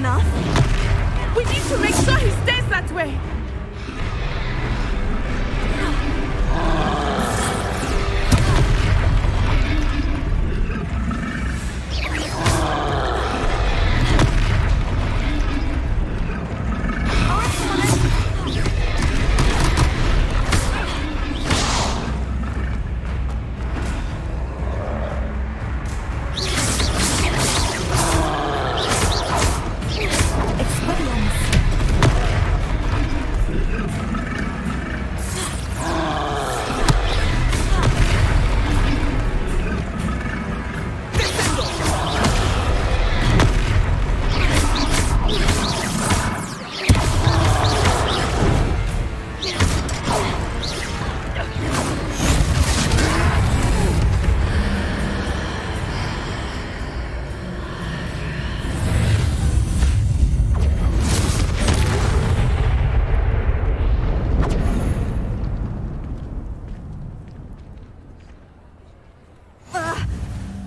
enough. We need to make sure he stays that way.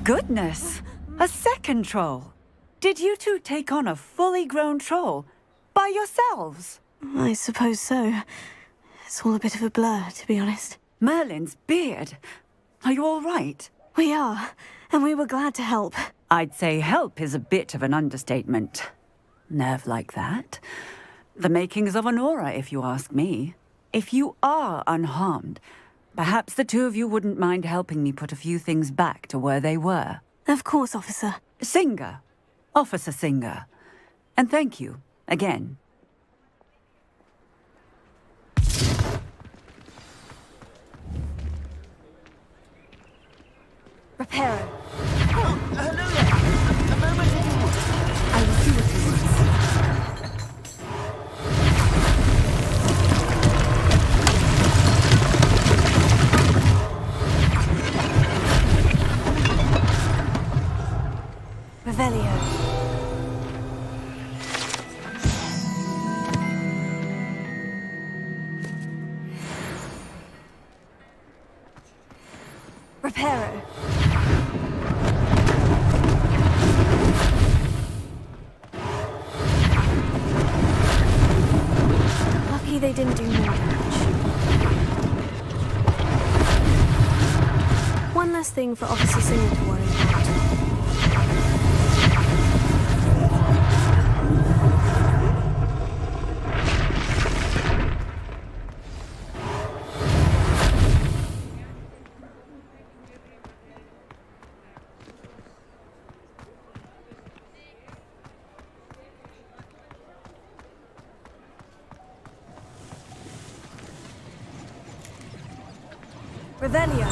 Goodness! A second troll! Did you two take on a fully grown troll? By yourselves? I suppose so. It's all a bit of a blur, to be honest. Merlin's beard. Are you all right? We are, and we were glad to help. I'd say help is a bit of an understatement. Nerve like that. The makings of an aura, if you ask me. If you are unharmed, perhaps the two of you wouldn't mind helping me put a few things back to where they were. Of course, officer. Singer. Officer Singer. And thank you, again. Reparo. Oh, hello there. A moment if you would. I will see what he wants. Revelio. Reparo. Lucky they didn't do more damage. One less thing for Officer Singer to worry about. Revelio.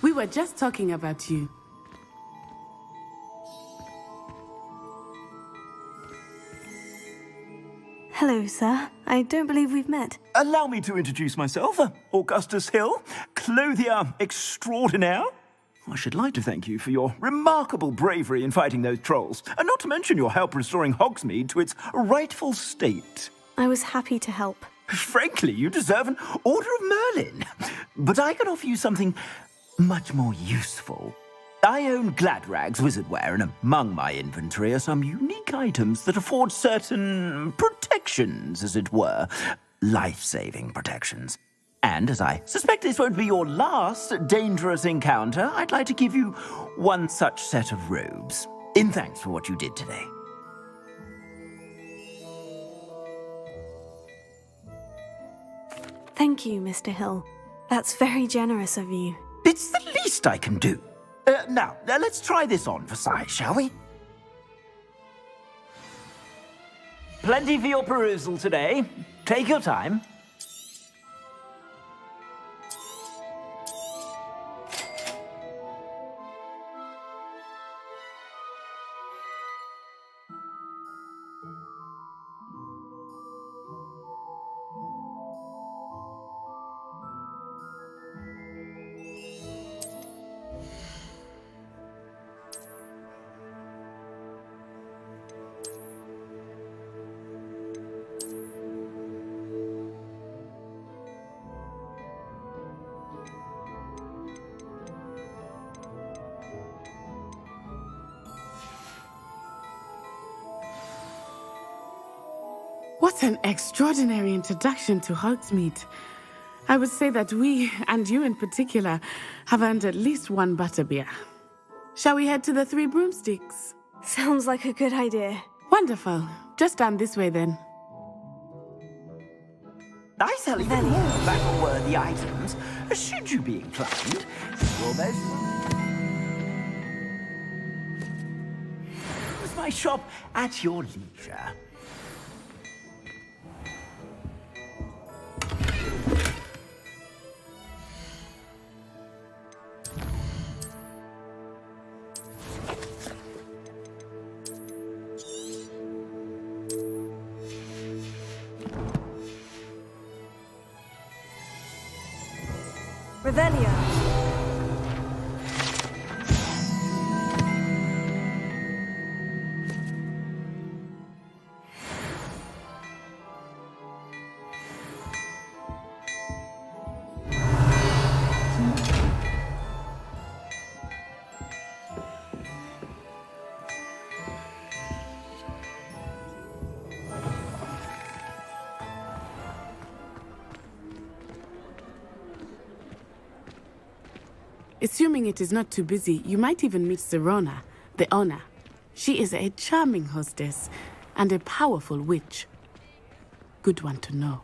We were just talking about you. Hello, sir. I don't believe we've met. Allow me to introduce myself. Augustus Hill, clothier extraordinaire. I should like to thank you for your remarkable bravery in fighting those trolls, and not to mention your help restoring Hogsmeade to its rightful state. I was happy to help. Frankly, you deserve an Order of Merlin. But I can offer you something much more useful. I own Gladrag's wizardware, and among my inventory are some unique items that afford certain protections, as it were. Life-saving protections. And as I suspect this won't be your last dangerous encounter, I'd like to give you one such set of robes, in thanks for what you did today. Thank you, Mr. Hill. That's very generous of you. It's the least I can do. Now, let's try this on for size, shall we? Plenty for your perusal today. Take your time. What an extraordinary introduction to Hogsmeade. I would say that we, and you in particular, have earned at least one butterbeer. Shall we head to the Three Broomsticks? Sounds like a good idea. Wonderful. Just down this way then. I sell even more battle-worthy items, should you be inclined. Almost. Use my shop at your leisure. Revelio. Assuming it is not too busy, you might even meet Serona, the owner. She is a charming hostess and a powerful witch. Good one to know.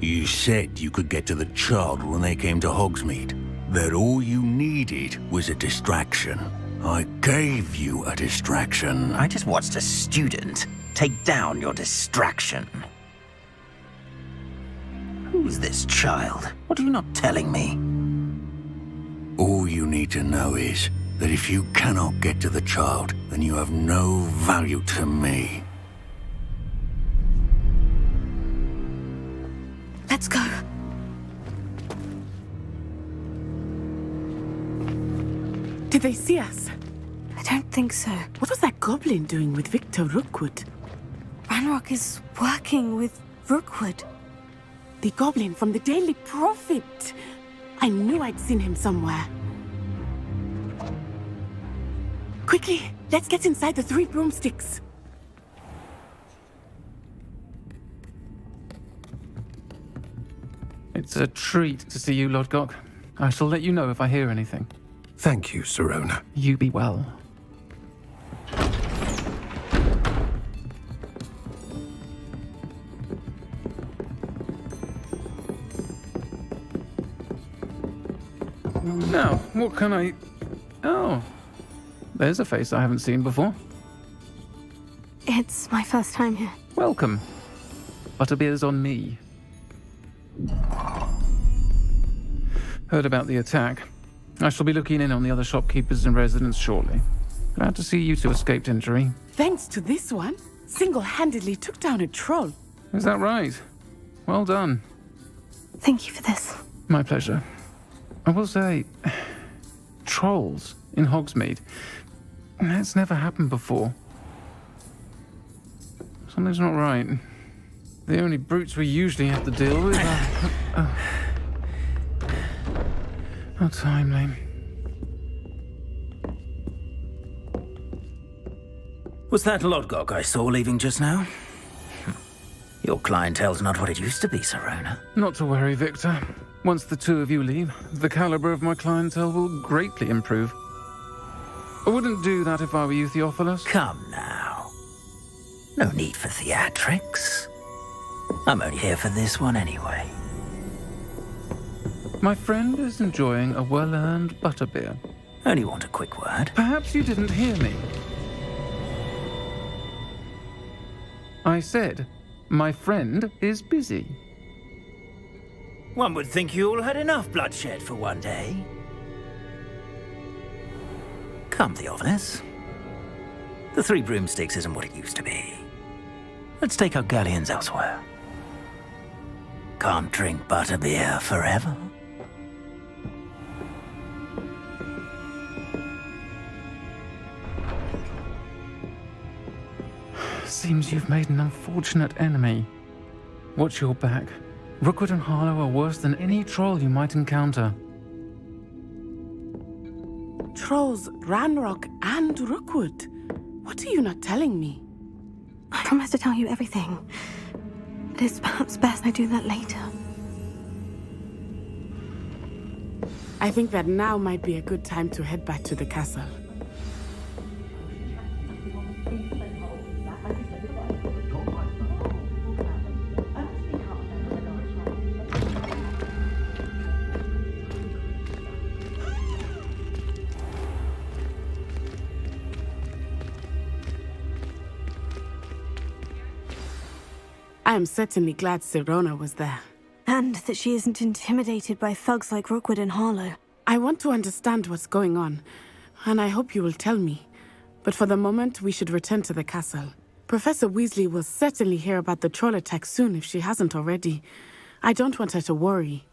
You said you could get to the child when they came to Hogsmeade. That all you needed was a distraction. I gave you a distraction. I just watched a student take down your distraction. Who's this child? What are you not telling me? All you need to know is that if you cannot get to the child, then you have no value to me. Let's go. Did they see us? I don't think so. What was that goblin doing with Victor Rookwood? Ranrok is working with Rookwood. The goblin from the Daily Prophet. I knew I'd seen him somewhere. Quickly, let's get inside the Three Broomsticks. It's a treat to see you, Lodgok. I shall let you know if I hear anything. Thank you, Serona. You be well. Now, what can I... Oh, there's a face I haven't seen before. It's my first time here. Welcome. Butterbeer's on me. Heard about the attack. I shall be looking in on the other shopkeepers and residents shortly. Glad to see you two escaped injury. Thanks to this one, single-handedly took down a troll. Is that right? Well done. Thank you for this. My pleasure. I will say, trolls in Hogsmeade. That's never happened before. Something's not right. The only brutes we usually have to deal with are... How timely. Was that Lodgok I saw leaving just now? Your clientele's not what it used to be, Serona. Not to worry, Victor. Once the two of you leave, the caliber of my clientele will greatly improve. I wouldn't do that if I were you, Theophilus. Come now. No need for theatrics. I'm only here for this one anyway. My friend is enjoying a well-earned butterbeer. Only want a quick word. Perhaps you didn't hear me. I said, my friend is busy. One would think you all had enough bloodshed for one day. Come, Theophilus. The Three Broomsticks isn't what it used to be. Let's take our galleons elsewhere. Can't drink butterbeer forever. Seems you've made an unfortunate enemy. Watch your back. Rookwood and Harlow are worse than any troll you might encounter. Trolls, Ranrok, and Rookwood. What are you not telling me? I promise to tell you everything. But it's perhaps best I do that later. I think that now might be a good time to head back to the castle. I am certainly glad Sirona was there. And that she isn't intimidated by thugs like Rookwood and Harlow. I want to understand what's going on, and I hope you will tell me. But for the moment, we should return to the castle. Professor Weasley will certainly hear about the troll attack soon if she hasn't already. I don't want her to worry.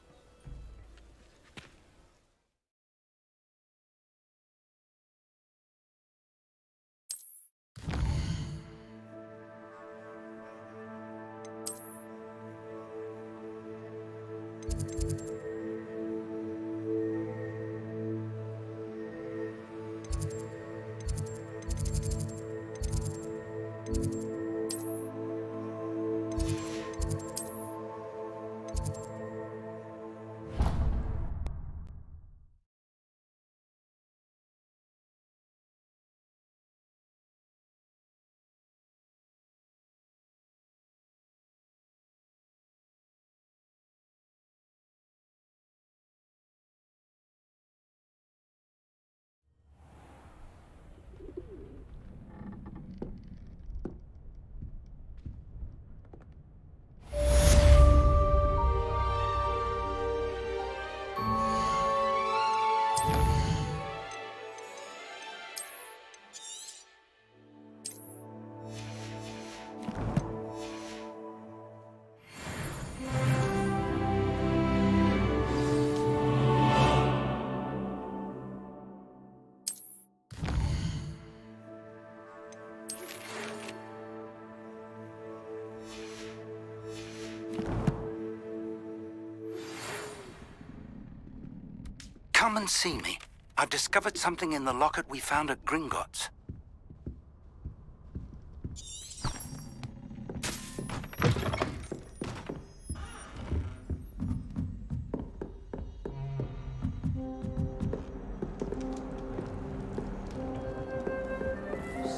Come and see me. I've discovered something in the locket we found at Gringotts.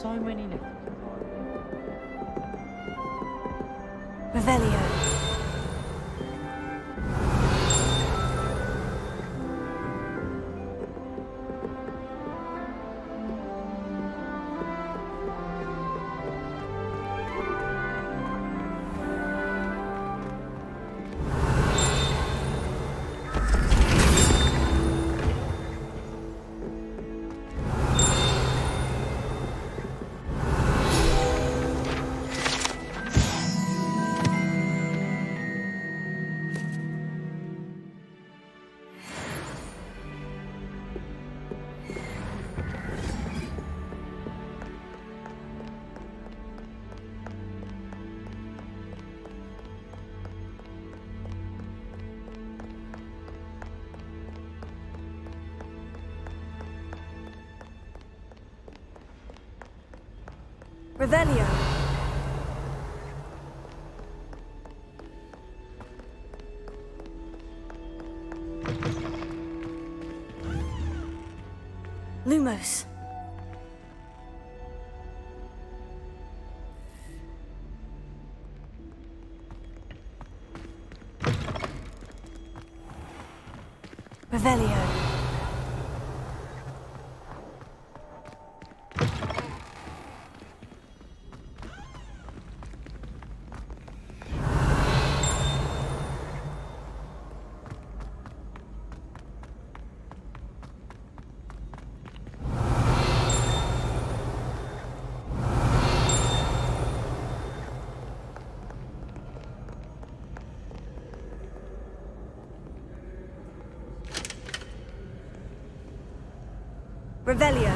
So many letters. Revelio. Revelio. Lumos. Revelio. Revelio.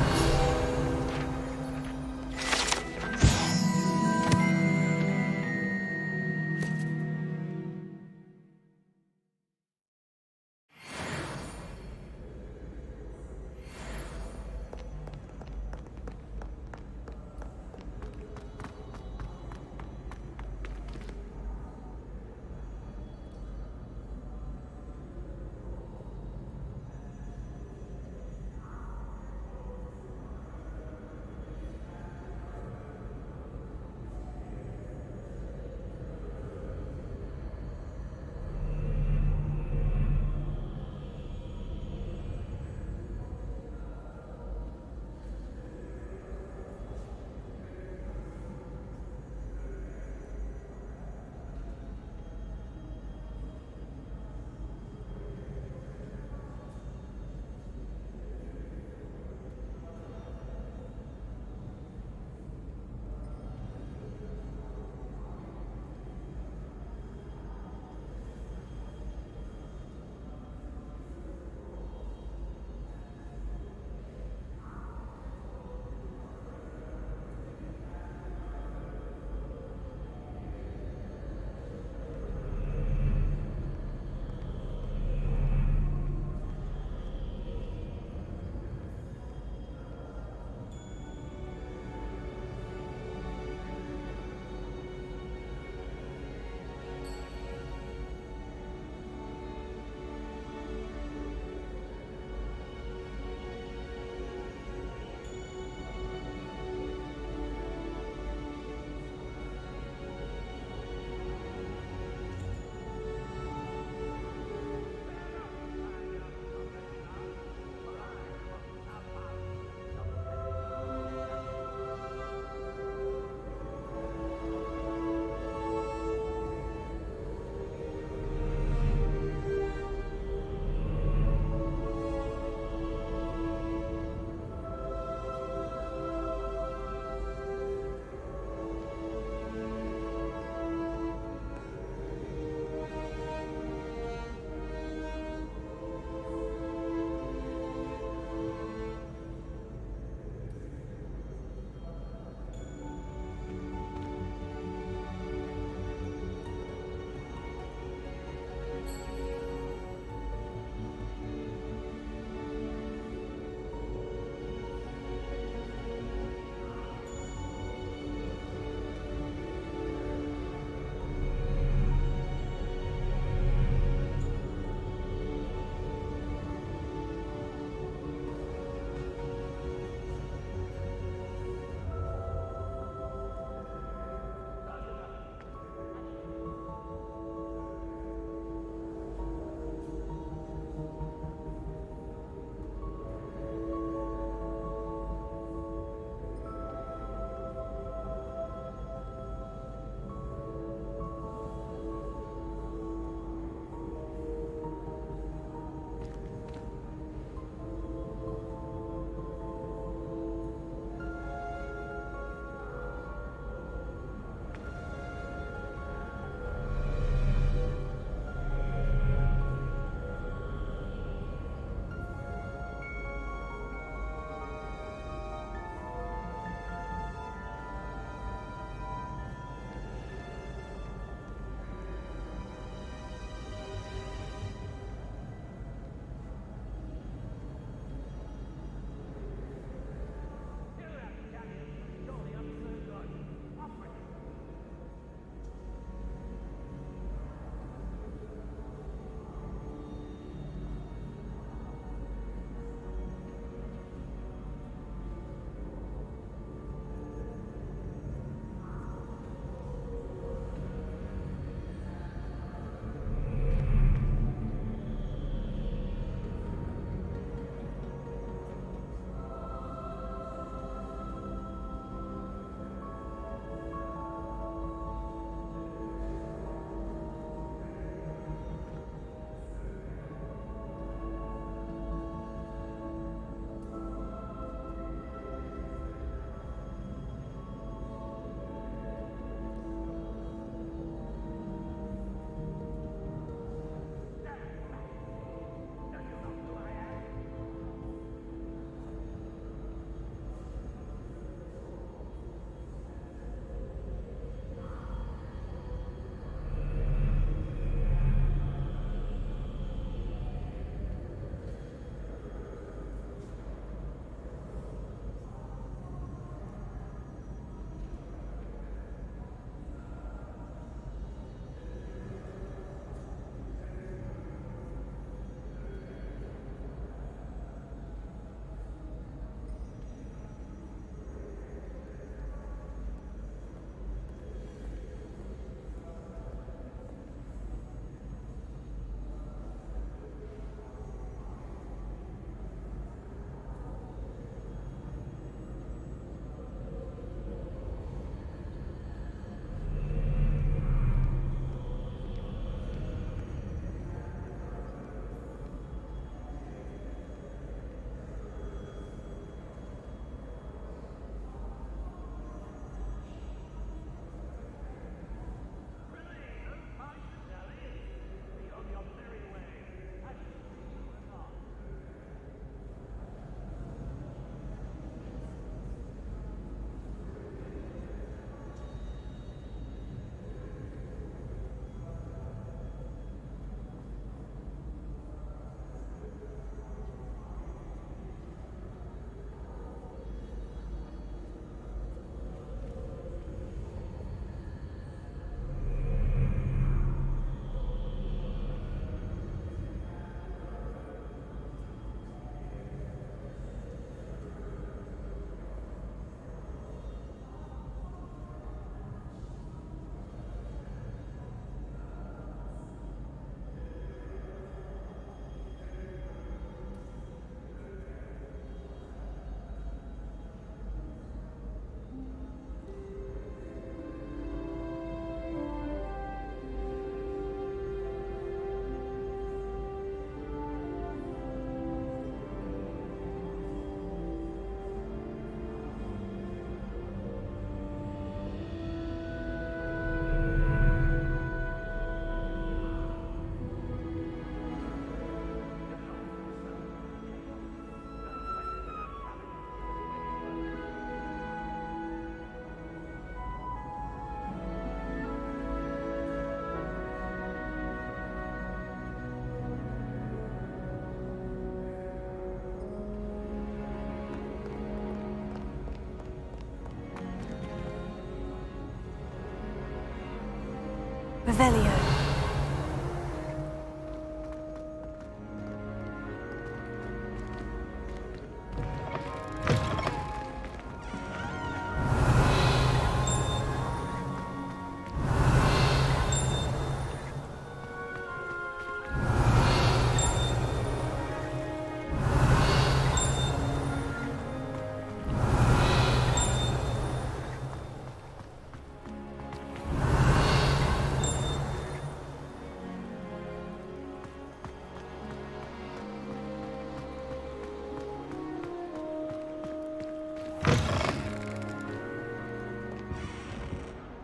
Revelio.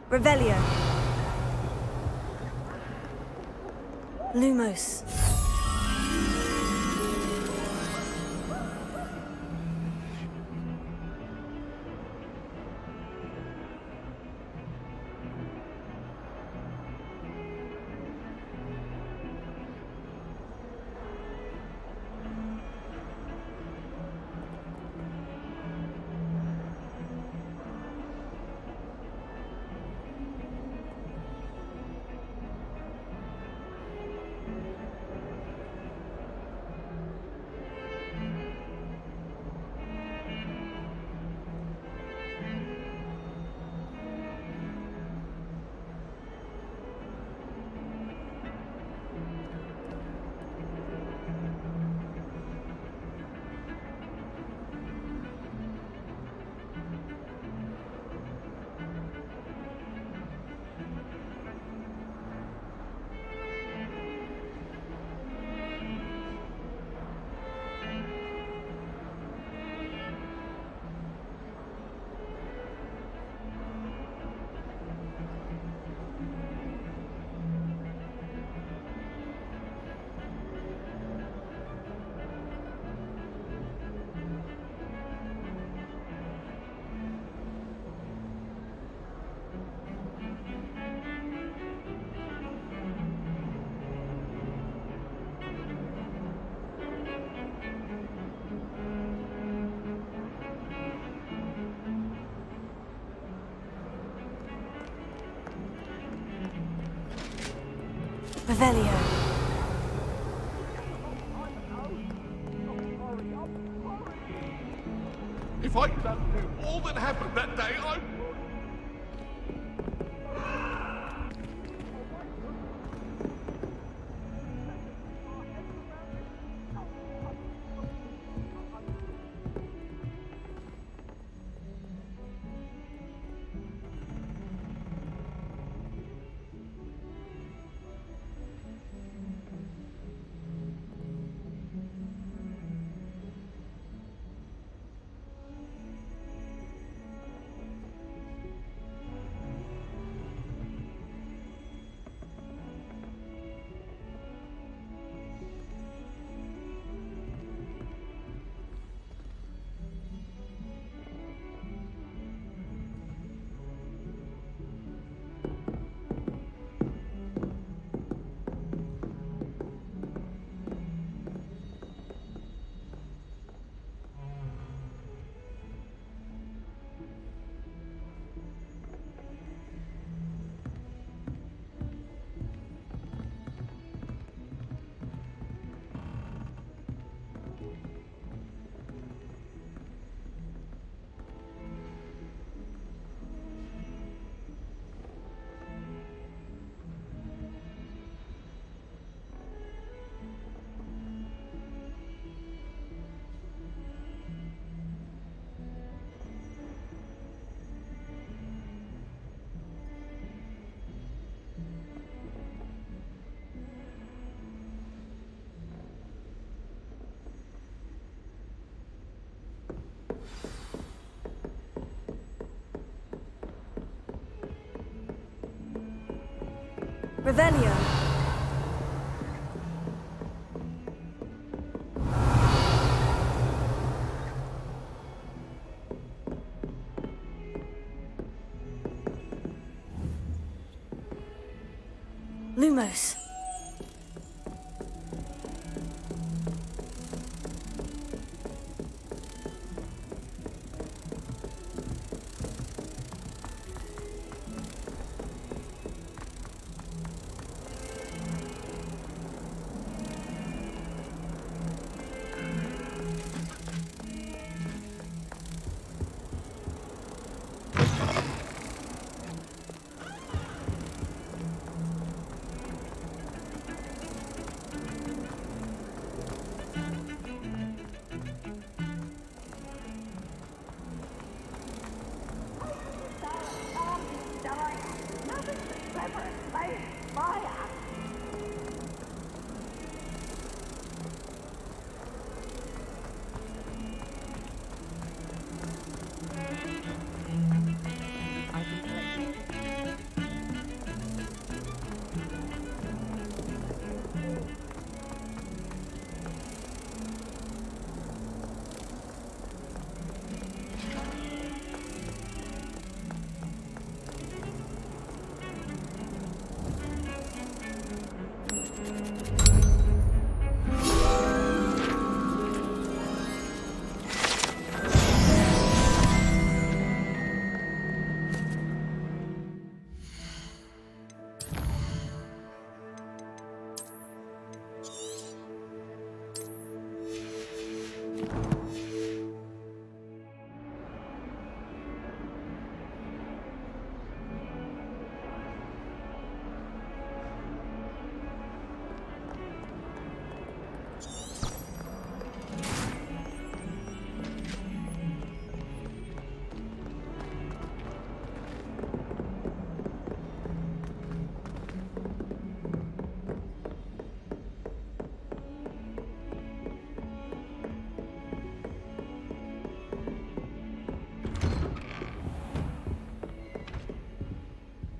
Revelio. Lumos. Revelio. If I could undo all that happened that day, I... Revelio. Lumos.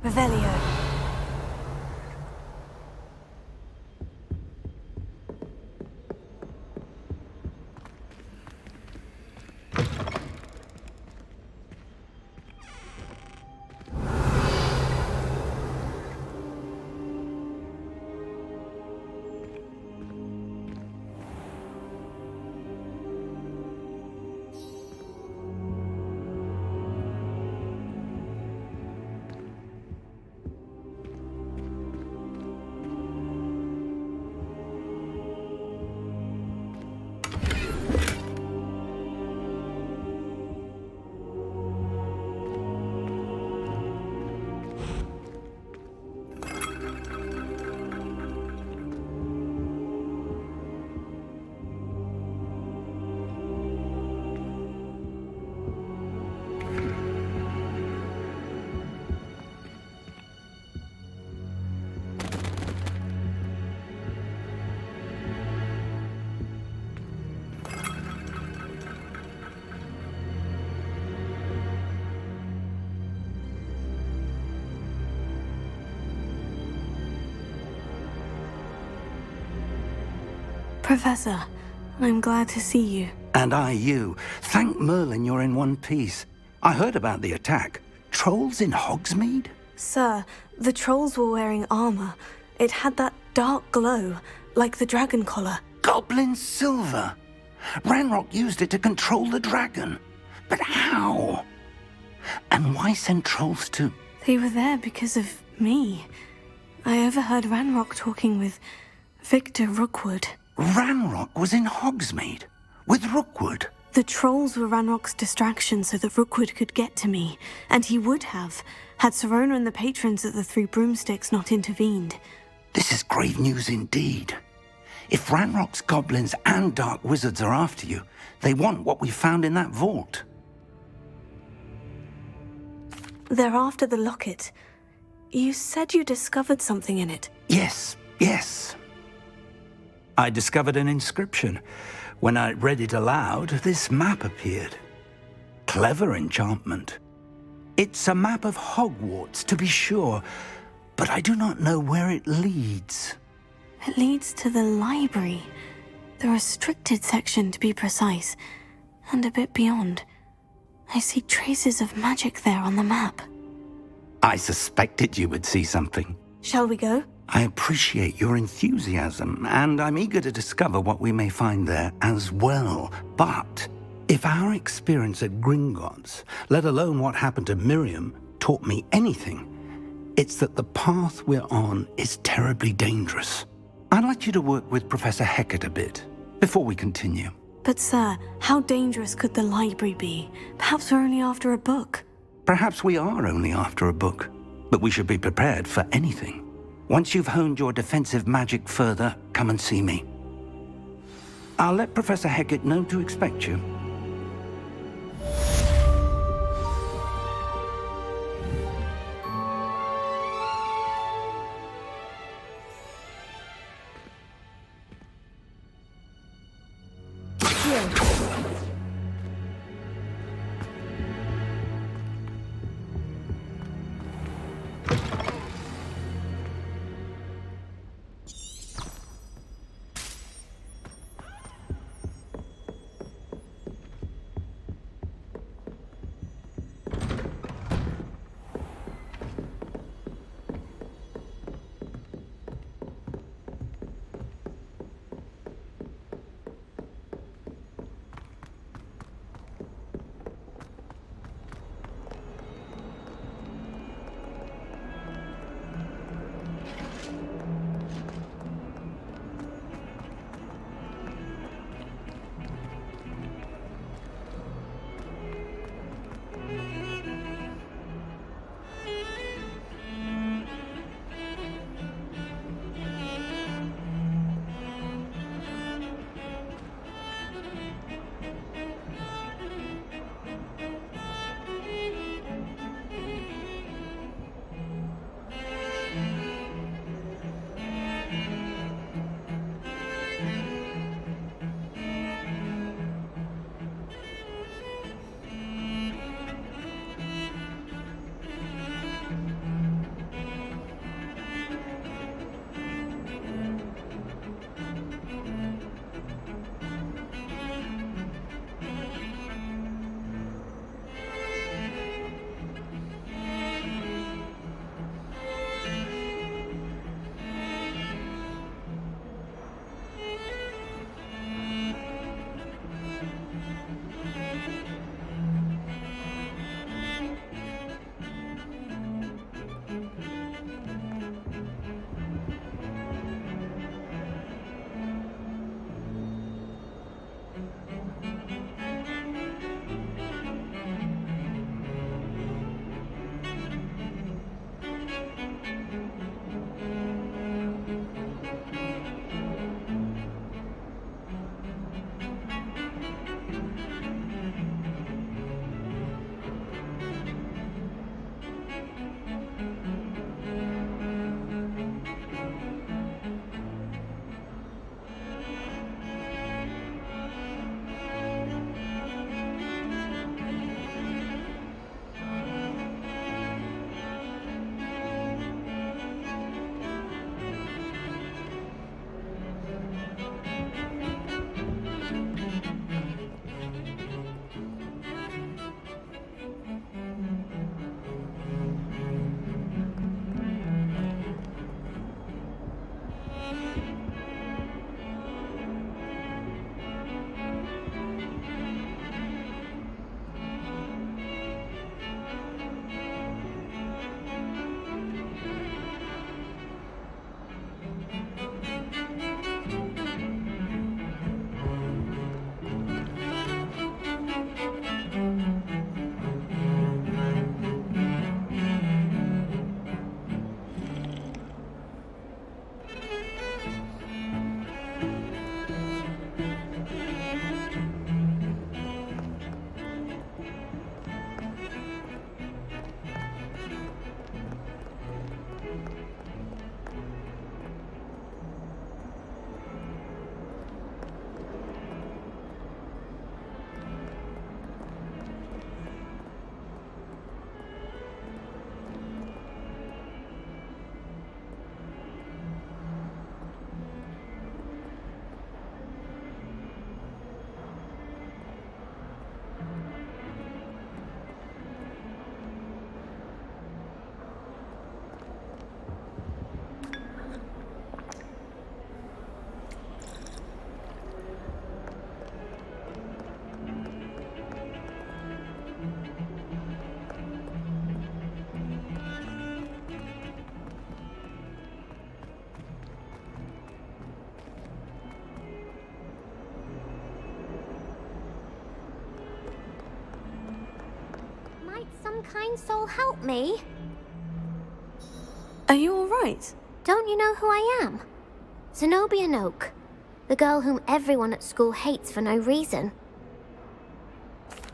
Revelio. Professor, I'm glad to see you. And I you. Thank Merlin you're in one piece. I heard about the attack. Trolls in Hogsmeade? Sir, the trolls were wearing armor. It had that dark glow, like the dragon collar. Goblin silver. Ranrok used it to control the dragon. But how? And why send trolls to... They were there because of me. I overheard Ranrok talking with Victor Rookwood. Ranrok was in Hogsmeade with Rookwood. The trolls were Ranrock's distraction so that Rookwood could get to me, and he would have, had Serona and the patrons at the Three Broomsticks not intervened. This is grave news indeed. If Ranrock's goblins and dark wizards are after you, they want what we found in that vault. They're after the locket. You said you discovered something in it. Yes. I discovered an inscription. When I read it aloud, this map appeared. Clever enchantment. It's a map of Hogwarts, to be sure, but I do not know where it leads. It leads to the library. The restricted section, to be precise, and a bit beyond. I see traces of magic there on the map. I suspected you would see something. Shall we go? I appreciate your enthusiasm, and I'm eager to discover what we may find there as well. But if our experience at Gringotts, let alone what happened to Miriam, taught me anything, it's that the path we're on is terribly dangerous. I'd like you to work with Professor Hecat a bit before we continue. But sir, how dangerous could the library be? Perhaps we're only after a book. Perhaps we are only after a book, but we should be prepared for anything. Once you've honed your defensive magic further, come and see me. I'll let Professor Hecat know to expect you. some kind soul help me? Are you alright? Don't you know who I am? Zenobia Noak, the girl whom everyone at school hates for no reason.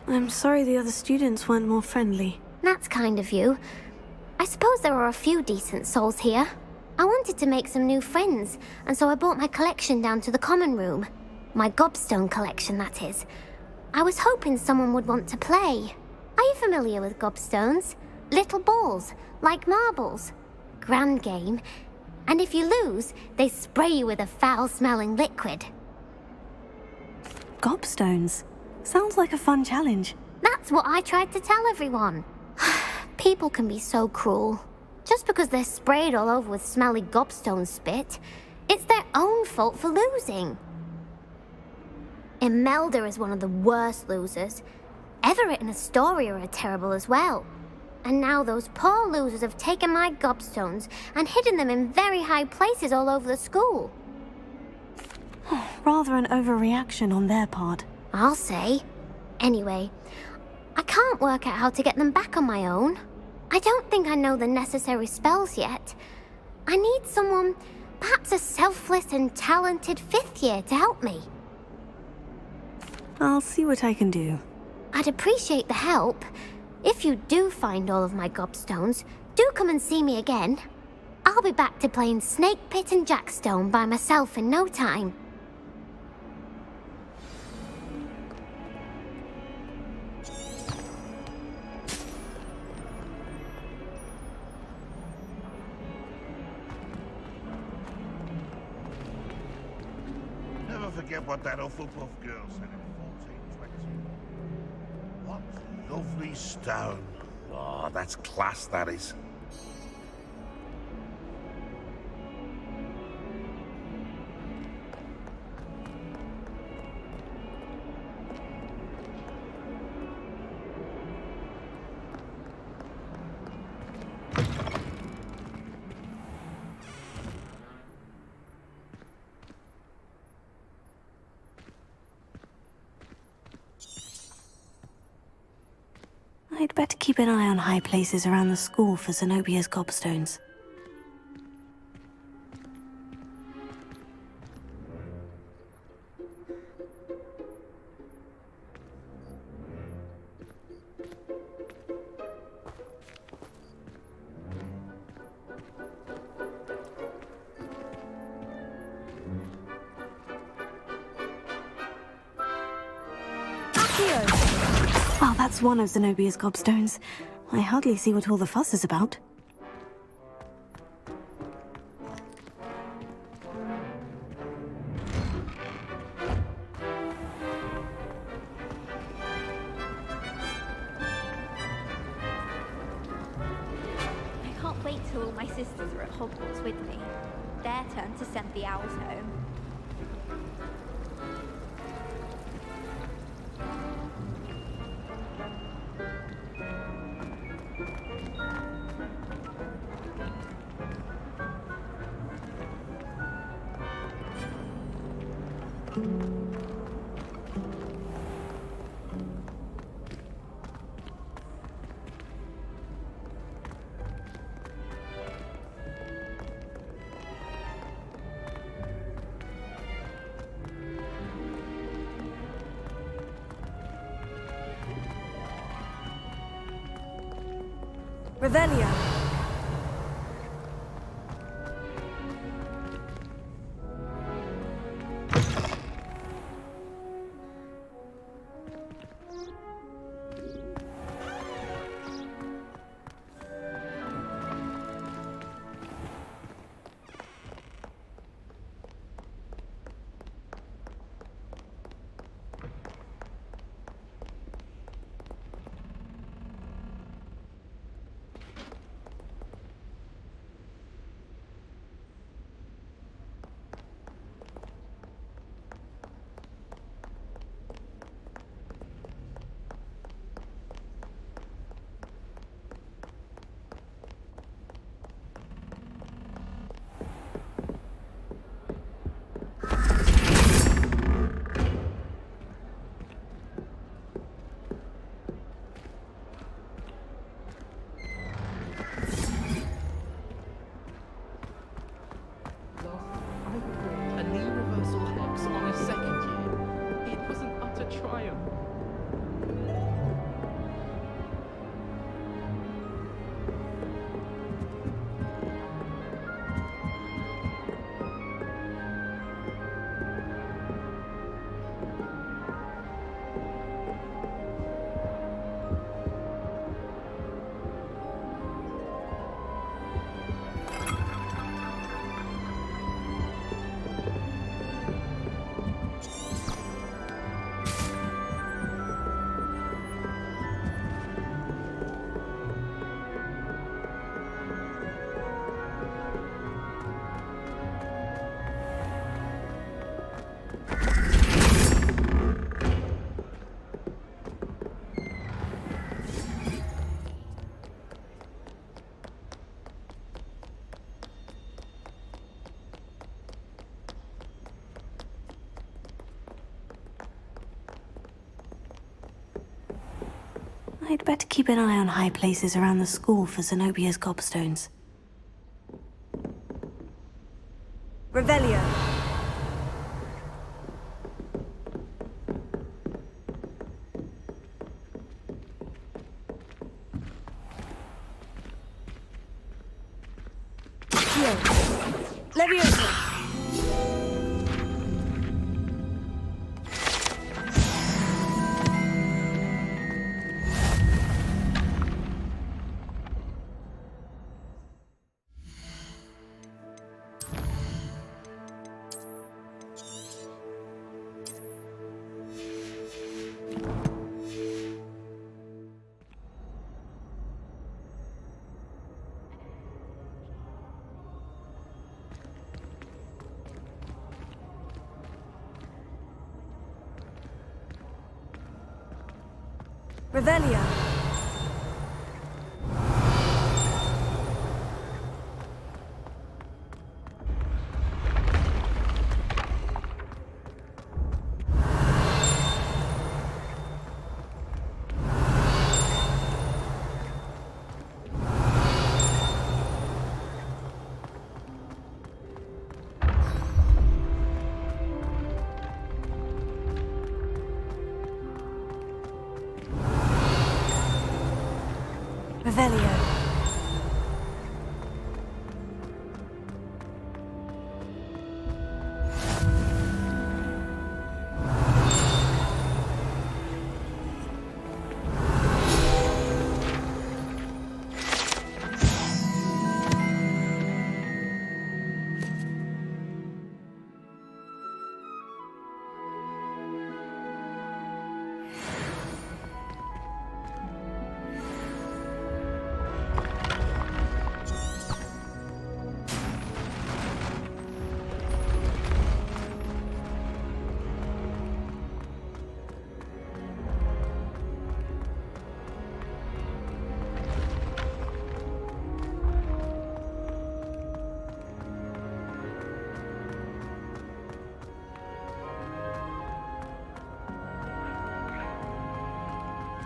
I'm sorry the other students weren't more friendly. That's kind of you. I suppose there are a few decent souls here. I wanted to make some new friends, and so I brought my collection down to the common room. My gobstone collection, that is. I was hoping someone would want to play. Are you familiar with gobstones? Little balls, like marbles. Grand game. And if you lose, they spray you with a foul-smelling liquid. Gobstones? Sounds like a fun challenge. That's what I tried to tell everyone. People can be so cruel. Just because they're sprayed all over with smelly gobstone spit, it's their own fault for losing. Imelda is one of the worst losers. Everett and Astoria are terrible as well. And now those poor losers have taken my gobstones and hidden them in very high places all over the school. Rather an overreaction on their part. I'll say. Anyway, I can't work out how to get them back on my own. I don't think I know the necessary spells yet. I need someone, perhaps a selfless and talented 5th year to help me. I'll see what I can do. I'd appreciate the help. If you do find all of my gobstones, do come and see me again. I'll be back to playing Snake Pit and Jackstone by myself in no time. Never forget what that Hufflepuff girl said in 1420. What lovely stone. Oh, that's class, that is. I'd better keep an eye on high places around the school for Zenobia's gobstones. Well, that's one of Zenobia's gobstones. I hardly see what all the fuss is about. I can't wait till all my sisters are at Hogwarts with me. Their turn to send the owls home. Revelio. I'd better keep an eye on high places around the school for Zenobia's gobstones. Revelio. Leviosa. Revelio. Revelio.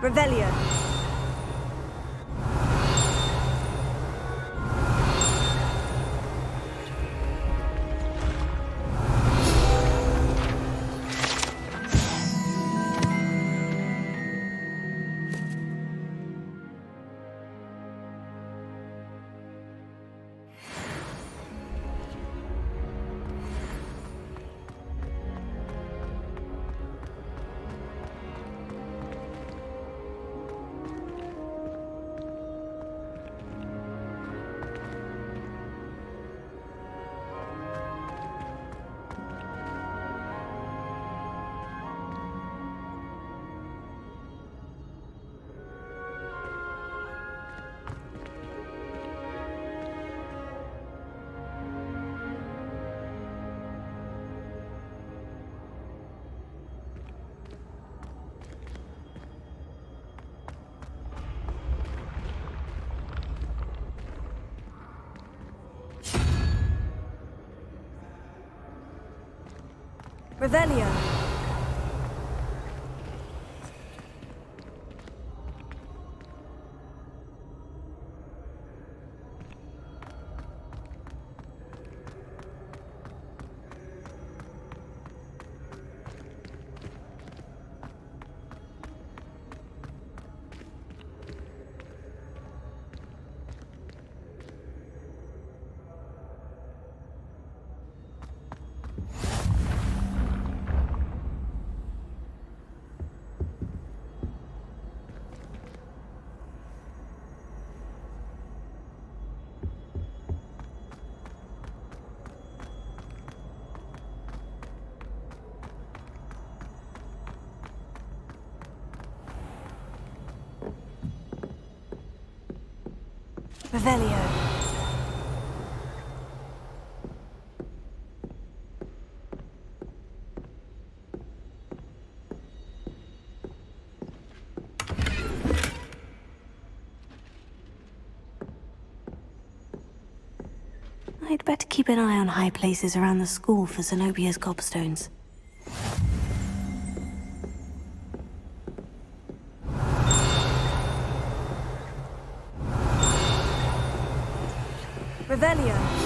Revelio. Revelio. Revelio. I'd better keep an eye on high places around the school for Zenobia's gobstones. Revelio.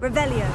Revelio.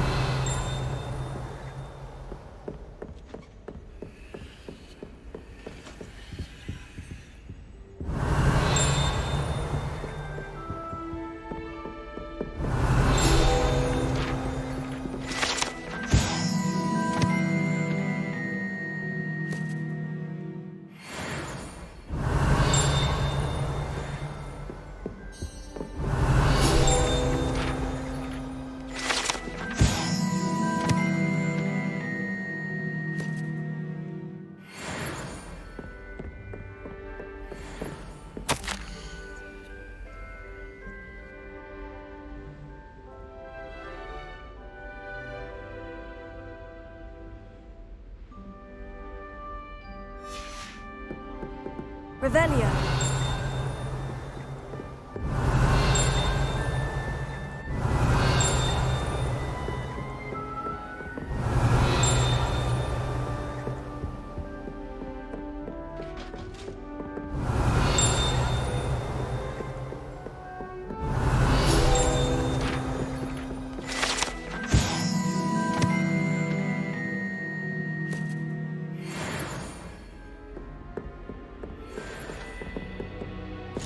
Revelio.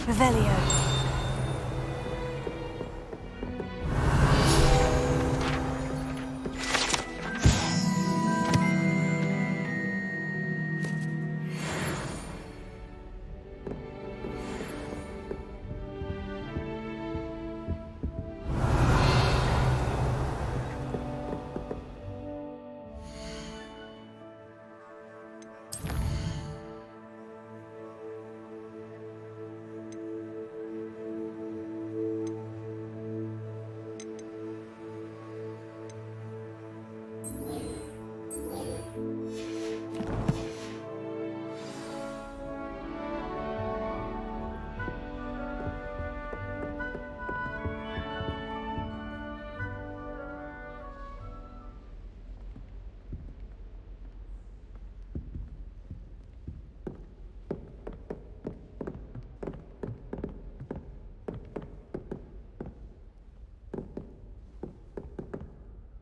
Revelio.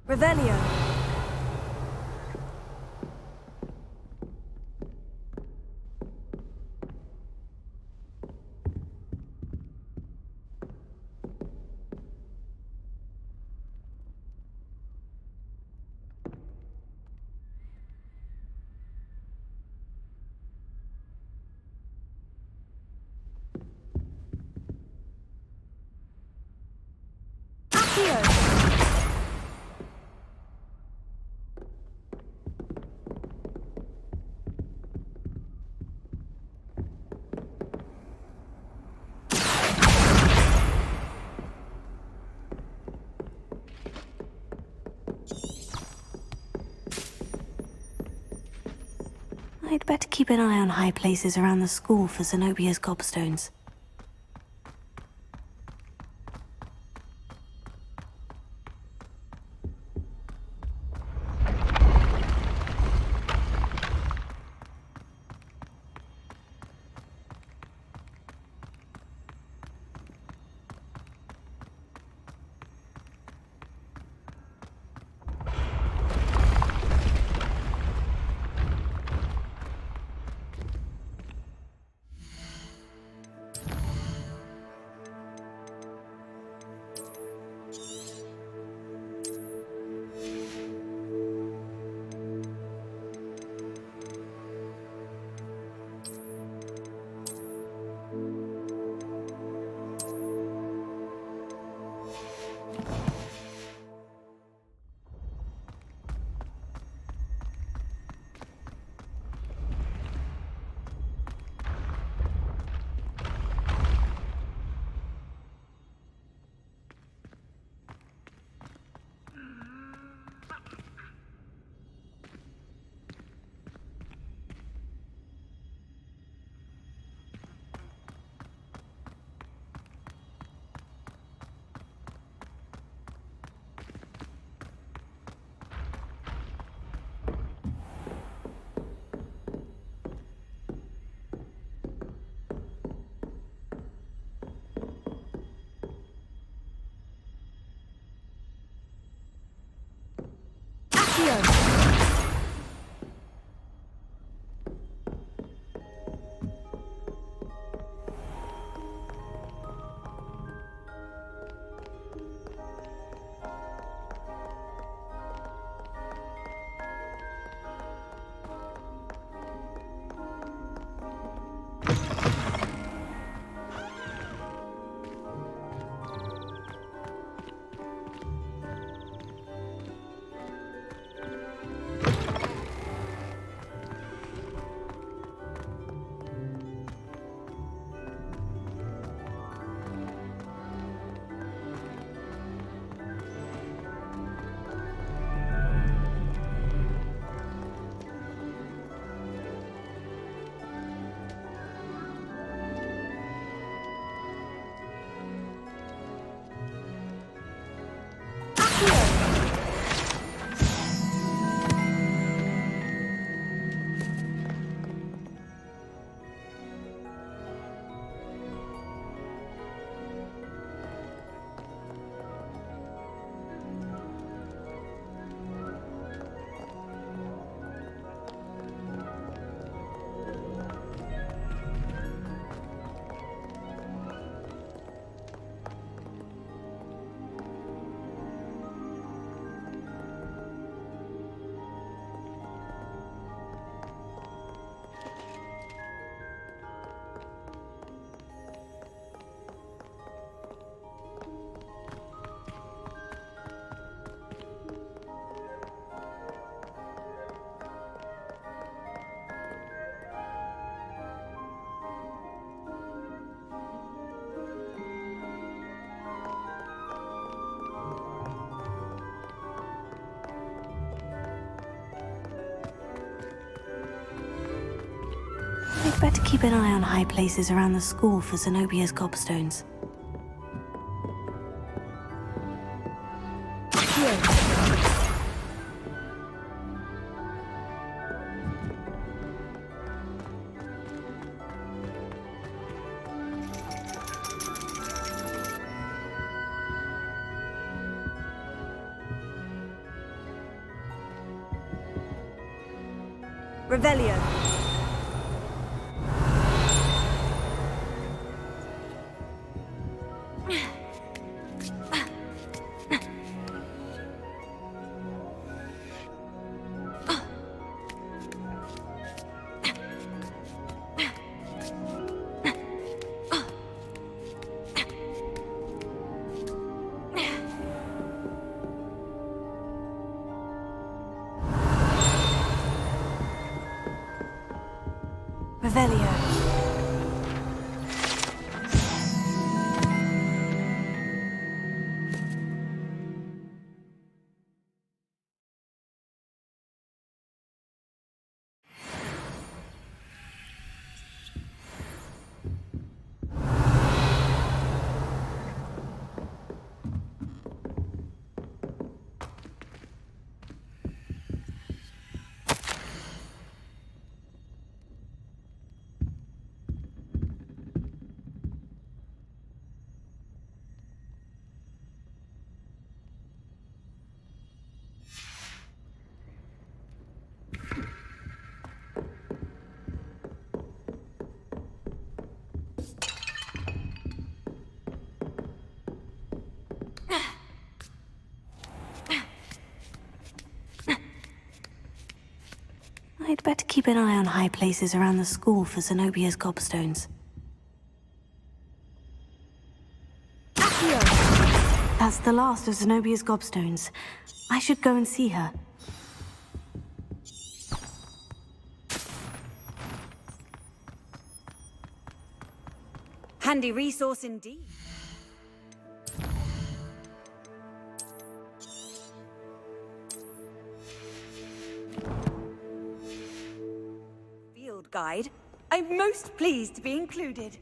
Revelio. Accio. I'd better keep an eye on high places around the school for Zenobia's gobstones. better keep an eye on high places around the school for Zenobia's gobstones. Revelio. Revelio. I'd better keep an eye on high places around the school for Zenobia's gobstones. That's the last of Zenobia's gobstones. I should go and see her. Handy resource indeed. Field guide. I'm most pleased to be included.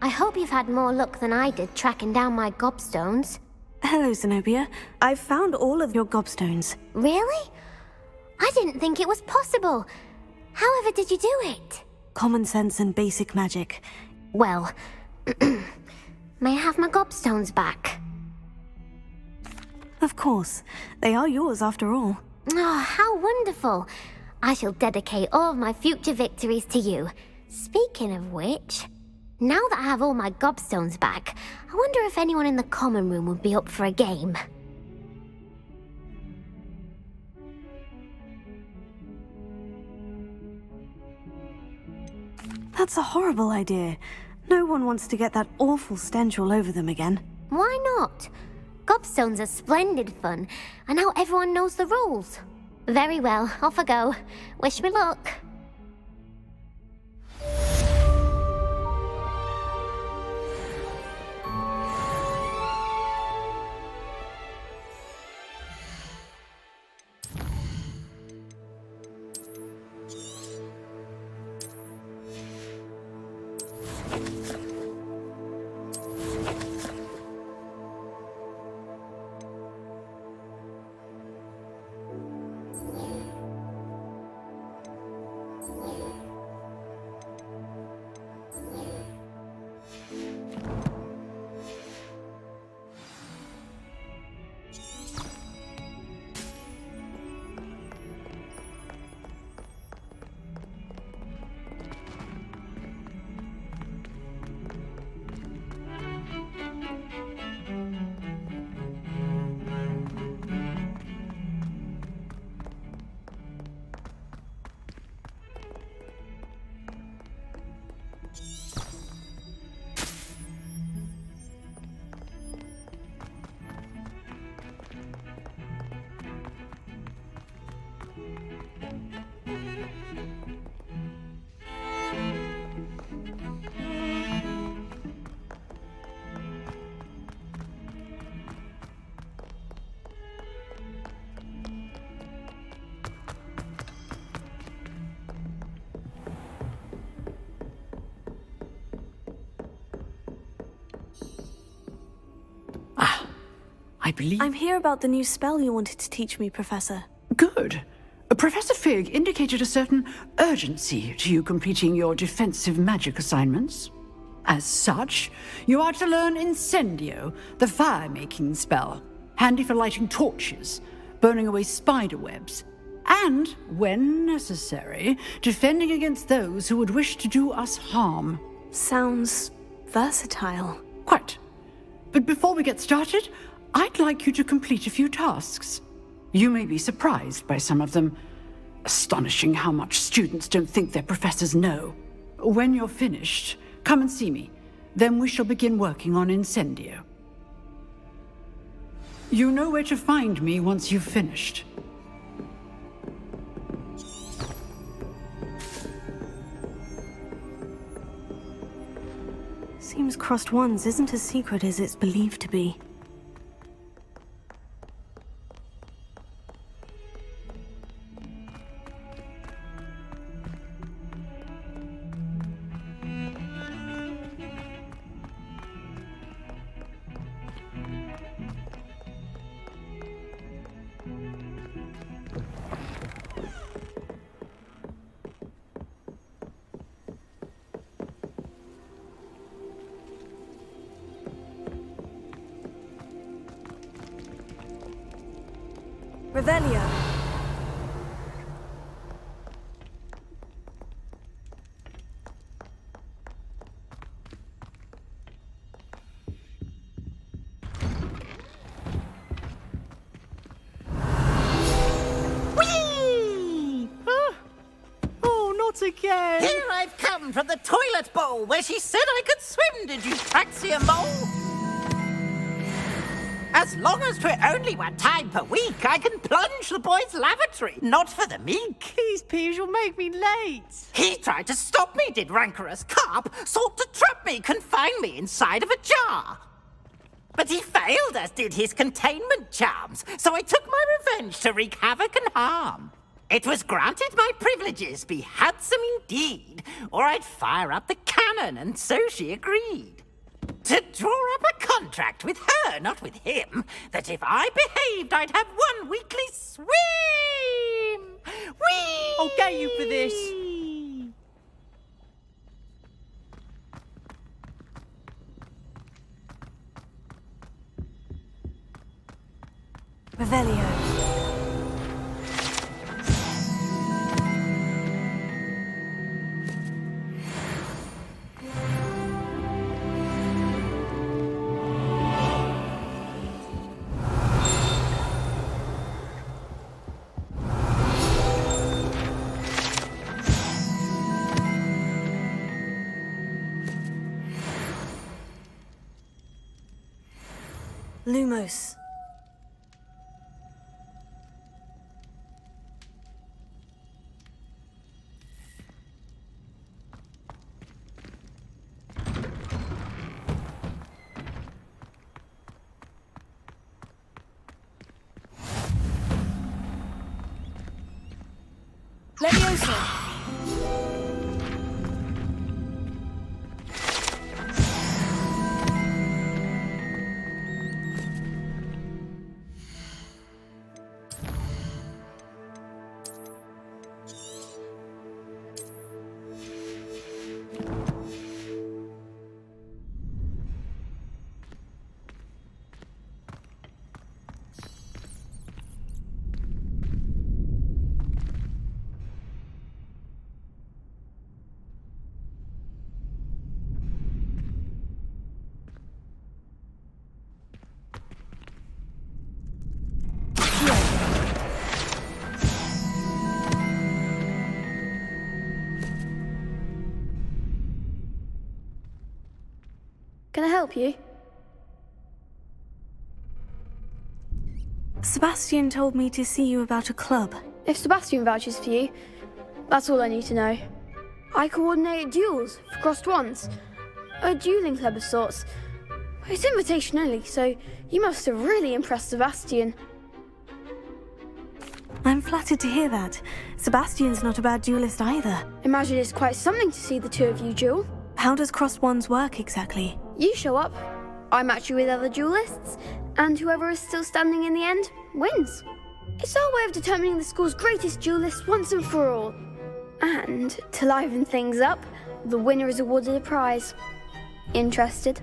I hope you've had more luck than I did tracking down my gobstones. Hello, Zenobia. I've found all of your gobstones. Really? I didn't think it was possible. However did you do it? Common sense and basic magic. Well, may I have my gobstones back? Of course. They are yours after all. Oh, how wonderful. I shall dedicate all of my future victories to you. Speaking of which, now that I have all my gobstones back, I wonder if anyone in the common room would be up for a game. That's a horrible idea. No one wants to get that awful stench all over them again. Why not? Gobstones are splendid fun, and now everyone knows the rules. Very well, off I go. Wish me luck. I believe... I'm here about the new spell you wanted to teach me, Professor. Good. Professor Fig indicated a certain urgency to you completing your defensive magic assignments. As such, you are to learn Incendio, the fire-making spell, handy for lighting torches, burning away spider webs, and, when necessary, defending against those who would wish to do us harm. Sounds versatile. Quite. But before we get started, I'd like you to complete a few tasks. You may be surprised by some of them. Astonishing how much students don't think their professors know. When you're finished, come and see me. Then we shall begin working on Incendio. You know where to find me once you've finished. Seems Crossed Wands isn't as secret as it's believed to be. Revelio. Whee! Oh, not again! Here I've come from the toilet bowl where she said I could swim, did you taxi mole? As long as 'twere only one time per week, I can plunge the boys' lavatory, not for the meek. Please, Peeves, you'll make me late. He tried to stop me, did rancorous carp, sought to trap me, confine me inside of a jar. But he failed, as did his containment charms, so I took my revenge to wreak havoc and harm. It was granted my privileges be handsome indeed, or I'd fire up the cannon, and so she agreed. To draw up a contract with her, not with him, that if I behaved, I'd have one weekly swim! Whee! I'll get you for this. Revelio. Lumos. Leviosa. Can I help you? Sebastian told me to see you about a club. If Sebastian vouches for you, that's all I need to know. I coordinate duels for crossed wands. A dueling club of sorts. It's invitation only, so you must have really impressed Sebastian. I'm flattered to hear that. Sebastian's not a bad duelist either. Imagine it's quite something to see the two of you duel. How does crossed wands work exactly? You show up, I match you with other duelists, and whoever is still standing in the end wins. It's our way of determining the school's greatest duelist once and for all. And to liven things up, the winner is awarded a prize. Interested?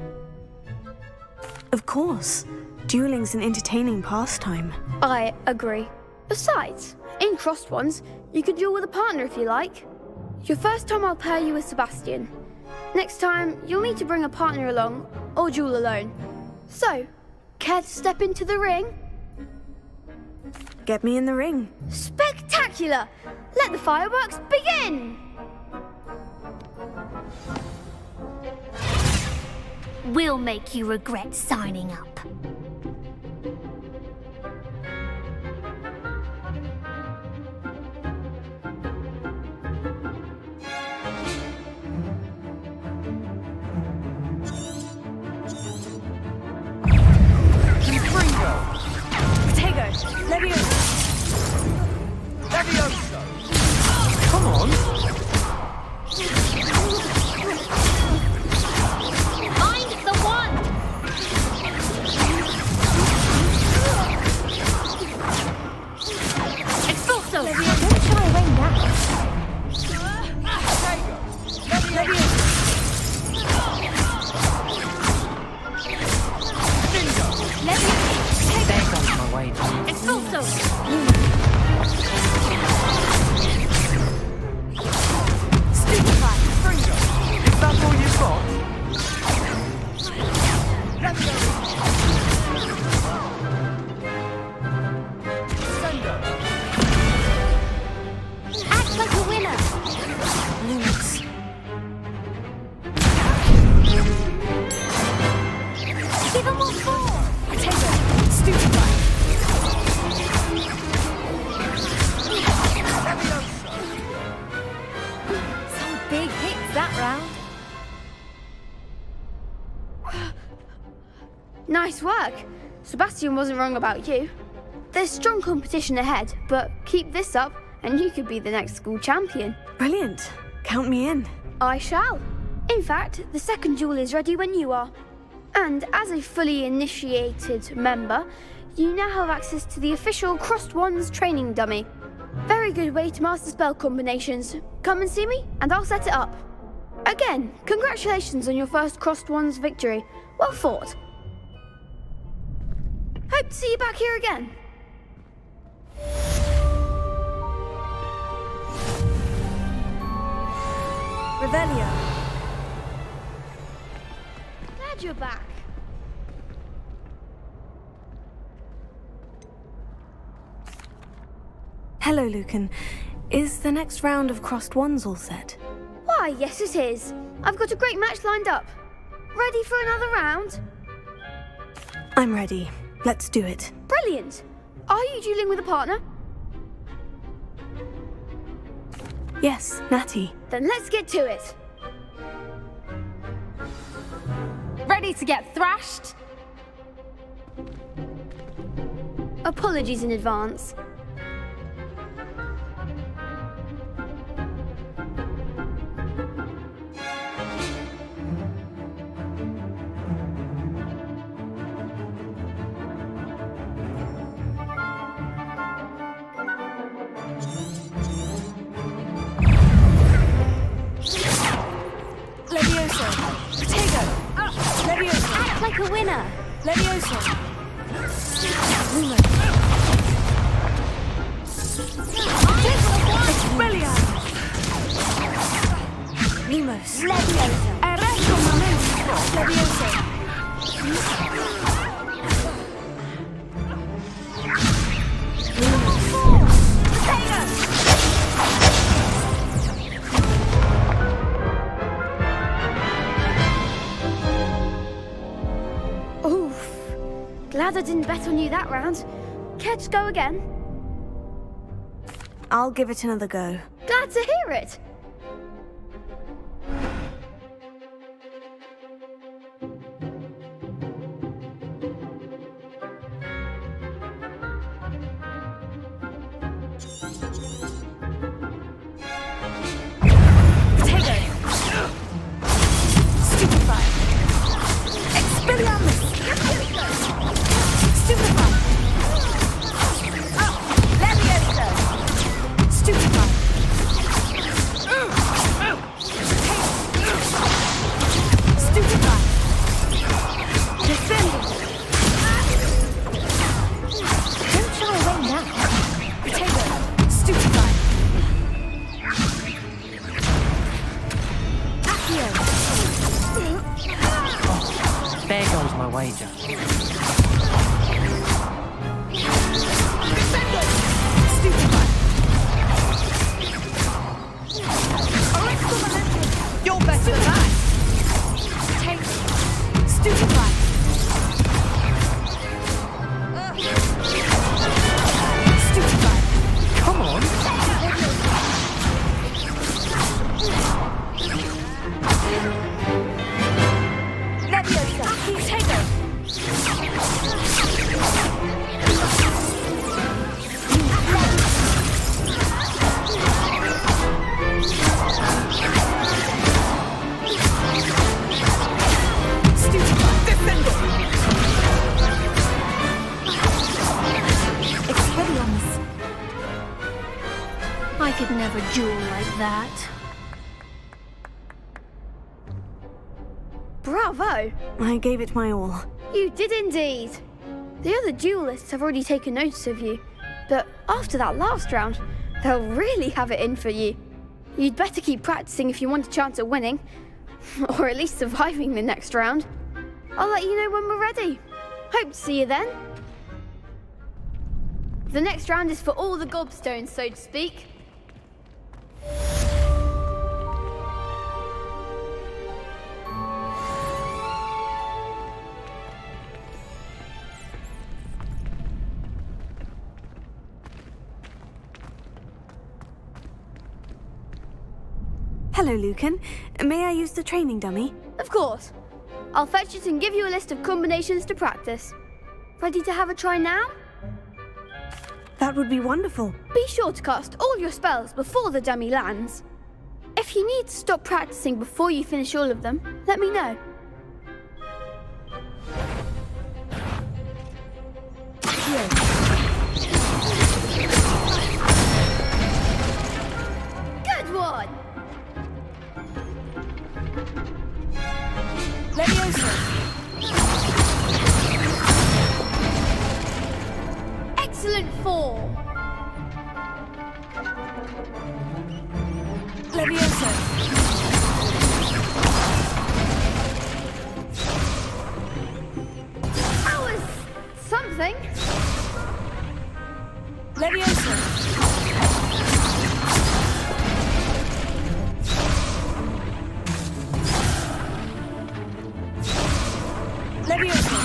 Of course. Dueling's an entertaining pastime. I agree. Besides, in crossed wands, you can duel with a partner if you like. Your first time I'll pair you with Sebastian. Next time, you'll need to bring a partner along, or duel alone. So, care to step into the ring? Get me in the ring. Spectacular! Let the fireworks begin! We'll make you regret signing up. Leviosa! Come on! Mind the wand! Expulso! Don't shy away now. There goes my way. Expulso! Is that all you've got? Act like a winner! Lumos. Give him more force! Potato. Stupefy. Some big hits that round. Nice work. Sebastian wasn't wrong about you. There's strong competition ahead, but keep this up and you could be the next school champion. Brilliant. Count me in. I shall. In fact, the second duel is ready when you are. And as a fully initiated member, you now have access to the official Crossed Wands training dummy. Very good way to master spell combinations. Come and see me, and I'll set it up. Again, congratulations on your first Crossed Wands victory. Well fought. Hope to see you back here again. Revelio. Glad you're back. Hello, Lucan. Is the next round of crossed wands all set? Why, yes it is. I've got a great match lined up. Ready for another round? I'm ready. Let's do it. Brilliant! Are you dueling with a partner? Yes, Natty. Then let's get to it. Ready to get thrashed? Apologies in advance. Levioso. Protego. Levioso. Act like a winner. Levioso. Lumo. Expelliarmus. Lumos. Levioso. Arresto momento. Levioso. Oof. Glad I didn't bet on you that round. Care to go again? I'll give it another go. Glad to hear it. There goes my wager. You're better than that. Take stupefy. Stupefy. Come on. Leviosa. Protego. I could never duel like that. Bravo! I gave it my all. You did indeed. The other duelists have already taken notice of you, but after that last round, they'll really have it in for you. You'd better keep practicing if you want a chance at winning, or at least surviving the next round. I'll let you know when we're ready. Hope to see you then. The next round is for all the gobstones, so to speak. Hello, Lucan. May I use the training dummy? Of course. I'll fetch it and give you a list of combinations to practice. Ready to have a try now? That would be wonderful. Be sure to cast all your spells before the dummy lands. If you need to stop practicing before you finish all of them, let me know. Good one! Excellent form! Levioso. That was something. Levioso. Levioso.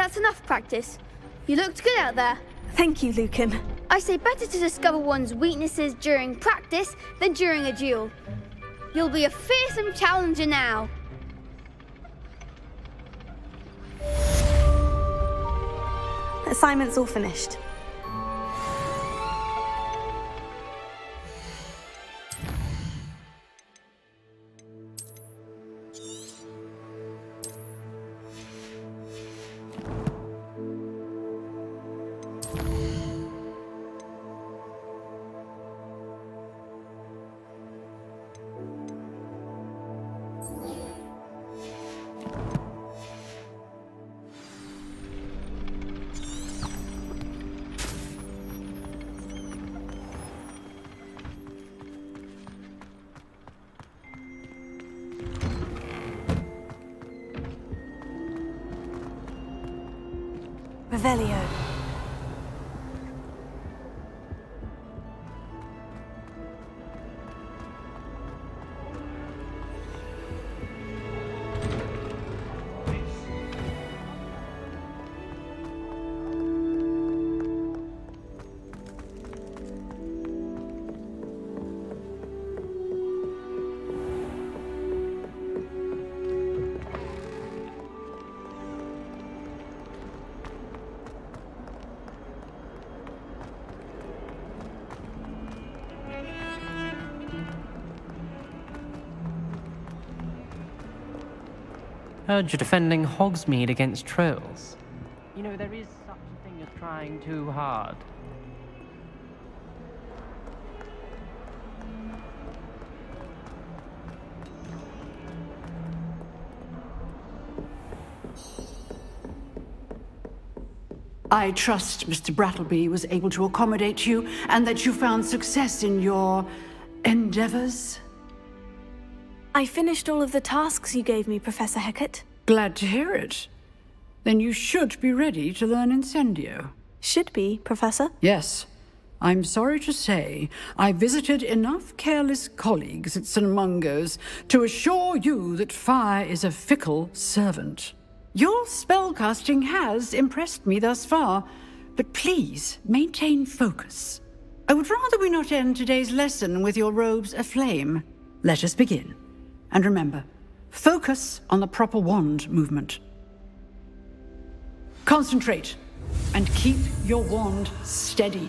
that's enough practice. You looked good out there. Thank you, Lucan. I say better to discover one's weaknesses during practice than during a duel. You'll be a fearsome challenger now. Assignment's all finished. Revelio. Heard you're defending Hogsmeade against trolls. You know, there is such a thing as trying too hard. I trust Mr. Brattleby was able to accommodate you and that you found success in your endeavors. I finished all of the tasks you gave me, Professor Hecat. Glad to hear it. Then you should be ready to learn Incendio. Should be, Professor? Yes. I'm sorry to say, I visited enough careless colleagues at St. Mungo's to assure you that fire is a fickle servant. Your spellcasting has impressed me thus far, but please maintain focus. I would rather we not end today's lesson with your robes aflame. Let us begin. And remember, focus on the proper wand movement. Concentrate, and keep your wand steady.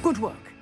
Good work.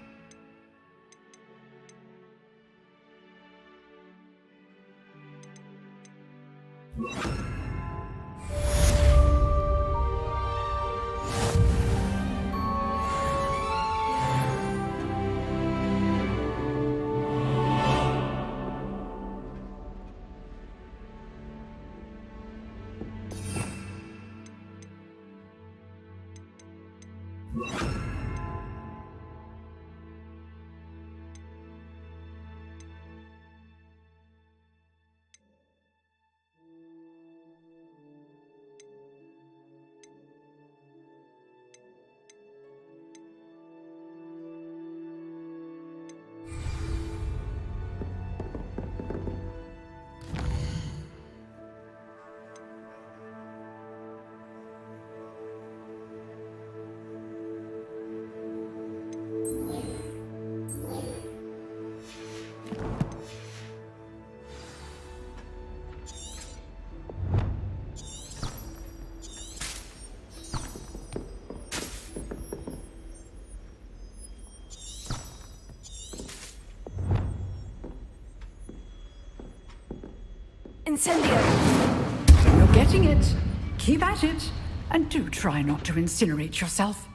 Incendio! You're getting it. Keep at it. And do try not to incinerate yourself.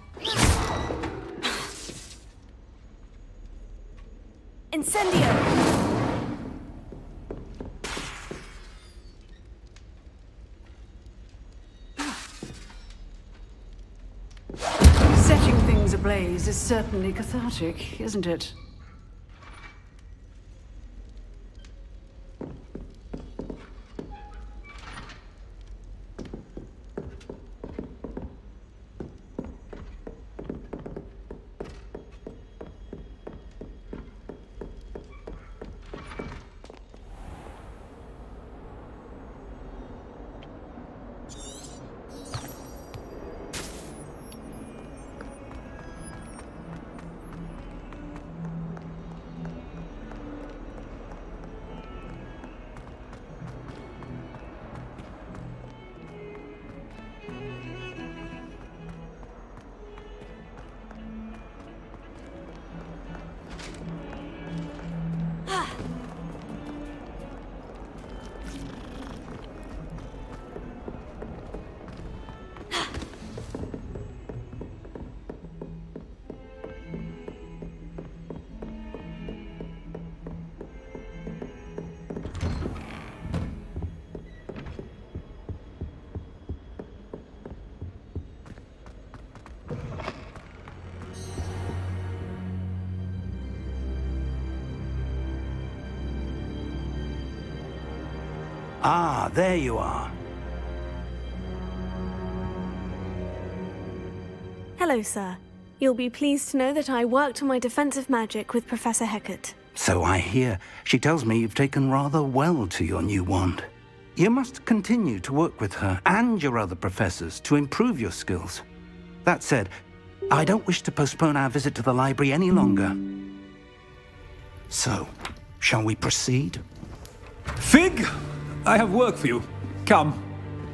Incendio! Setting things ablaze is certainly cathartic, isn't it? Ah, there you are. Hello, sir. You'll be pleased to know that I worked on my defensive magic with Professor Hecat. So I hear. She tells me you've taken rather well to your new wand. You must continue to work with her and your other professors to improve your skills. That said, I don't wish to postpone our visit to the library any longer. So, shall we proceed? Fig! I have work for you. Come.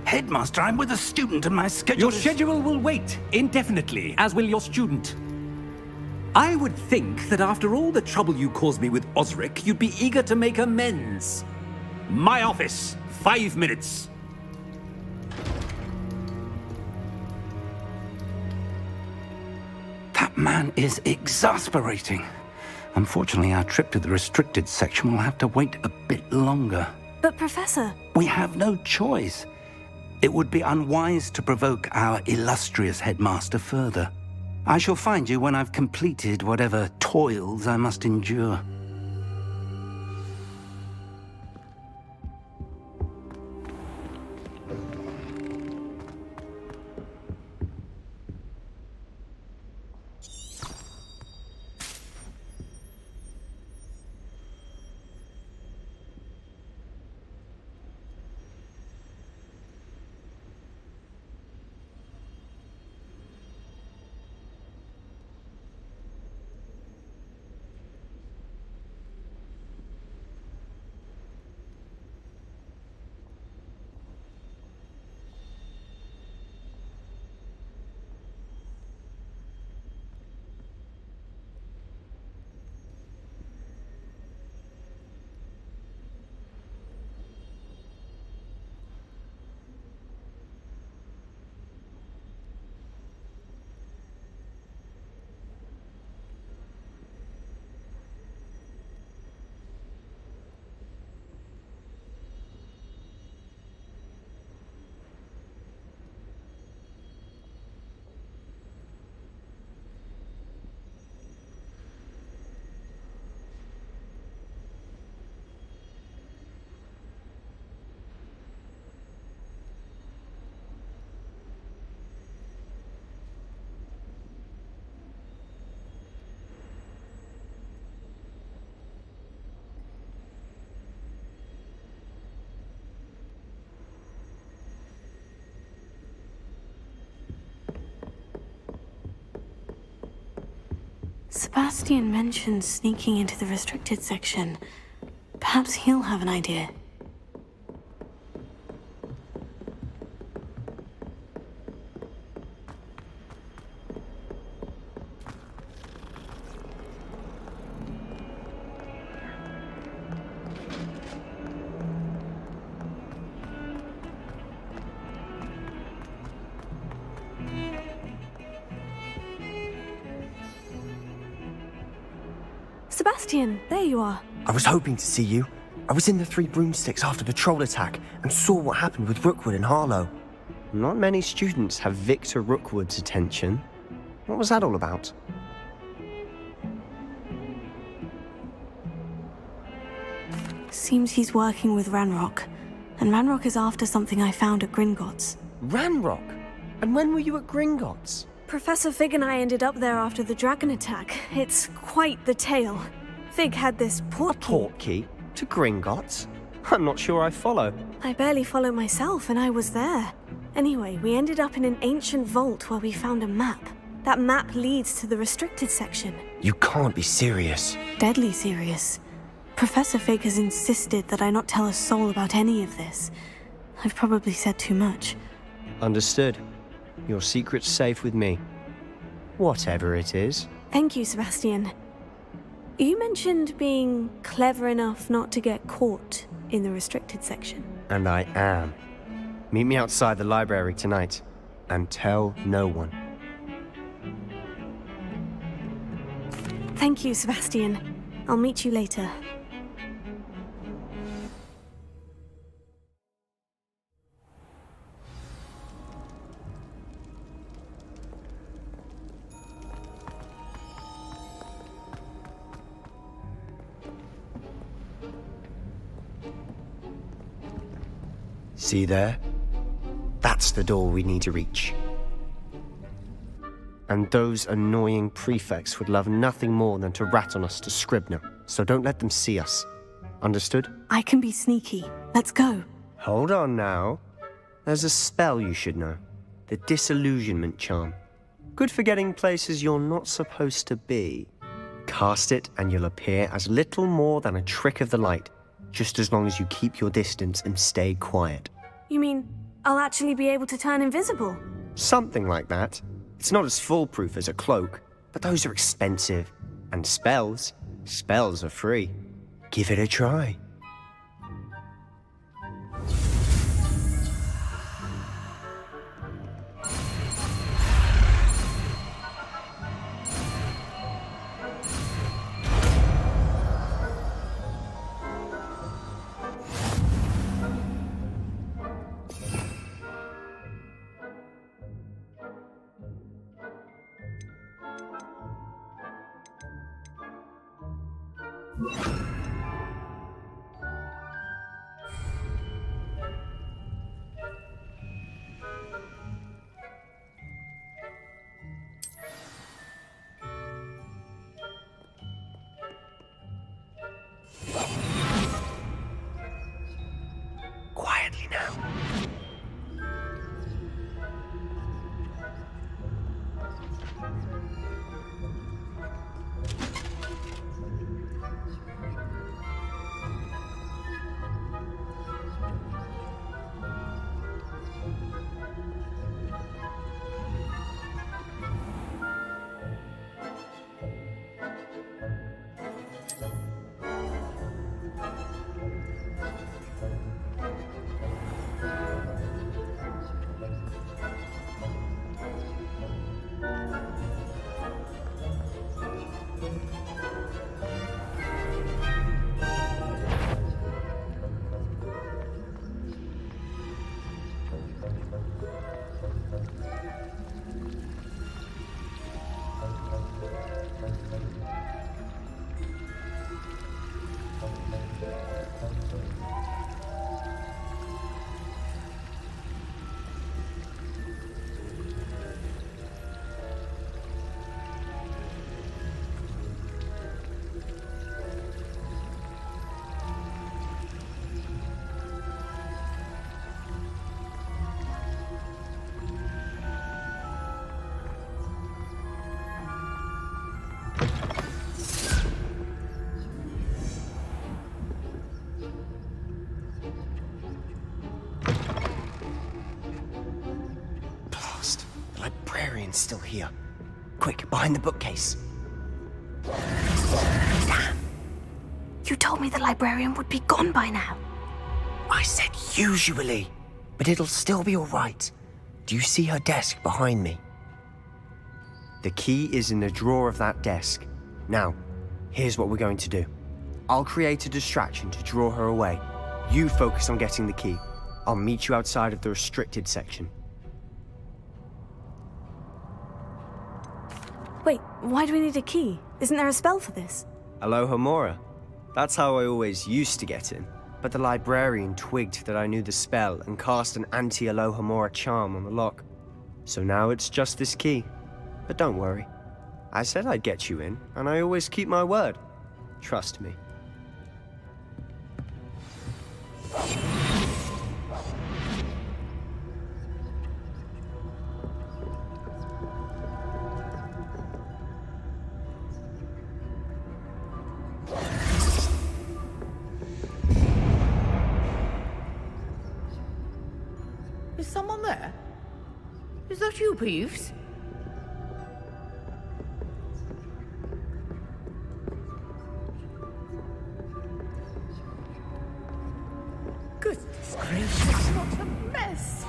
Headmaster, I'm with a student and my schedule Your schedule will wait indefinitely, as will your student. I would think that after all the trouble you caused me with Osric, you'd be eager to make amends. My office, 5 minutes. That man is exasperating. Unfortunately, our trip to the restricted section will have to wait a bit longer. But, Professor... We have no choice. It would be unwise to provoke our illustrious headmaster further. I shall find you when I've completed whatever toils I must endure. Sebastian mentioned sneaking into the restricted section. Perhaps he'll have an idea. Sebastian, there you are. I was hoping to see you. I was in the Three Broomsticks after the troll attack and saw what happened with Rookwood and Harlow. Not many students have Victor Rookwood's attention. What was that all about? Seems he's working with Ranrok. And Ranrok is after something I found at Gringotts. Ranrok? And when were you at Gringotts? Professor Fig and I ended up there after the dragon attack. It's quite the tale. Fig had this portkey to Gringotts? I'm not sure I follow. I barely follow myself, and I was there. Anyway, we ended up in an ancient vault where we found a map. That map leads to the restricted section. You can't be serious. Deadly serious. Professor Fig has insisted that I not tell a soul about any of this. I've probably said too much. Understood. Your secret's safe with me. Whatever it is. Thank you, Sebastian. You mentioned being clever enough not to get caught in the restricted section. And I am. Meet me outside the library tonight, and tell no one. Thank you, Sebastian. I'll meet you later. See there? That's the door we need to reach. And those annoying prefects would love nothing more than to rat on us to Scribner, so don't let them see us. Understood? I can be sneaky. Let's go. Hold on now. There's a spell you should know. The Disillusionment Charm. Good for getting places you're not supposed to be. Cast it and you'll appear as little more than a trick of the light, just as long as you keep your distance and stay quiet. You mean I'll actually be able to turn invisible? Something like that. It's not as foolproof as a cloak, but those are expensive. And spells are free. Give it a try. Quietly now. Librarian's still here. Quick, behind the bookcase. Damn! You told me the librarian would be gone by now. I said usually, but it'll still be all right. Do you see her desk behind me? The key is in the drawer of that desk. Now, here's what we're going to do. I'll create a distraction to draw her away. You focus on getting the key. I'll meet you outside of the restricted section. Wait, why do we need a key? Isn't there a spell for this? Alohomora. That's how I always used to get in. But the librarian twigged that I knew the spell and cast an anti-Alohomora charm on the lock. So now it's just this key. But don't worry. I said I'd get you in, and I always keep my word. Trust me. Is someone there? Is that you, Peeves? Goodness gracious, what a mess!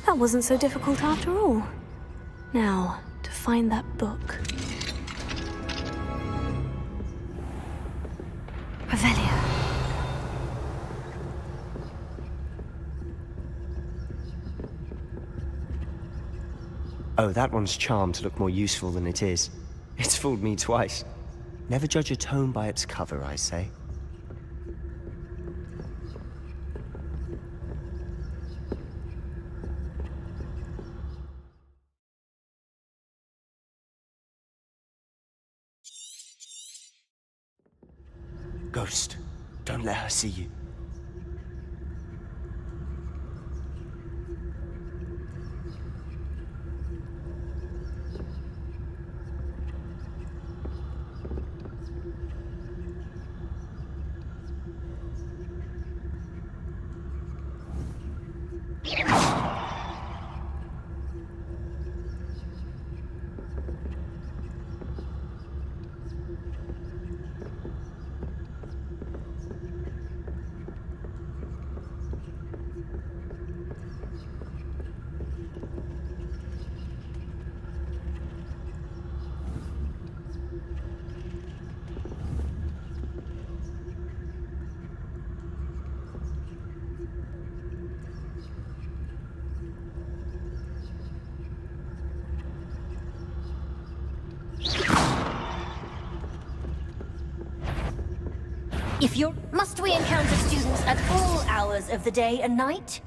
That wasn't so difficult after all. Now, to find that book. Revelio. Oh, that one's charmed to look more useful than it is. It's fooled me twice. Never judge a tome by its cover, I say. Ghost, don't let her see you. If you're... Must we encounter students at all hours of the day and night?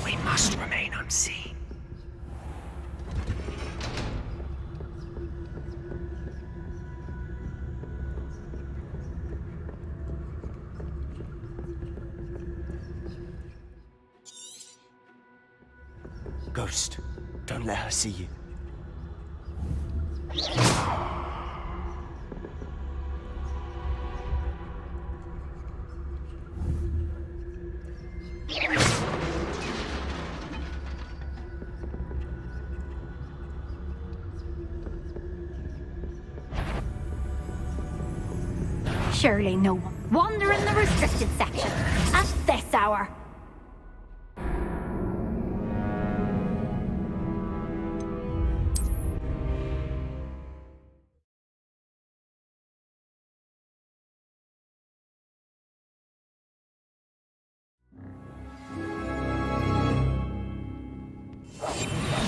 We must remain unseen. Ghost, don't let her see you. Surely no one wander in the restricted section at this hour.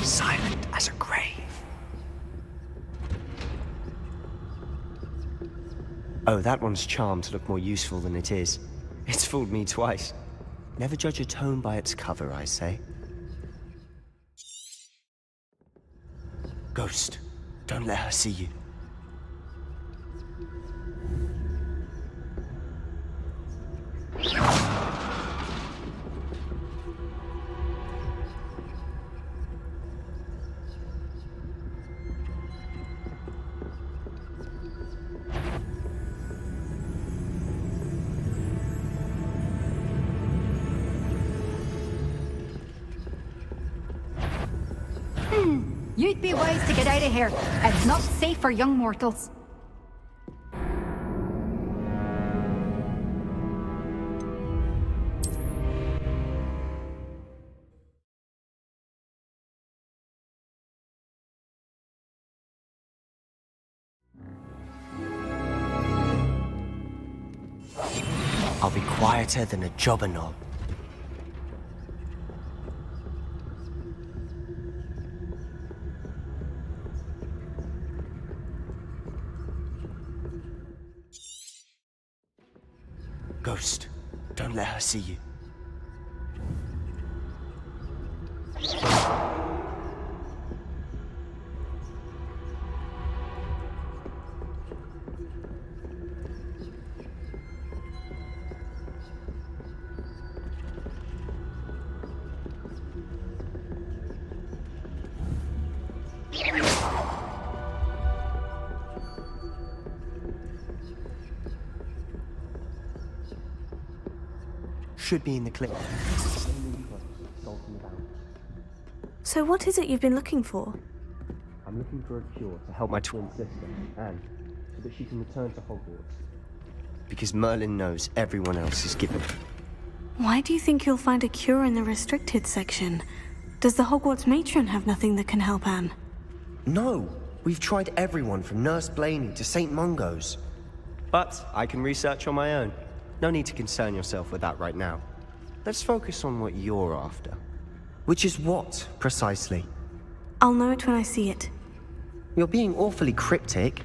Silent as a grave. Oh, that one's charmed to look more useful than it is. It's fooled me twice. Never judge a tome by its cover, I say. Ghost, don't let her see you. You'd be wise to get out of here. It's not safe for young mortals. I'll be quieter than a jobberknoll. Ghost, don't let her see you. Should be in the clip. So what is it you've been looking for? I'm looking for a cure to help my twin sister, Anne, so that she can return to Hogwarts. Because Merlin knows everyone else is given. Why do you think you'll find a cure in the restricted section? Does the Hogwarts matron have nothing that can help Anne? No! We've tried everyone from Nurse Blaney to St. Mungo's. But I can research on my own. No need to concern yourself with that right now. Let's focus on what you're after. Which is what, precisely? I'll know it when I see it. You're being awfully cryptic.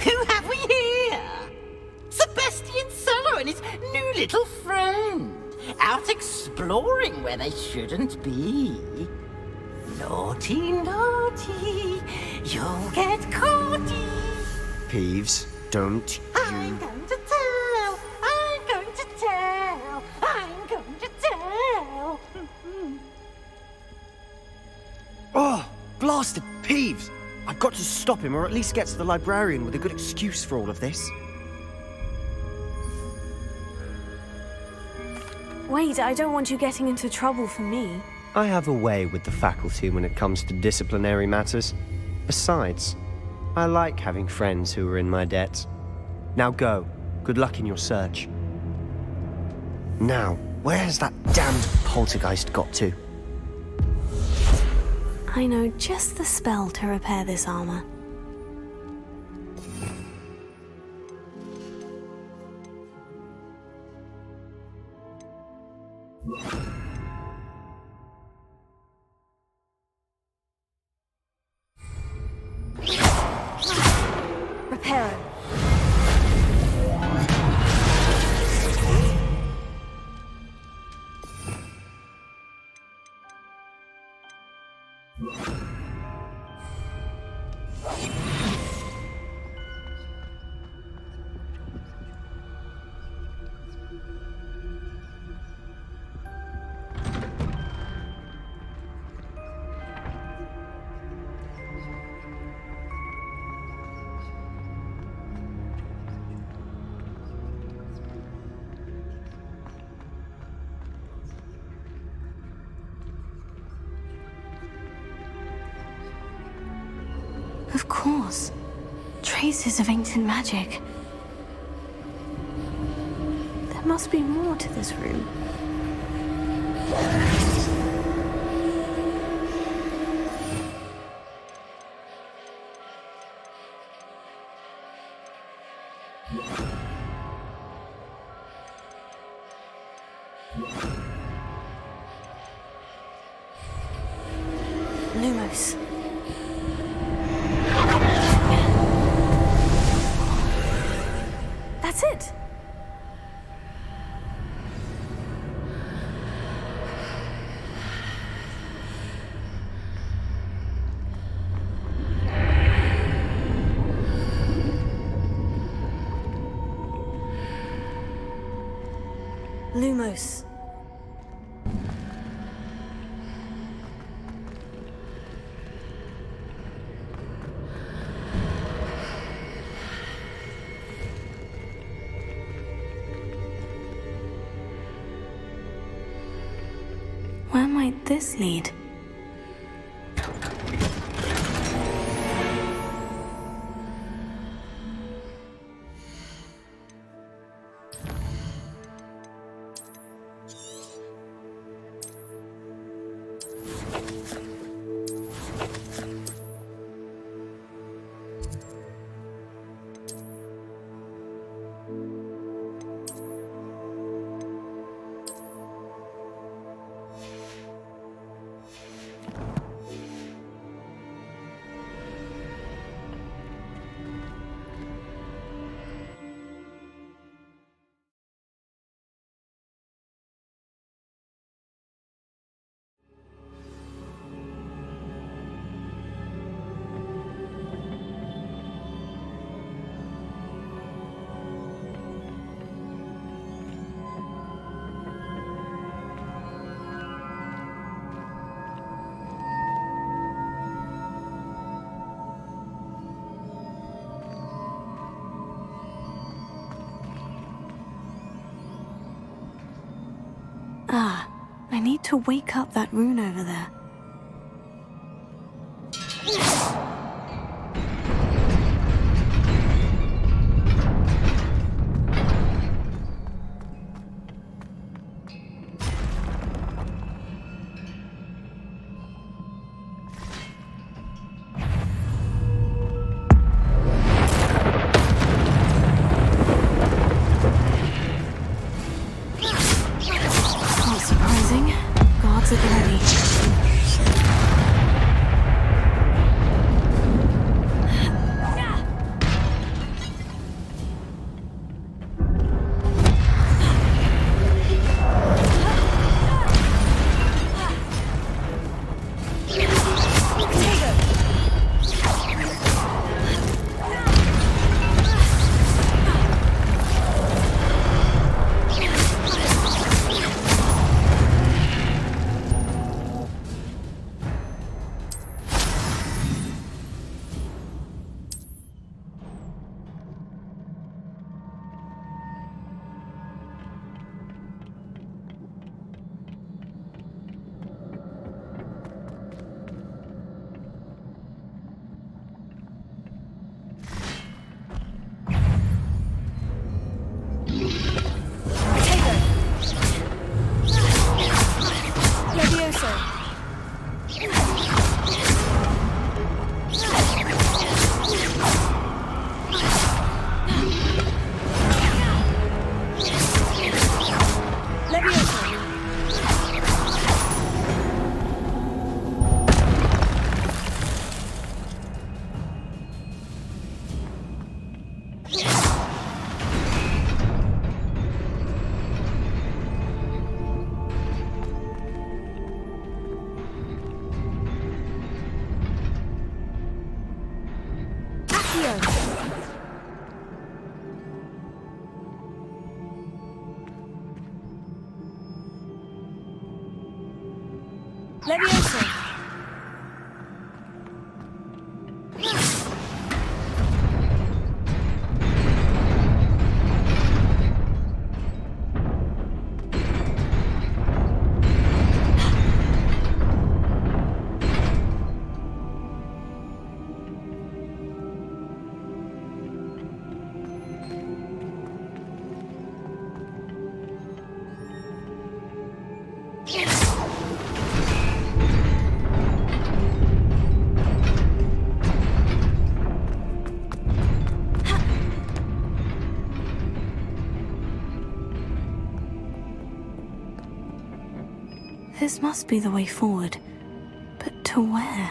Who have we here? Sebastian Solo and his new little friend. Out exploring where they shouldn't be. Naughty, naughty, you'll get caughty. Peeves, don't I'm going to tell, I'm going to tell, I'm going to tell. Oh, blasted Peeves! I've got to stop him, or at least get to the librarian with a good excuse for all of this. Wait, I don't want you getting into trouble for me. I have a way with the faculty when it comes to disciplinary matters. Besides, I like having friends who are in my debt. Now go. Good luck in your search. Now, where has that damned poltergeist got to? I know just the spell to repair this armor. Reparo. Of course. Traces of ancient magic. There must be more to this room. close. That's it. Lumos. Where might this lead? Ah, I need to wake up that rune over there. Not surprising. Guards at the ready. Leviosa! This must be the way forward. But to where?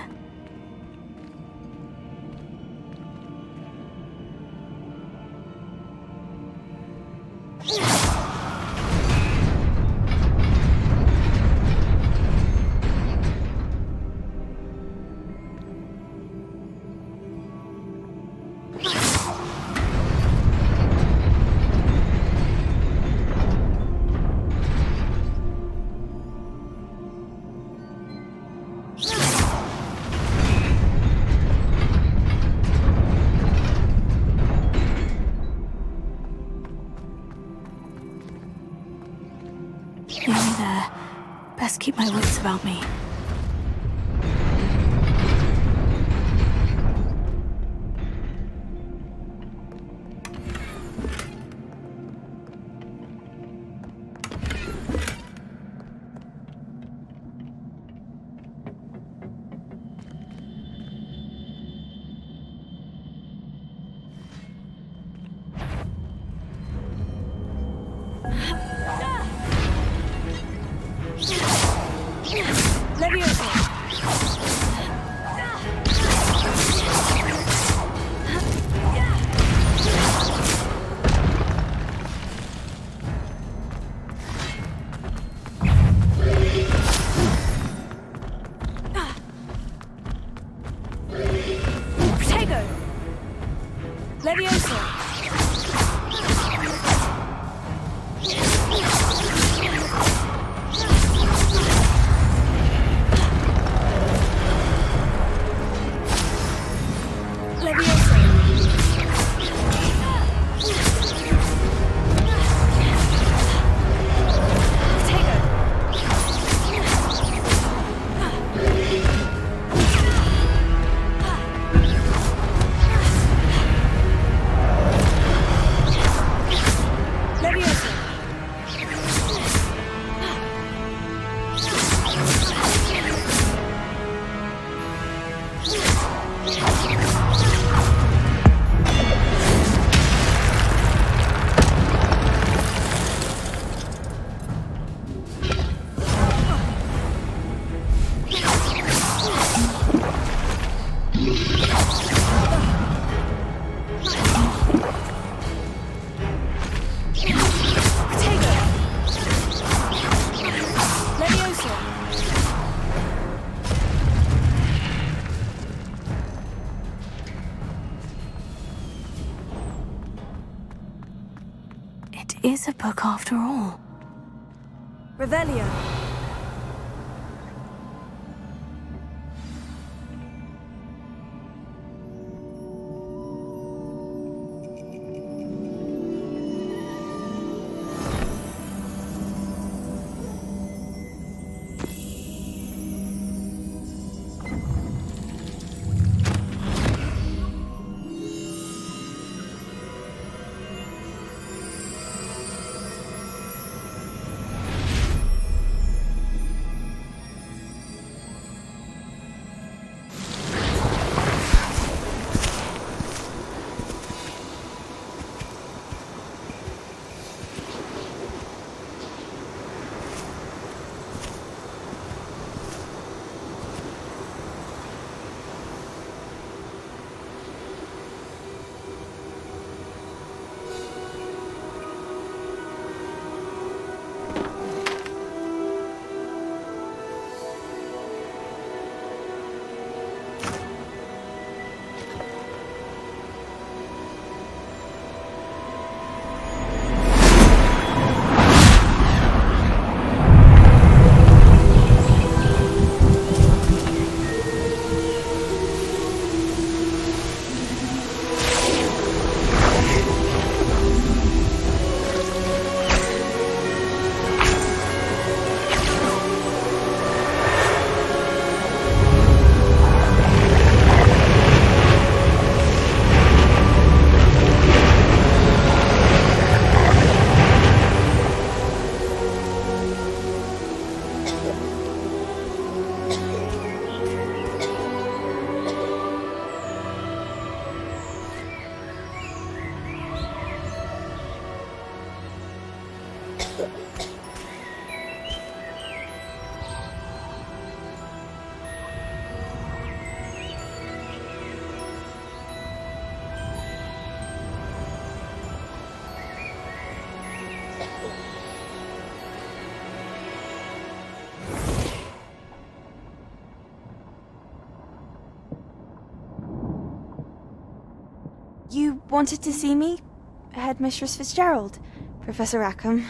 best keep my wits about me. Is a book after all. Revelio. You wanted to see me? Headmistress Fitzgerald? Professor Rackham?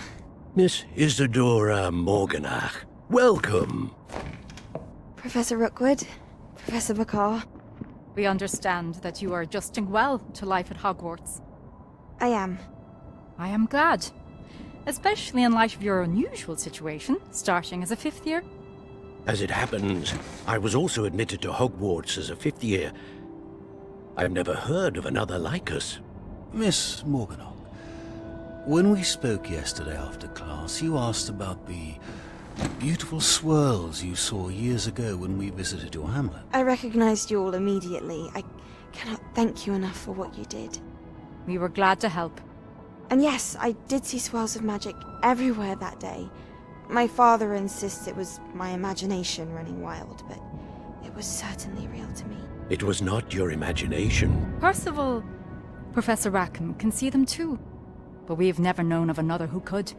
Miss Isadora Morganach, welcome. Professor Rookwood? Professor Bakar? We understand that you are adjusting well to life at Hogwarts. I am. I am glad. Especially in light of your unusual situation, starting as a 5th year. As it happens, I was also admitted to Hogwarts as a 5th year. I've never heard of another like us. Miss Morganach, when we spoke yesterday after class, you asked about the beautiful swirls you saw years ago when we visited your hamlet. I recognized you all immediately. I cannot thank you enough for what you did. We were glad to help. And yes, I did see swirls of magic everywhere that day. My father insists it was my imagination running wild, but it was certainly real to me. It was not your imagination. Percival, Professor Rackham can see them too, but we've never known of another who could.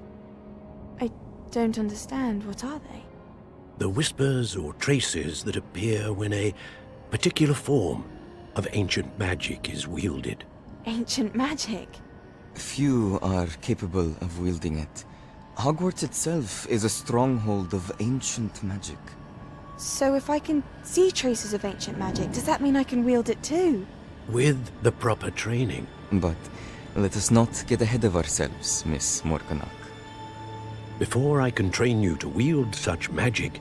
I don't understand. What are they? The whispers or traces that appear when a particular form of ancient magic is wielded. Ancient magic? Few are capable of wielding it. Hogwarts itself is a stronghold of ancient magic. So if I can see traces of ancient magic, does that mean I can wield it too? With the proper training. But let us not get ahead of ourselves, Miss Morganach. Before I can train you to wield such magic,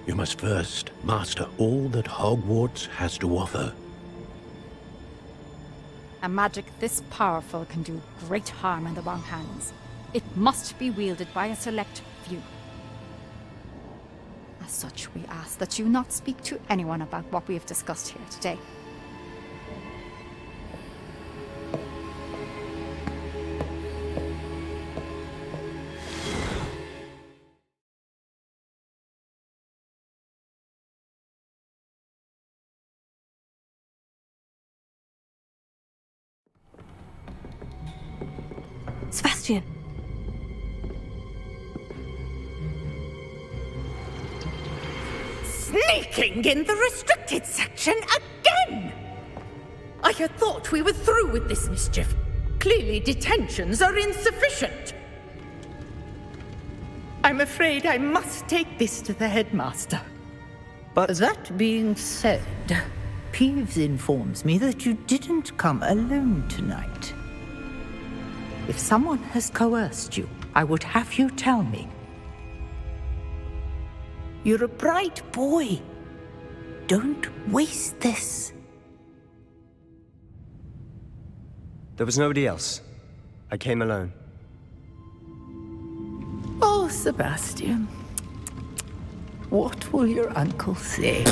you must first master all that Hogwarts has to offer. A magic this powerful can do great harm in the wrong hands. It must be wielded by a select few. As such, we ask that you not speak to anyone about what we have discussed here today. Sebastian! Sneaking in the restricted section again! I had thought we were through with this mischief. Clearly detentions are insufficient. I'm afraid I must take this to the headmaster. But that being said, Peeves informs me that you didn't come alone tonight. If someone has coerced you, I would have you tell me. You're a bright boy. Don't waste this. There was nobody else. I came alone. Oh, Sebastian. What will your uncle say?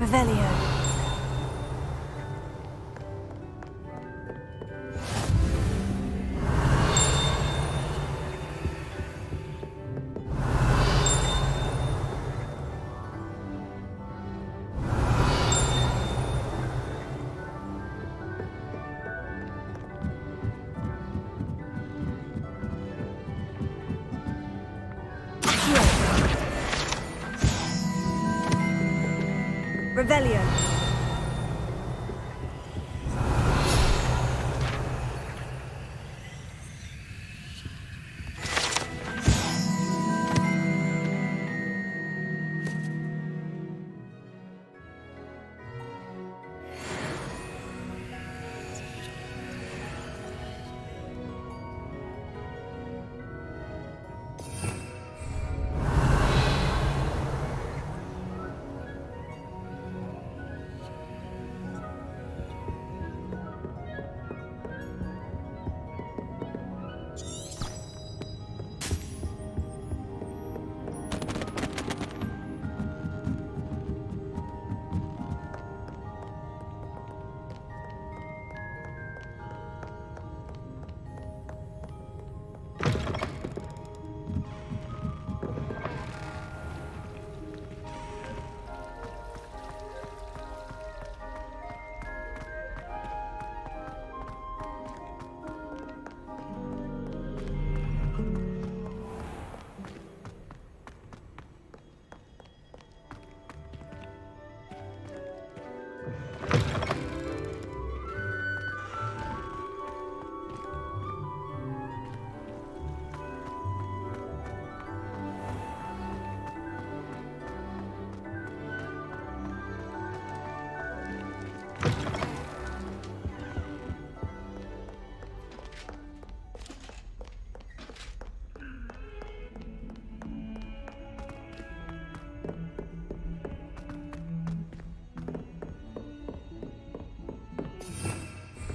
Revelio. Revelio.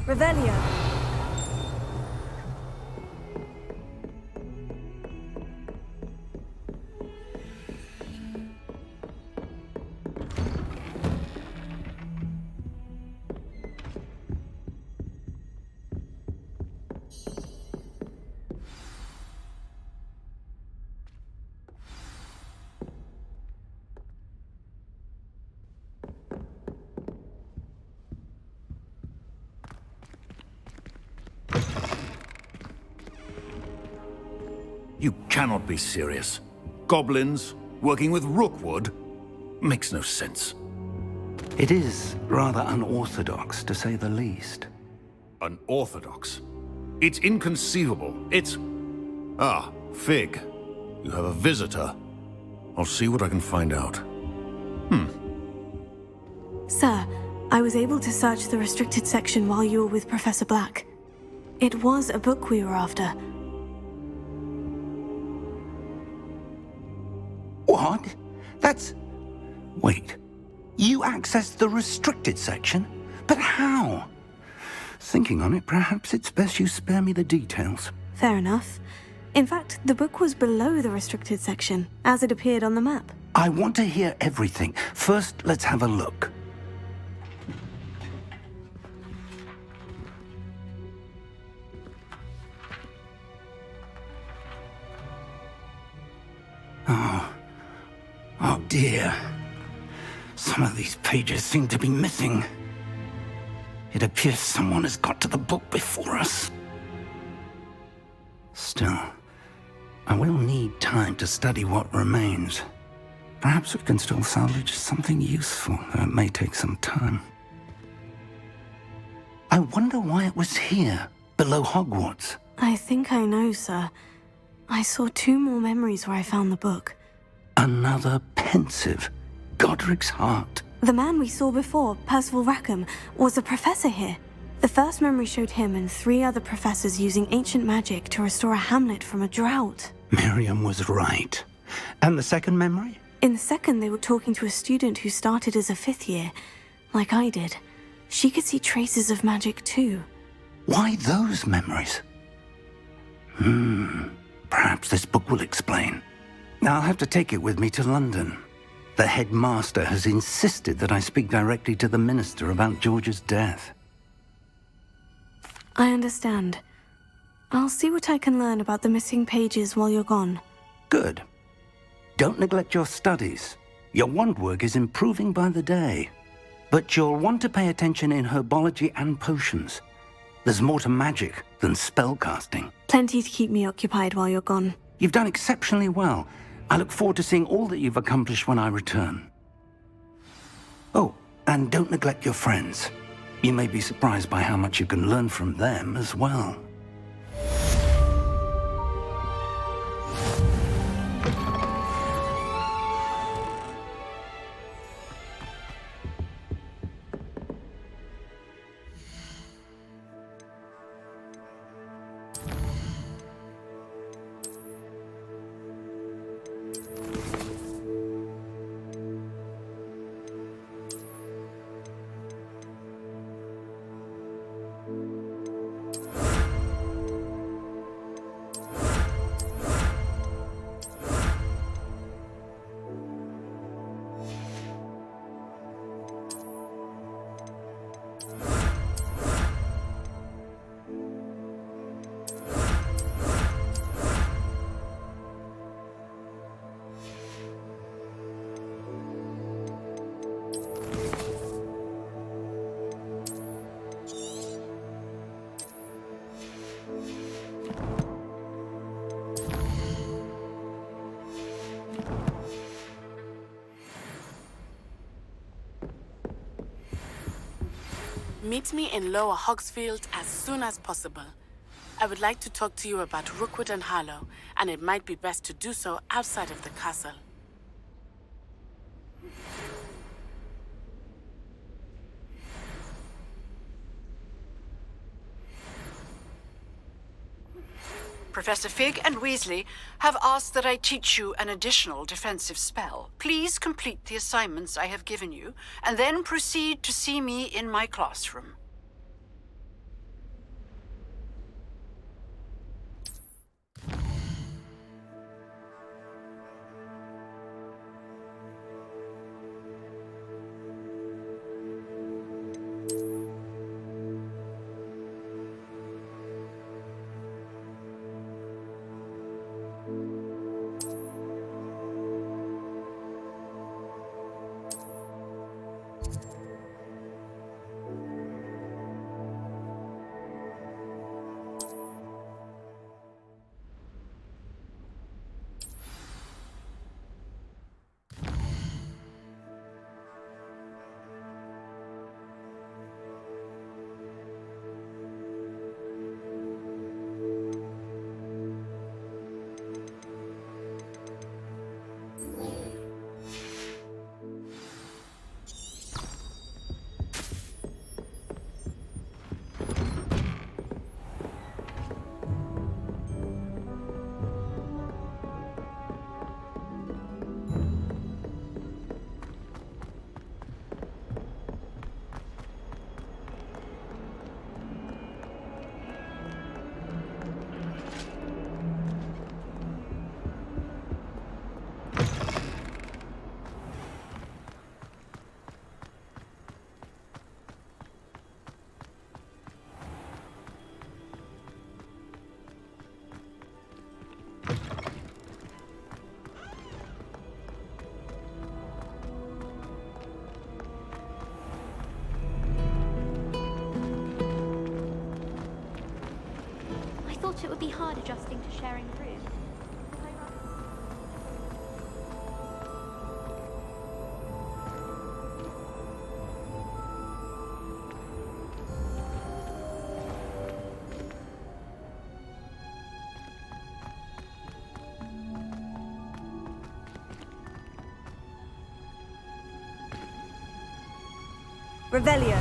Revelio. You cannot be serious. Goblins working with Rookwood? Makes no sense. It is rather unorthodox, to say the least. Unorthodox? It's inconceivable. It's... Ah, Fig. You have a visitor. I'll see what I can find out. Sir, I was able to search the restricted section while you were with Professor Black. It was a book we were after. What? That's... Wait. You accessed the restricted section? But how? Thinking on it, perhaps it's best you spare me the details. Fair enough. In fact, the book was below the restricted section, as it appeared on the map. I want to hear everything. First, let's have a look. Oh dear. Some of these pages seem to be missing. It appears someone has got to the book before us. Still, I will need time to study what remains. Perhaps we can still salvage something useful, though it may take some time. I wonder why it was here, below Hogwarts. I think I know, sir. I saw 2 more memories where I found the book. Another pensive. Godric's heart. The man we saw before, Percival Rackham, was a professor here. The first memory showed him and 3 other professors using ancient magic to restore a hamlet from a drought. Miriam was right. And the second memory? In the second, they were talking to a student who started as a 5th year, like I did. She could see traces of magic too. Why those memories? Perhaps this book will explain. I'll have to take it with me to London. The headmaster has insisted that I speak directly to the minister about George's death. I understand. I'll see what I can learn about the missing pages while you're gone. Good. Don't neglect your studies. Your wand work is improving by the day. But you'll want to pay attention in herbology and potions. There's more to magic than spellcasting. Plenty to keep me occupied while you're gone. You've done exceptionally well. I look forward to seeing all that you've accomplished when I return. Oh, and don't neglect your friends. You may be surprised by how much you can learn from them as well. Meet me in Lower Hogsfield as soon as possible. I would like to talk to you about Rookwood and Harlow, and it might be best to do so outside of the castle. Professor Fig and Weasley have asked that I teach you an additional defensive spell. Please complete the assignments I have given you, and then proceed to see me in my classroom. thought it would be hard adjusting to sharing a room. Revelio.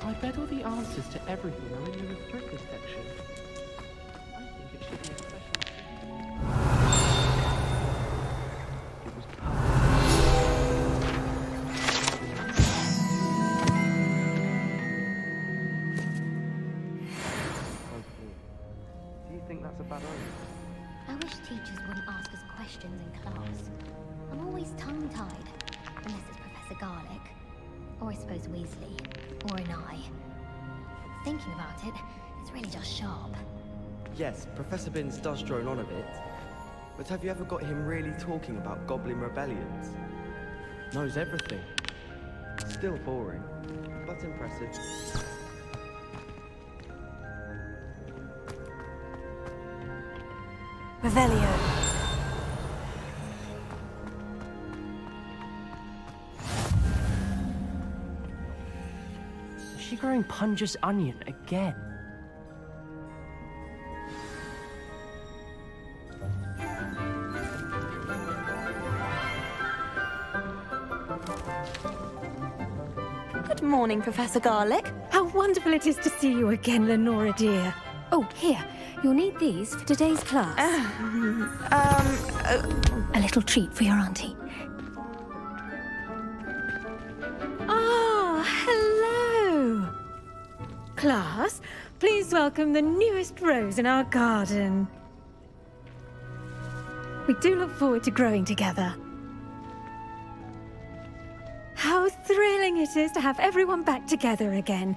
I bet all the answers to everything are in the restricted section. I think it should be a special. It was Do you think that's a bad omen? I wish teachers wouldn't ask us questions in class. I'm always tongue-tied, unless it's Professor Garlick, or I suppose Weasley, or an I. Thinking about it, it's really just sharp. Yes, Professor Binns does drone on a bit. But have you ever got him really talking about goblin rebellions? Knows everything. Still boring, but impressive. Revelio. Is she growing Punja's onion again? Good morning, Professor Garlick. How wonderful it is to see you again, Lenora dear. Oh, here. You'll need these for today's class. A little treat for your auntie. Ah, hello. Class, please welcome the newest rose in our garden. We do look forward to growing together. How thrilling it is to have everyone back together again.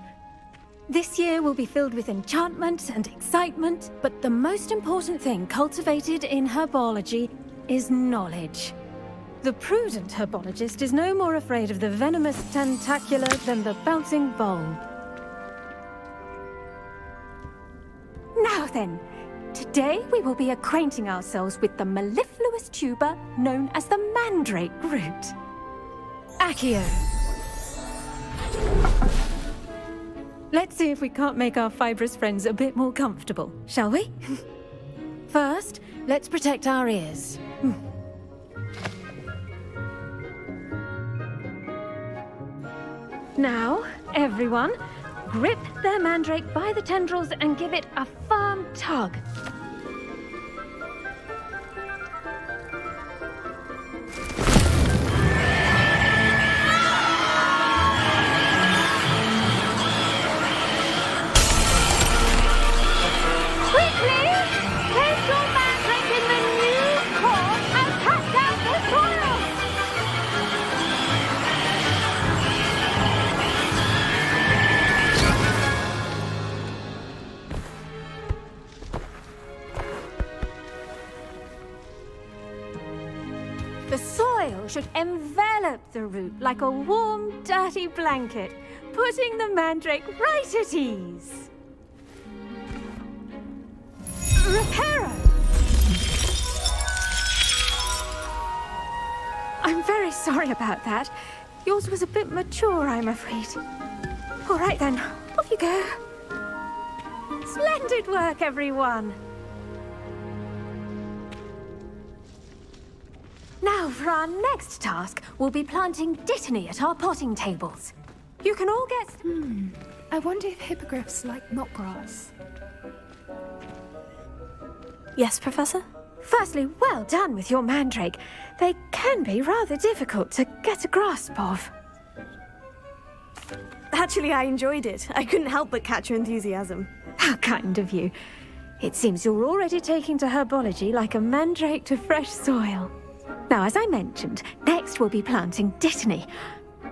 This year will be filled with enchantment and excitement, but the most important thing cultivated in herbology is knowledge. The prudent herbologist is no more afraid of the venomous tentacula than the bouncing bulb. Now then, today we will be acquainting ourselves with the mellifluous tuber known as the mandrake root. Accio. Let's see if we can't make our fibrous friends a bit more comfortable, shall we? First, let's protect our ears. Now, everyone, grip their mandrake by the tendrils and give it a firm tug. The soil should envelop the root like a warm, dirty blanket, putting the mandrake right at ease. Reparo! I'm very sorry about that. Yours was a bit mature, I'm afraid. All right then, off you go. Splendid work, everyone. Now, for our next task, we'll be planting dittany at our potting tables. You can all get... I wonder if hippogriffs like knotgrass. Yes, Professor? Firstly, well done with your mandrake. They can be rather difficult to get a grasp of. Actually, I enjoyed it. I couldn't help but catch your enthusiasm. How kind of you. It seems you're already taking to herbology like a mandrake to fresh soil. Now, as I mentioned, next we'll be planting dittany.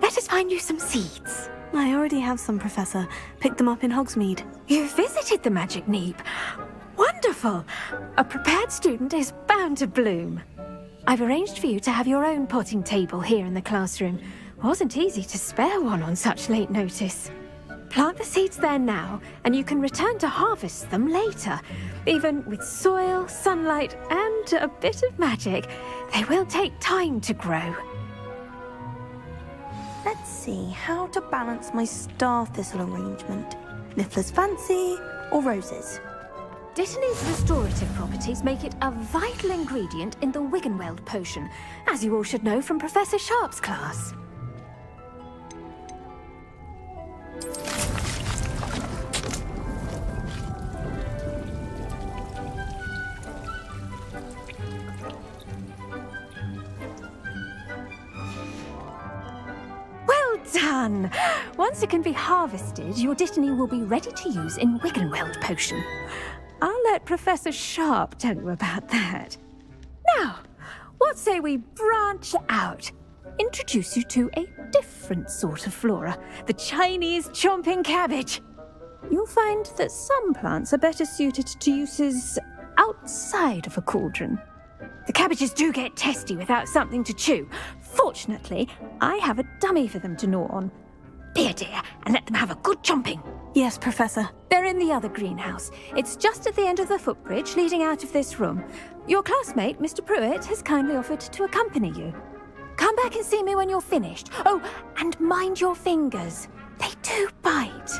Let us find you some seeds. I already have some, Professor. Picked them up in Hogsmeade. You visited the Magic Neep. Wonderful! A prepared student is bound to bloom. I've arranged for you to have your own potting table here in the classroom. Wasn't easy to spare one on such late notice. Plant the seeds there now, and you can return to harvest them later. Even with soil, sunlight, and a bit of magic, they will take time to grow. Let's see how to balance my star thistle arrangement. Niffler's fancy or roses? Dittany's restorative properties make it a vital ingredient in the Wiggenweld potion, as you all should know from Professor Sharp's class. Done! Once it can be harvested, your Dittany will be ready to use in Wiggenweld potion. I'll let Professor Sharp tell you about that. Now, what say we branch out? Introduce you to a different sort of flora, the Chinese chomping cabbage. You'll find that some plants are better suited to uses outside of a cauldron. The cabbages do get testy without something to chew. Fortunately, I have a dummy for them to gnaw on. Be a dear and let them have a good chomping. Yes, Professor. They're in the other greenhouse. It's just at the end of the footbridge leading out of this room. Your classmate, Mr. Pruitt, has kindly offered to accompany you. Come back and see me when you're finished. Oh, and mind your fingers. They do bite.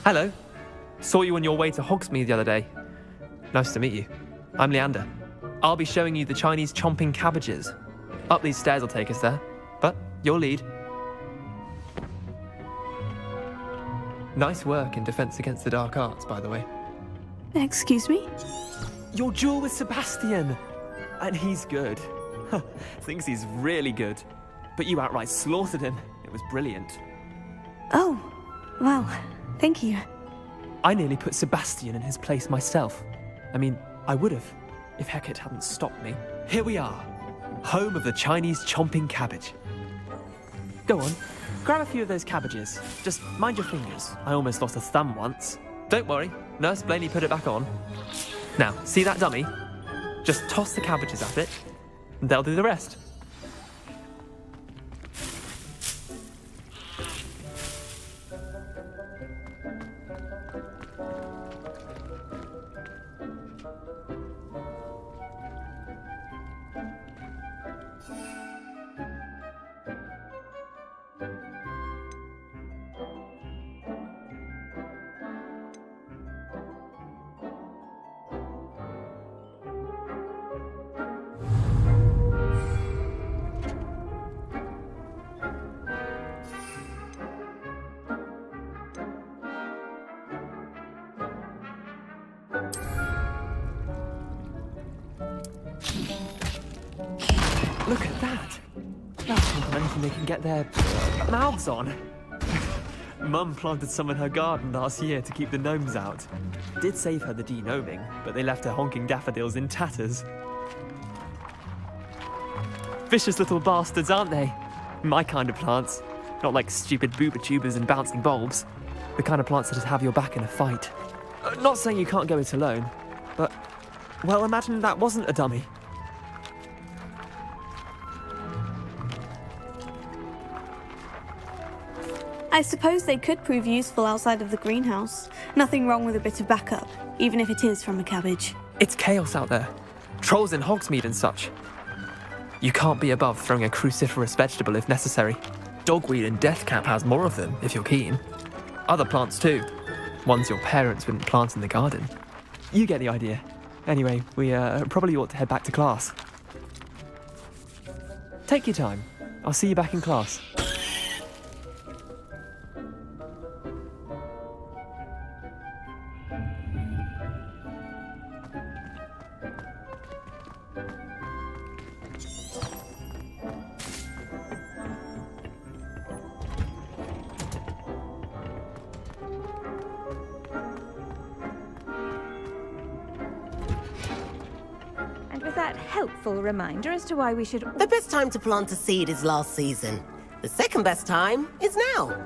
Hello. Saw you on your way to Hogsmeade the other day. Nice to meet you. I'm Leander. I'll be showing you the Chinese chomping cabbages. Up these stairs will take us there, but you'll lead. Nice work in Defense Against the Dark Arts, by the way. Excuse me? Your duel with Sebastian! And he's good. Thinks he's really good. But you outright slaughtered him. It was brilliant. Oh, well, thank you. I nearly put Sebastian in his place myself. I mean, I would have, if Hecate hadn't stopped me. Here we are, home of the Chinese chomping cabbage. Go on, grab a few of those cabbages. Just mind your fingers. I almost lost a thumb once. Don't worry, Nurse Blaney put it back on. Now, see that dummy? Just toss the cabbages at it, and they'll do the rest. Look at that! That's not anything they can get their mouths on. Mum planted some in her garden last year to keep the gnomes out. Did save her the de-gnoming, but they left her honking daffodils in tatters. Vicious little bastards, aren't they? My kind of plants. Not like stupid booba tubers and bouncing bulbs. The kind of plants that just have your back in a fight. Not saying you can't go it alone, but, well, imagine that wasn't a dummy. I suppose they could prove useful outside of the greenhouse. Nothing wrong with a bit of backup, even if it is from a cabbage. It's chaos out there. Trolls in Hogsmeade and such. You can't be above throwing a cruciferous vegetable if necessary. Dogweed and deathcap has more of them, if you're keen. Other plants too. Ones your parents wouldn't plant in the garden. You get the idea. Anyway, we probably ought to head back to class. Take your time. I'll see you back in class. Helpful reminder as to why we should... The best time to plant a seed is last season. The second best time is now.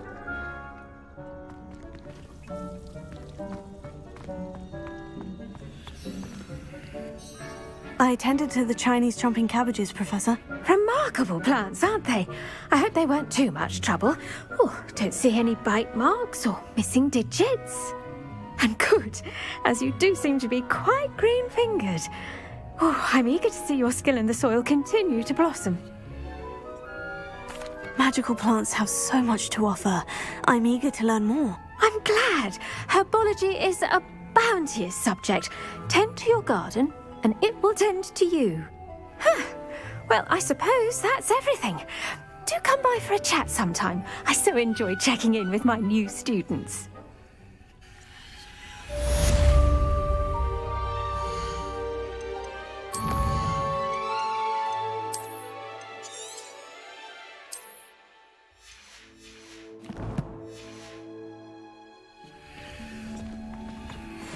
I tended to the Chinese chomping cabbages, Professor. Remarkable plants, aren't they? I hope they weren't too much trouble. Oh, don't see any bite marks or missing digits. And good, as you do seem to be quite green-fingered. Oh, I'm eager to see your skill in the soil continue to blossom. Magical plants have so much to offer. I'm eager to learn more. I'm glad. Herbology is a bounteous subject. Tend to your garden, and it will tend to you. Huh. Well, I suppose that's everything. Do come by for a chat sometime. I so enjoy checking in with my new students.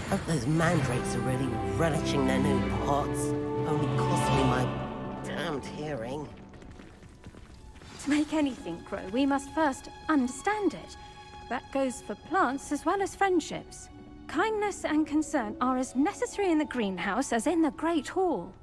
Hope those mandrakes are really relishing their new pots. Only cost me my damned hearing. To make anything grow, we must first understand it. That goes for plants as well as friendships. Kindness and concern are as necessary in the greenhouse as in the Great Hall.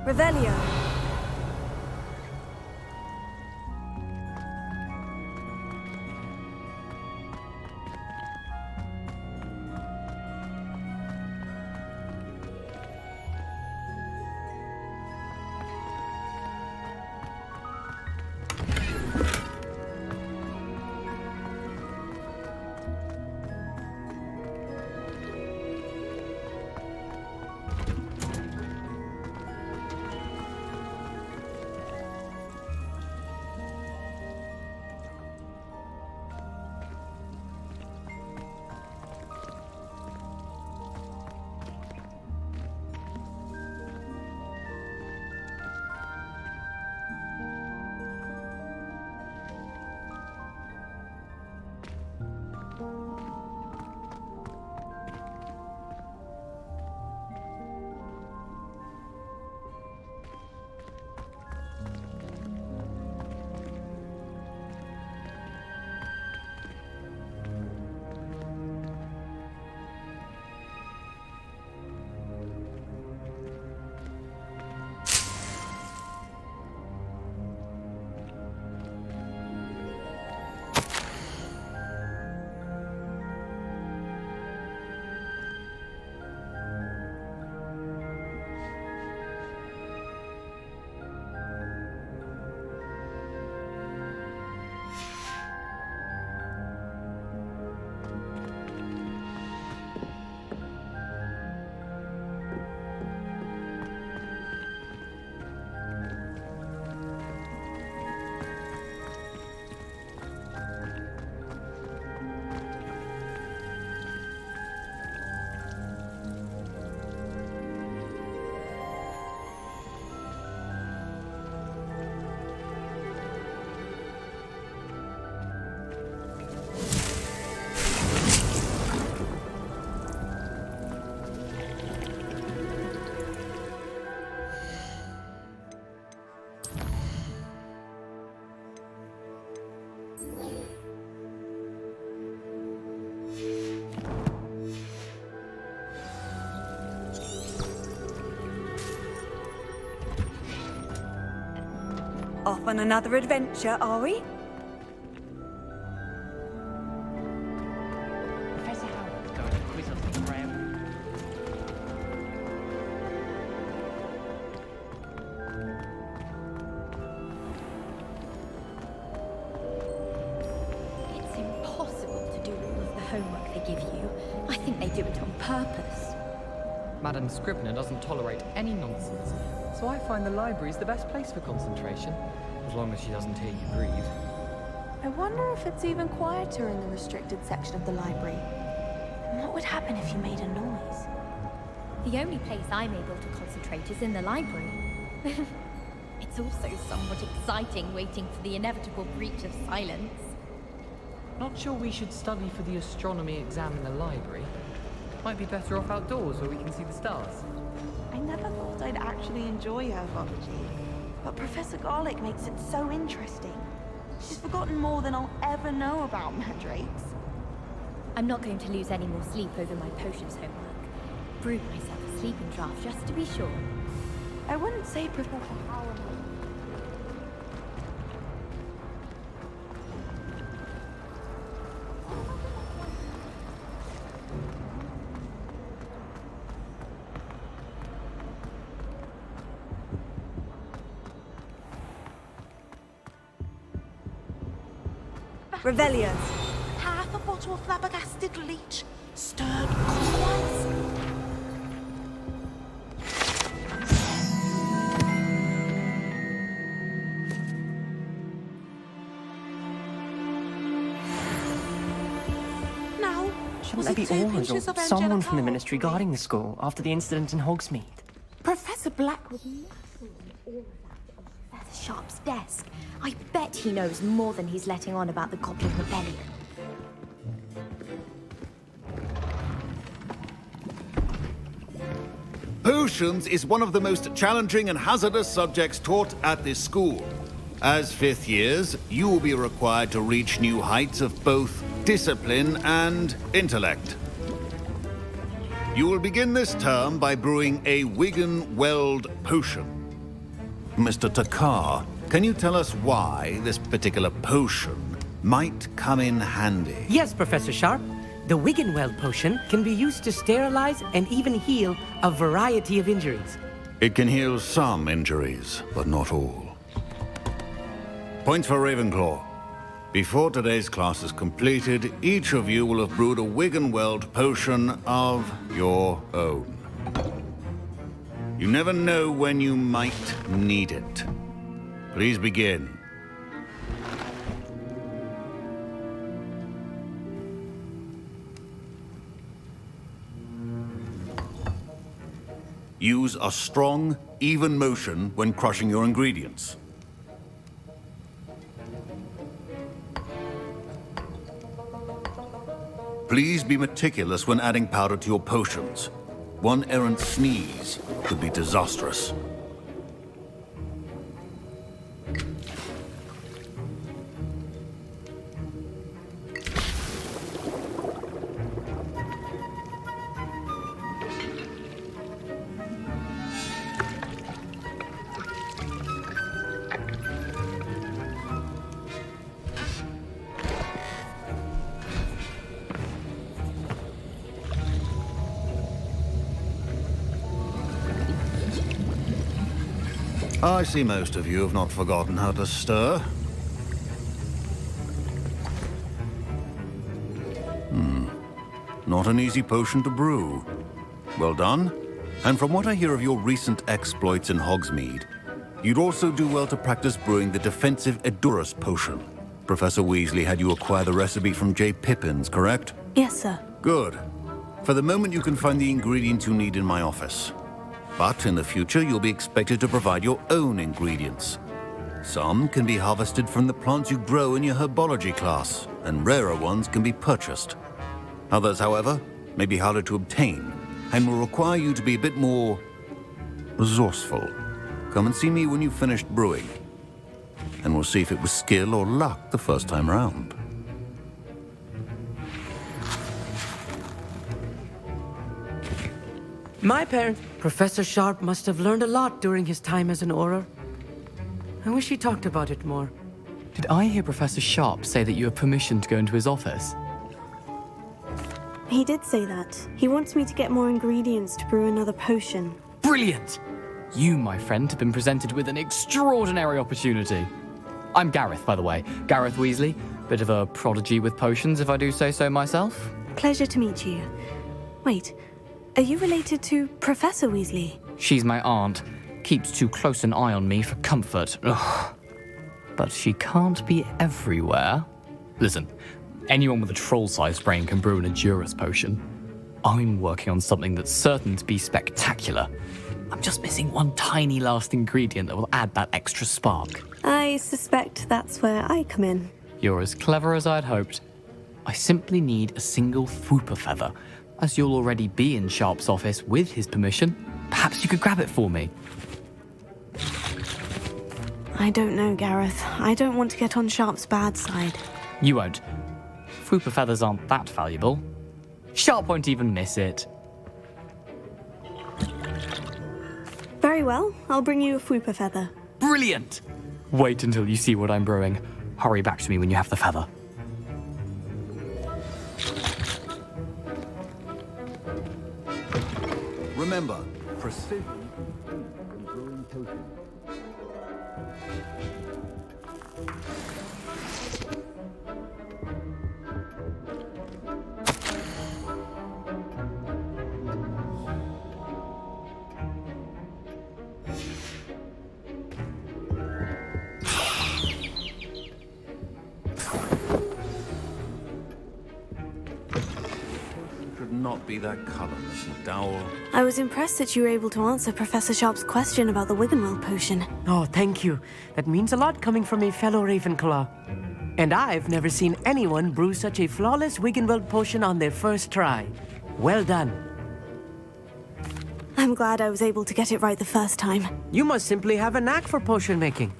Revelio. Off on another adventure, are we? Professor Howard's going to quiz us in Grail. It's impossible to do all of the homework they give you. I think they do it on purpose. Madam Scribner doesn't tolerate any nonsense, so I find the library's the best place for concentration, as long as she doesn't hear you breathe. I wonder if it's even quieter in the restricted section of the library. And what would happen if you made a noise? The only place I'm able to concentrate is in the library. It's also somewhat exciting waiting for the inevitable breach of silence. Not sure we should study for the astronomy exam in the library. Might be better off outdoors where we can see the stars. I never thought I'd actually enjoy herbology, but Professor Garlick makes it so interesting. She's forgotten more than I'll ever know about mandrakes. I'm not going to lose any more sleep over my potions homework. Brewed myself a sleeping draft just to be sure. I wouldn't say Professor Howard. Revelio. Half a bottle of flabbergasted leech, stirred clockwise. Now, Shouldn't there be orders or someone from the Ministry guarding the school after the incident in Hogsmeade? Professor Black was all of that on Professor Sharp's desk. I bet he knows more than he's letting on about the Goblin Rebellion. Potions is one of the most challenging and hazardous subjects taught at this school. As fifth years, you will be required to reach new heights of both discipline and intellect. You will begin this term by brewing a Wigan-Weld potion. Mr. Takar, can you tell us why this particular potion might come in handy? Yes, Professor Sharp. The Wigan-Weld potion can be used to sterilize and even heal a variety of injuries. It can heal some injuries, but not all. Points for Ravenclaw. Before today's class is completed, each of you will have brewed a Wigan-Weld potion of your own. You never know when you might need it. Please begin. Use a strong, even motion when crushing your ingredients. Please be meticulous when adding powder to your potions. One errant sneeze could be disastrous. I see most of you have not forgotten how to stir. Not an easy potion to brew. Well done. And from what I hear of your recent exploits in Hogsmeade, you'd also do well to practice brewing the defensive Edurus potion. Professor Weasley had you acquire the recipe from J. Pippins, correct? Yes, sir. Good. For the moment, you can find the ingredients you need in my office. But in the future, you'll be expected to provide your own ingredients. Some can be harvested from the plants you grow in your herbology class, and rarer ones can be purchased. Others, however, may be harder to obtain, and will require you to be a bit more resourceful. Come and see me when you've finished brewing. and we'll see if it was skill or luck the first time round. My parent, Professor Sharp, must have learned a lot during his time as an Auror. I wish he talked about it more. Did I hear Professor Sharp say that you have permission to go into his office? He did say that. He wants me to get more ingredients to brew another potion. Brilliant! You, my friend, have been presented with an extraordinary opportunity. I'm Gareth, by the way. Gareth Weasley. Bit of a prodigy with potions, if I do say so myself. Pleasure to meet you. Wait, are you related to Professor Weasley? She's my aunt. Keeps too close an eye on me for comfort. Ugh. But she can't be everywhere. Listen, anyone with a troll-sized brain can brew an Edurus potion. I'm working on something that's certain to be spectacular. I'm just missing one tiny last ingredient that will add that extra spark. I suspect that's where I come in. You're as clever as I'd hoped. I simply need a single Fwooper feather. As you'll already be in Sharp's office with his permission, perhaps you could grab it for me. I don't know, Gareth. I don't want to get on Sharp's bad side. You won't. Fwooper feathers aren't that valuable. Sharp won't even miss it. Very well. I'll bring you a Fwooper feather. Brilliant! Wait until you see what I'm brewing. Hurry back to me when you have the feather. Remember, precision in brewing potions. Not be that color, Miss McDowell. I was impressed that you were able to answer Professor Sharp's question about the Wiggenweld potion. Oh, thank you. That means a lot coming from a fellow Ravenclaw. And I've never seen anyone brew such a flawless Wiggenweld potion on their first try. Well done. I'm glad I was able to get it right the first time. You must simply have a knack for potion making.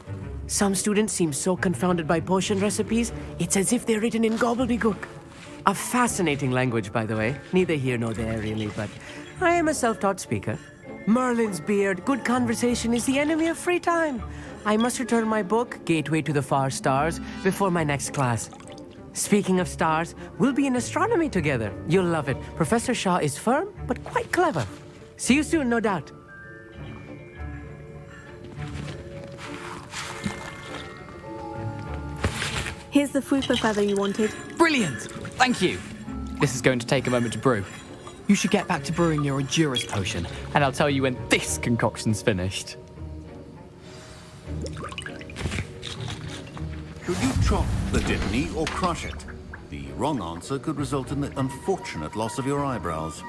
Some students seem so confounded by potion recipes, it's as if they're written in gobbledygook. A fascinating language, by the way. Neither here nor there, really, but I am a self-taught speaker. Merlin's beard, good conversation is the enemy of free time. I must return my book, Gateway to the Far Stars, before my next class. Speaking of stars, we'll be in astronomy together. You'll love it. Professor Shaw is firm, but quite clever. See you soon, no doubt. Here's the Fwooper feather you wanted. Brilliant! Thank you. This is going to take a moment to brew. You should get back to brewing your Edurus potion, and I'll tell you when this concoction's finished. Should you chop the Dittany or crush it? The wrong answer could result in the unfortunate loss of your eyebrows.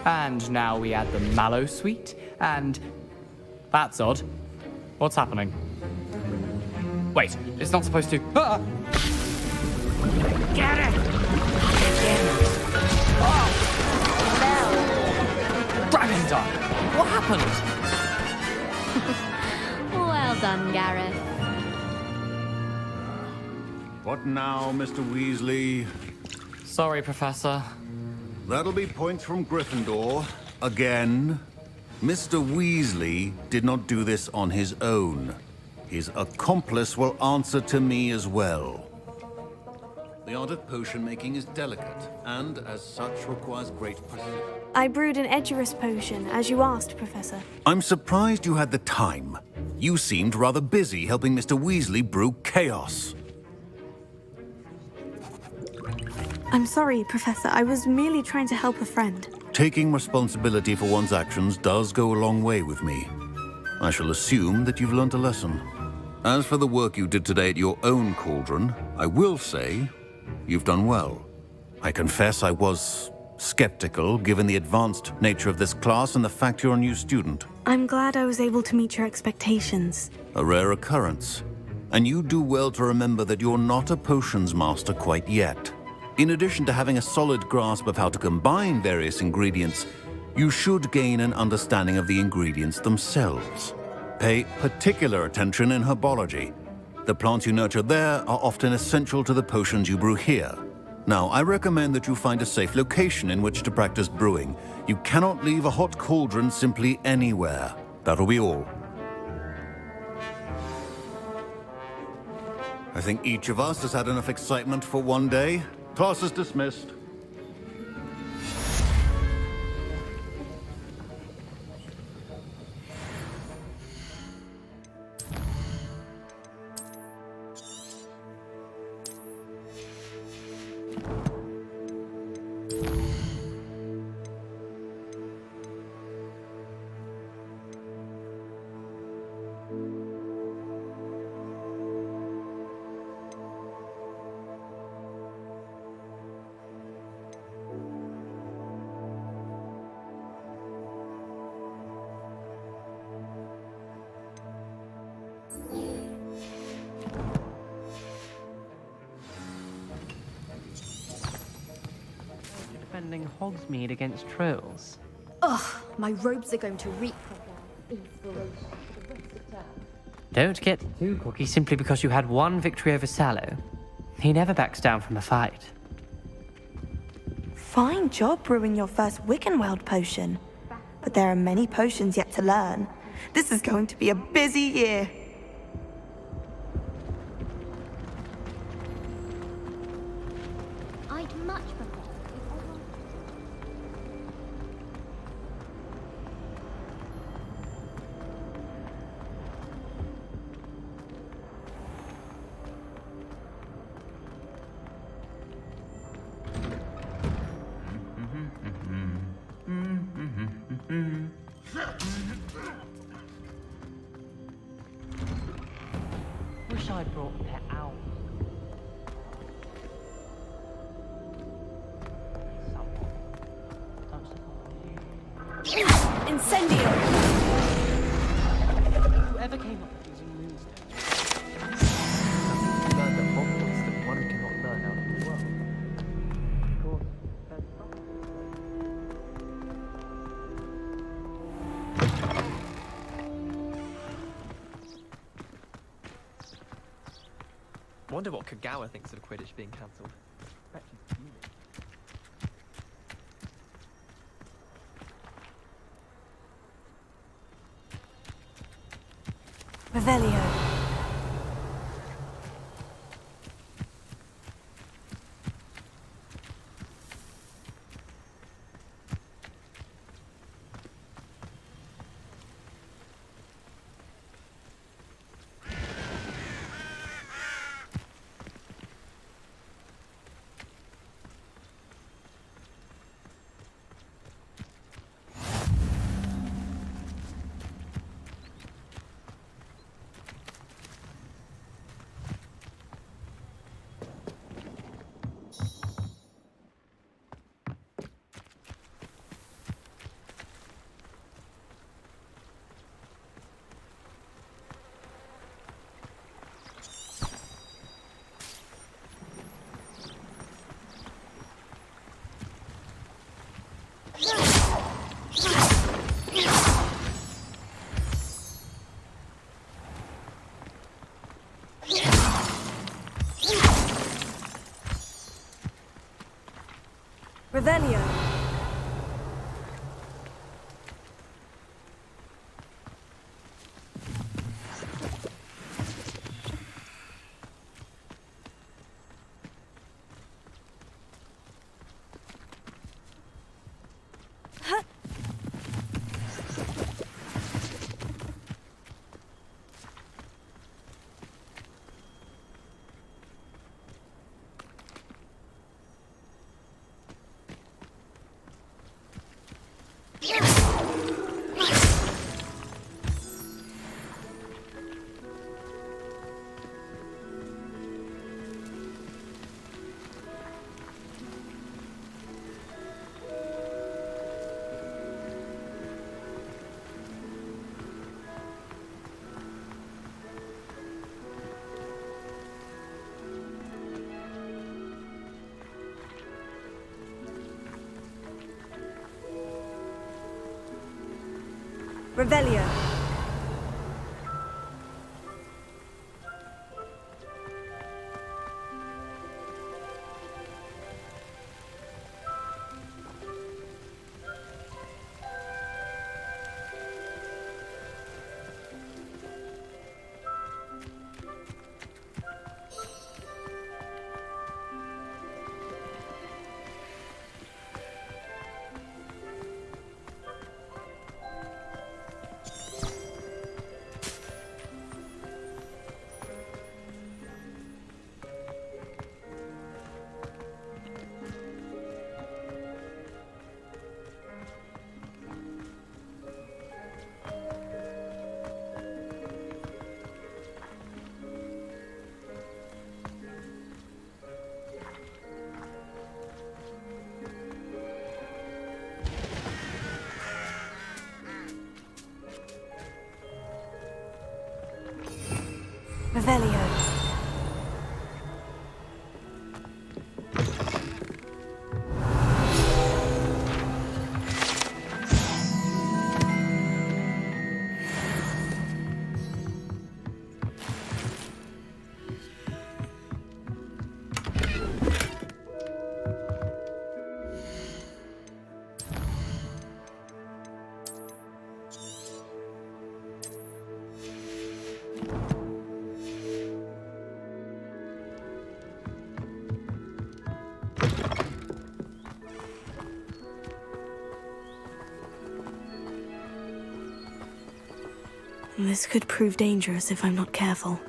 And now we add the mallow sweet, and... That's odd. What's happening? Wait, it's not supposed to... Ah! Get it! Dragon's Eye! What happened? Well done, Gareth. What now, Mr. Weasley? Sorry, Professor. That'll be points from Gryffindor. Again. Mr. Weasley did not do this on his own. His accomplice will answer to me as well. The art of potion making is delicate, and as such requires great precision. I brewed an Edurus potion, as you asked, Professor. I'm surprised you had the time. You seemed rather busy helping Mr. Weasley brew chaos. I'm sorry, Professor. I was merely trying to help a friend. Taking responsibility for one's actions does go a long way with me. I shall assume that you've learnt a lesson. As for the work you did today at your own cauldron, I will say you've done well. I confess I was skeptical, given the advanced nature of this class and the fact you're a new student. I'm glad I was able to meet your expectations. A rare occurrence. And you do well to remember that you're not a potions master quite yet. In addition to having a solid grasp of how to combine various ingredients, you should gain an understanding of the ingredients themselves. Pay particular attention in herbology. The plants you nurture there are often essential to the potions you brew here. Now, I recommend that you find a safe location in which to practice brewing. You cannot leave a hot cauldron simply anywhere. That'll be all. I think each of us has had enough excitement for one day. Class is dismissed. Defending Hogsmeade against trolls. Ugh, my robes are going to reek inspiration for the rest of term. Don't get too cocky simply because you had one victory over Sallow. He never backs down from a fight. Fine job brewing your first Wiccanweld potion. But there are many potions yet to learn. This is going to be a busy year. I'd much prefer if everyone... Wish I'd brought pet owls. Incendio! Whoever came up with using moonstones? Learned at Hogwarts that one cannot learn out of the world. Of course, that's Wonder what Kagawa thinks of Quidditch being cancelled. Revelio. Revelio. Revelio. Revelio. This could prove dangerous if I'm not careful.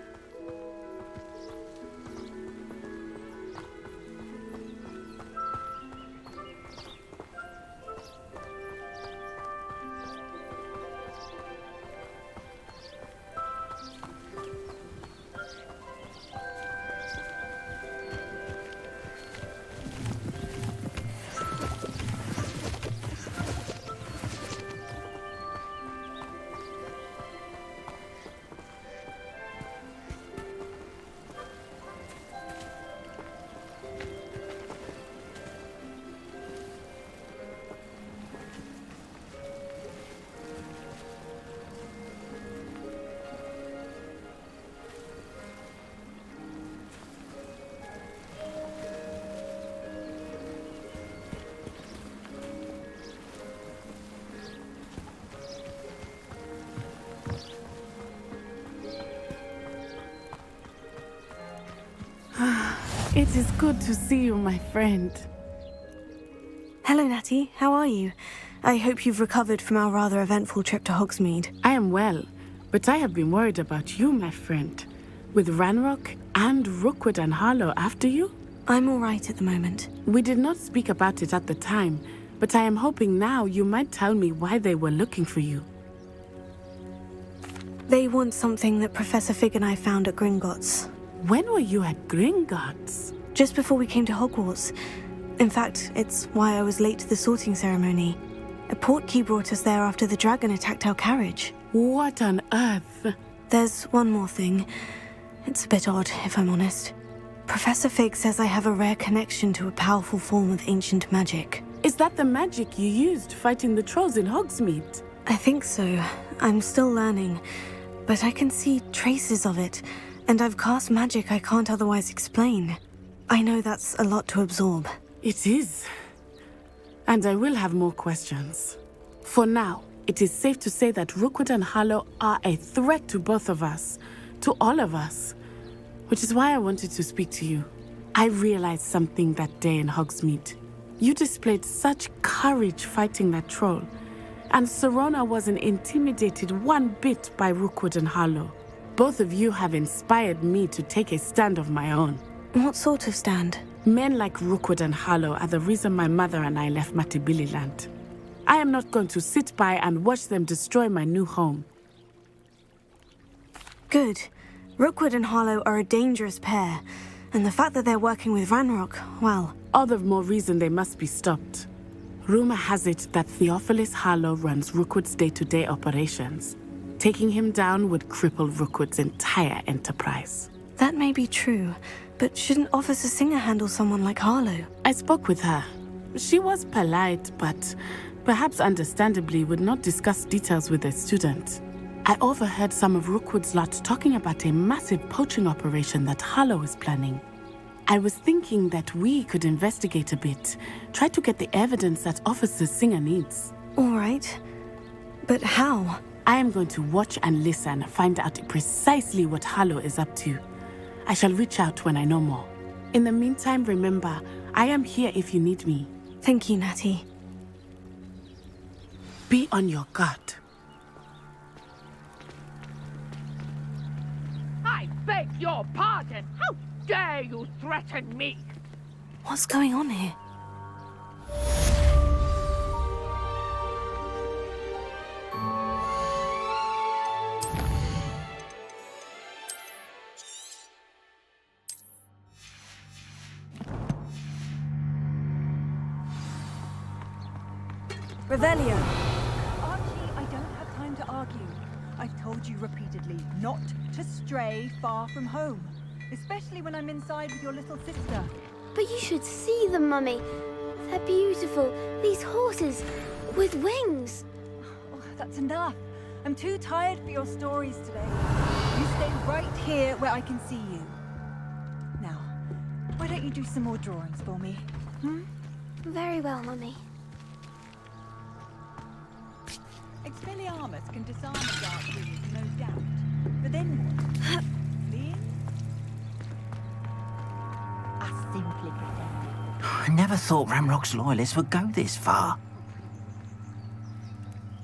It is good to see you, my friend. Hello, Natty. How are you? I hope you've recovered from our rather eventful trip to Hogsmeade. I am well, but I have been worried about you, my friend. With Ranrok and Rookwood and Harlow after you? I'm all right at the moment. We did not speak about it at the time, but I am hoping now you might tell me why they were looking for you. They want something that Professor Fig and I found at Gringotts. When were you at Gringotts? Just before we came to Hogwarts. In fact, it's why I was late to the sorting ceremony. A portkey brought us there after the dragon attacked our carriage. What on earth? There's one more thing. It's a bit odd, if I'm honest. Professor Fig says I have a rare connection to a powerful form of ancient magic. Is that the magic you used fighting the trolls in Hogsmeade? I think so. I'm still learning, but I can see traces of it, and I've cast magic I can't otherwise explain. I know that's a lot to absorb. It is. And I will have more questions. For now, it is safe to say that Rookwood and Harlow are a threat to both of us, to all of us, which is why I wanted to speak to you. I realized something that day in Hogsmeade. You displayed such courage fighting that troll, and Serona wasn't intimidated one bit by Rookwood and Harlow. Both of you have inspired me to take a stand of my own. What sort of stand? Men like Rookwood and Harlow are the reason my mother and I left Matabeleland. I am not going to sit by and watch them destroy my new home. Good. Rookwood and Harlow are a dangerous pair, and the fact that they're working with Ranrok, well... All the more reason they must be stopped. Rumor has it that Theophilus Harlow runs Rookwood's day-to-day operations. Taking him down would cripple Rookwood's entire enterprise. That may be true, but shouldn't Officer Singer handle someone like Harlow? I spoke with her. She was polite, but perhaps understandably would not discuss details with a student. I overheard some of Rookwood's lot talking about a massive poaching operation that Harlow is planning. I was thinking that we could investigate a bit, try to get the evidence that Officer Singer needs. All right. But how? I am going to watch and listen, find out precisely what Harlow is up to. I shall reach out when I know more. In the meantime, remember, I am here if you need me. Thank you, Natty. Be on your guard. I beg your pardon! How dare you threaten me? What's going on here? Revelio! Archie, I don't have time to argue. I've told you repeatedly not to stray far from home. Especially when I'm inside with your little sister. But you should see them, Mummy. They're beautiful. These horses with wings. Oh, that's enough. I'm too tired for your stories today. You stay right here where I can see you. Now, why don't you do some more drawings for me? Very well, Mummy. Expelliarmus can disarm a dark wings, no doubt. But then what? Fleeing? I simply pretended. I never thought Ranrok's loyalists would go this far.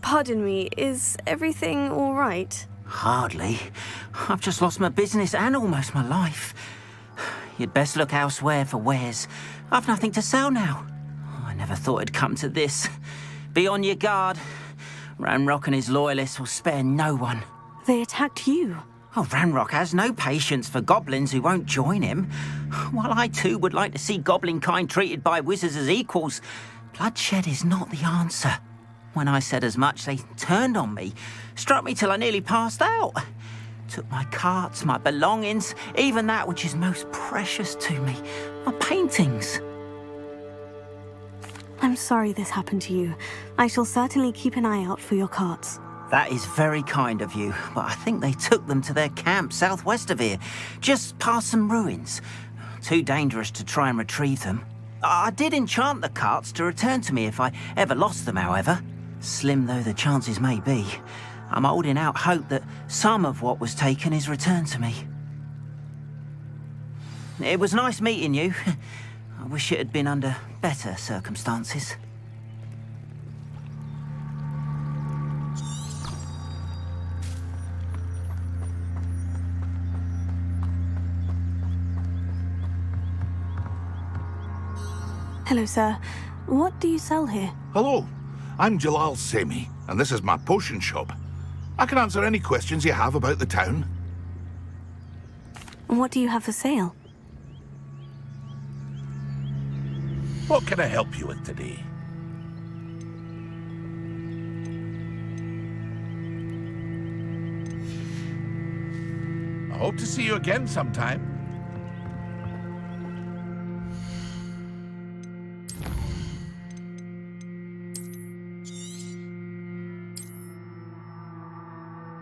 Pardon me, is everything all right? Hardly. I've just lost my business and almost my life. You'd best look elsewhere for wares. I've nothing to sell now. I never thought it'd come to this. Be on your guard. Ranrok and his loyalists will spare no one. They attacked you. Oh, Ranrok has no patience for goblins who won't join him. While I too would like to see goblin kind treated by wizards as equals, bloodshed is not the answer. When I said as much, they turned on me, struck me till I nearly passed out. Took my carts, my belongings, even that which is most precious to me, my paintings. I'm sorry this happened to you. I shall certainly keep an eye out for your carts. That is very kind of you, but I think they took them to their camp southwest of here, just past some ruins. Too dangerous to try and retrieve them. I did enchant the carts to return to me if I ever lost them, however. Slim though the chances may be, I'm holding out hope that some of what was taken is returned to me. It was nice meeting you. I wish it had been under better circumstances. Hello, sir. What do you sell here? Hello, I'm Jalal Semi, and this is my potion shop. I can answer any questions you have about the town. What do you have for sale? What can I help you with today? I hope to see you again sometime.